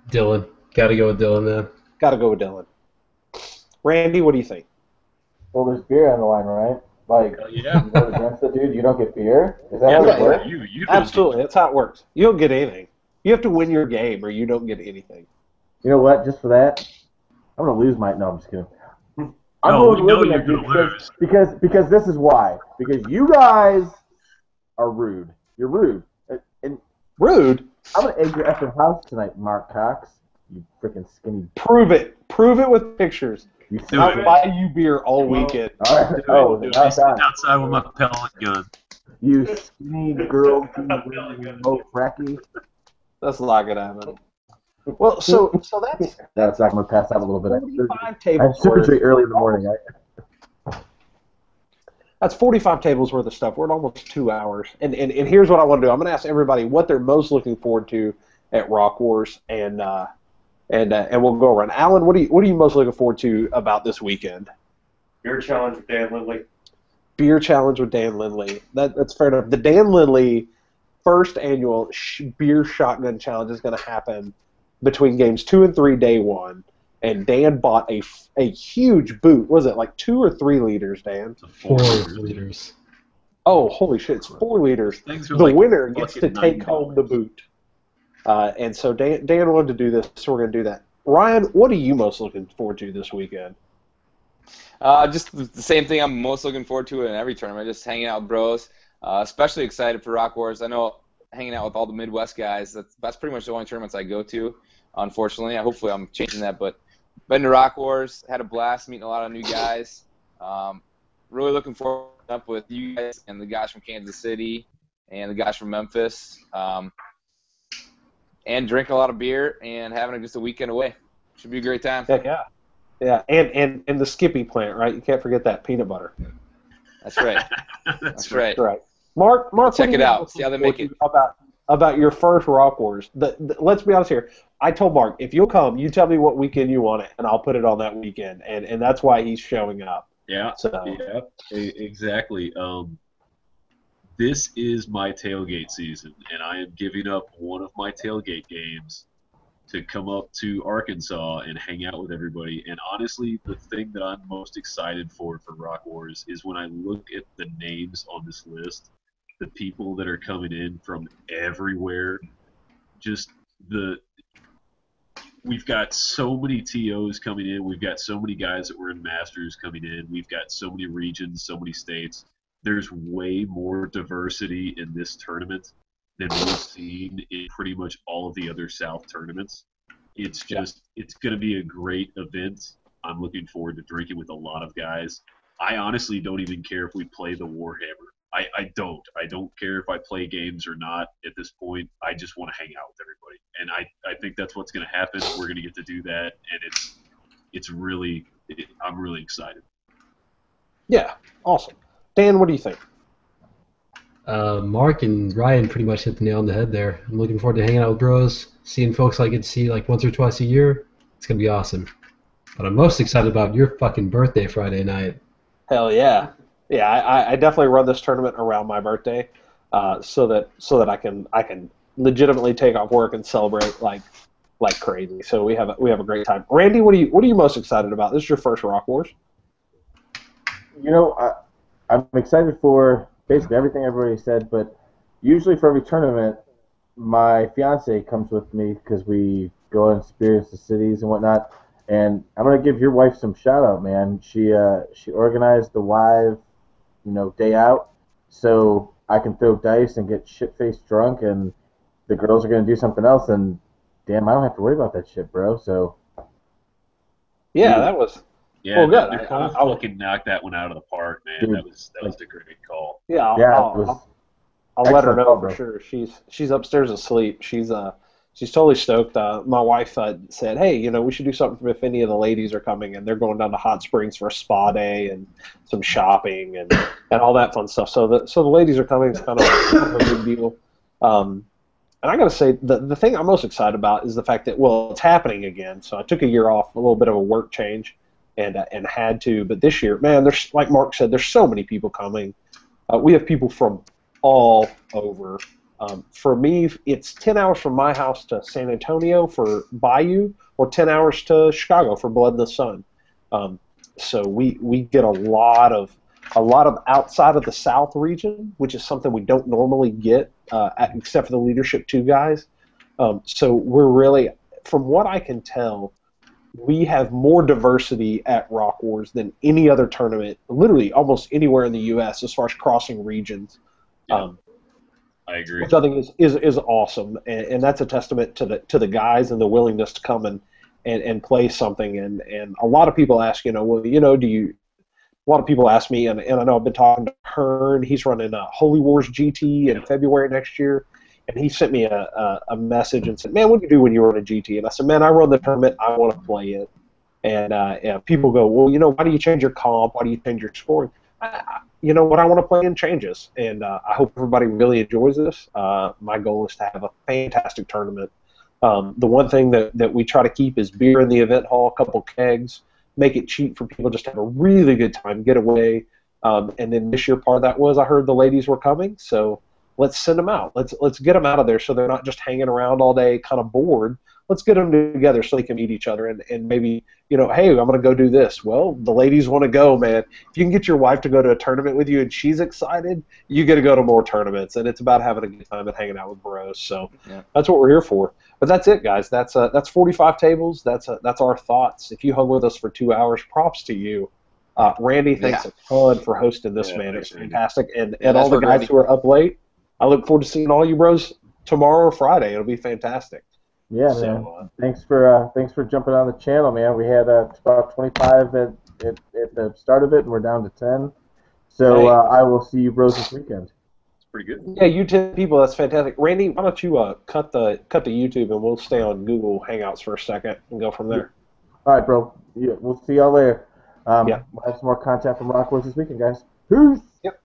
Dylan. Got to go with Dylan, man. Got to go with Dylan. Randy, what do you think? Well, there's beer on the line, right? Like, Yeah. you go against the dude, you don't get beer? Is that how it yeah. works? You Absolutely. That's how it works. You don't get anything. You have to win your game or you don't get anything. You know what? Just for that, I'm going to lose my... No, I'm just kidding. No, we know with you're that, dude, gonna lose. Because this is why. Because you guys are rude. You're rude. And Rude? I'm going to egg your effing house tonight, Mark Cox. You freaking skinny... Prove it. Prove it with pictures. You Do I'll it. buy you beer all weekend. All right. Oh, Dude, now I it's stand on. outside with my pellet gun. You skinny girl, Mo Fracky. That's not going to happen. Well, so that's That's I'm going to pass out a little bit. 45 I'm tables super worth. early in the morning. That's 45 tables worth of stuff. We're at almost 2 hours. And here's what I want to do. I'm going to ask everybody what they're most looking forward to at Rock Wars, and we'll go around. Alan, what are you most looking forward to about this weekend? Beer challenge with Dan Lindley. Beer challenge with Dan Lindley. That's fair enough. The Dan Lindley first annual beer shotgun challenge is going to happen between games 2 and 3, day 1. And Dan bought a huge boot. Was it like 2 or 3 liters, Dan? 4 liters. Oh, holy shit! It's 4 liters. Things are The like winner gets to fucking take home the $9. boot. And so Dan wanted to do this, so we're going to do that. Ryan, what are you most looking forward to this weekend? Just the same thing I'm most looking forward to in every tournament, just hanging out with bros. Especially excited for Rock Wars. I know hanging out with all the Midwest guys, that's pretty much the only tournaments I go to, unfortunately. Hopefully I'm changing that, but been to Rock Wars, had a blast meeting a lot of new guys. Really looking forward to up with you guys and the guys from Kansas City and the guys from Memphis. And drink a lot of beer and having just a weekend away. Should be a great time. Heck yeah. Yeah, and the Skippy plant, right? You can't forget that peanut butter. That's right. That's right. Right. Mark, Check what do it you out. most See how they look make forward to about your first Rock Wars. Let's be honest here. I told Mark, if you'll come, you tell me what weekend you want it, and I'll put it on that weekend. And that's why he's showing up. Yeah, So exactly. This is my tailgate season, and I am giving up one of my tailgate games to come up to Arkansas and hang out with everybody. And honestly, the thing that I'm most excited for Rock Wars is when I look at the names on this list, the people that are coming in from everywhere. We've got so many TOs coming in. We've got so many guys that were in Masters coming in. We've got so many regions, so many states. There's way more diversity in this tournament than we've seen in pretty much all of the other South tournaments. It's going to be a great event. I'm looking forward to drinking with a lot of guys. I honestly don't even care if we play the Warhammer. I don't. I don't care if I play games or not at this point. I just want to hang out with everybody. And I think that's what's going to happen. We're going to get to do that. And I'm really excited. Yeah, awesome. Dan, what do you think? Mark and Ryan pretty much hit the nail on the head there. I'm looking forward to hanging out with bros, seeing folks I get to see like once or twice a year. It's going to be awesome. But I'm most excited about your fucking birthday Friday night. Hell yeah. Yeah, I definitely run this tournament around my birthday, so that I can legitimately take off work and celebrate like crazy. So we have a great time. Randy, what are you most excited about? This is your first Rock Wars. You know, I'm excited for basically everything everybody said, but usually for every tournament, my fiance comes with me because we go and experience the cities and whatnot. And I'm gonna give your wife some shout out, man. She organized the Wive, day out, so I can throw dice and get shit faced drunk, and the girls are gonna do something else, and damn, I don't have to worry about that shit, bro. So yeah, that was well good. Nicole fucking knocked that one out of the park, man. Dude, that was a great call. Yeah, I'll let her know for sure. She's upstairs asleep. She's totally stoked. My wife said, "Hey, we should do something if any of the ladies are coming, and they're going down to Hot Springs for a spa day and some shopping and all that fun stuff." So the ladies are coming. It's kind of a big deal. And I got to say, the thing I'm most excited about is the fact that it's happening again. So I took a year off, a little bit of a work change, and had to. But this year, man, there's, like Mark said, there's so many people coming. We have people from all over. For me, it's 10 hours from my house to San Antonio for Bayou, or 10 hours to Chicago for Blood in the Sun. So we get a lot of outside of the South region, which is something we don't normally get, except for the Leadership 2 guys. So we're really, from what I can tell, we have more diversity at Rock Wars than any other tournament, literally almost anywhere in the U.S. as far as crossing regions. Yeah. I agree. Which I think is awesome, and that's a testament to the guys and the willingness to come and play something. And a lot of people ask, a lot of people ask me, and I know I've been talking to Hearn. He's running Holy Wars GT in February next year, and he sent me a message and said, "Man, what do you do when you run a GT?" And I said, "Man, I run the tournament. I want to play it." And people go, "Well, why do you change your comp? Why do you change your scoring?" What I want to play in changes, and I hope everybody really enjoys this. My goal is to have a fantastic tournament. The one thing that we try to keep is beer in the event hall, a couple kegs, make it cheap for people just to have a really good time, get away. And then this year, part of that was I heard the ladies were coming, so let's send them out. Let's get them out of there so they're not just hanging around all day, kind of bored. Let's get them together so they can meet each other and maybe, hey, I'm going to go do this. Well, the ladies want to go, man. If you can get your wife to go to a tournament with you and she's excited, you get to go to more tournaments. And it's about having a good time and hanging out with bros. So That's what we're here for. But that's it, guys. That's 45 tables. That's our thoughts. If you hung with us for 2 hours, props to you. Randy, thanks a ton for hosting this, man. It's fantastic. And all the guys who are up late, I look forward to seeing all you bros tomorrow or Friday. It'll be fantastic. Yeah, man. Thanks for jumping on the channel, man. We had about 25 at the start of it, and we're down to 10. So I will see you bros this weekend. It's pretty good. Yeah, you 10 people. That's fantastic. Randy, why don't you cut the YouTube, and we'll stay on Google Hangouts for a second and go from there. All right, bro. Yeah, we'll see y'all later. We'll have some more content from Rockwars this weekend, guys. Peace. Yep.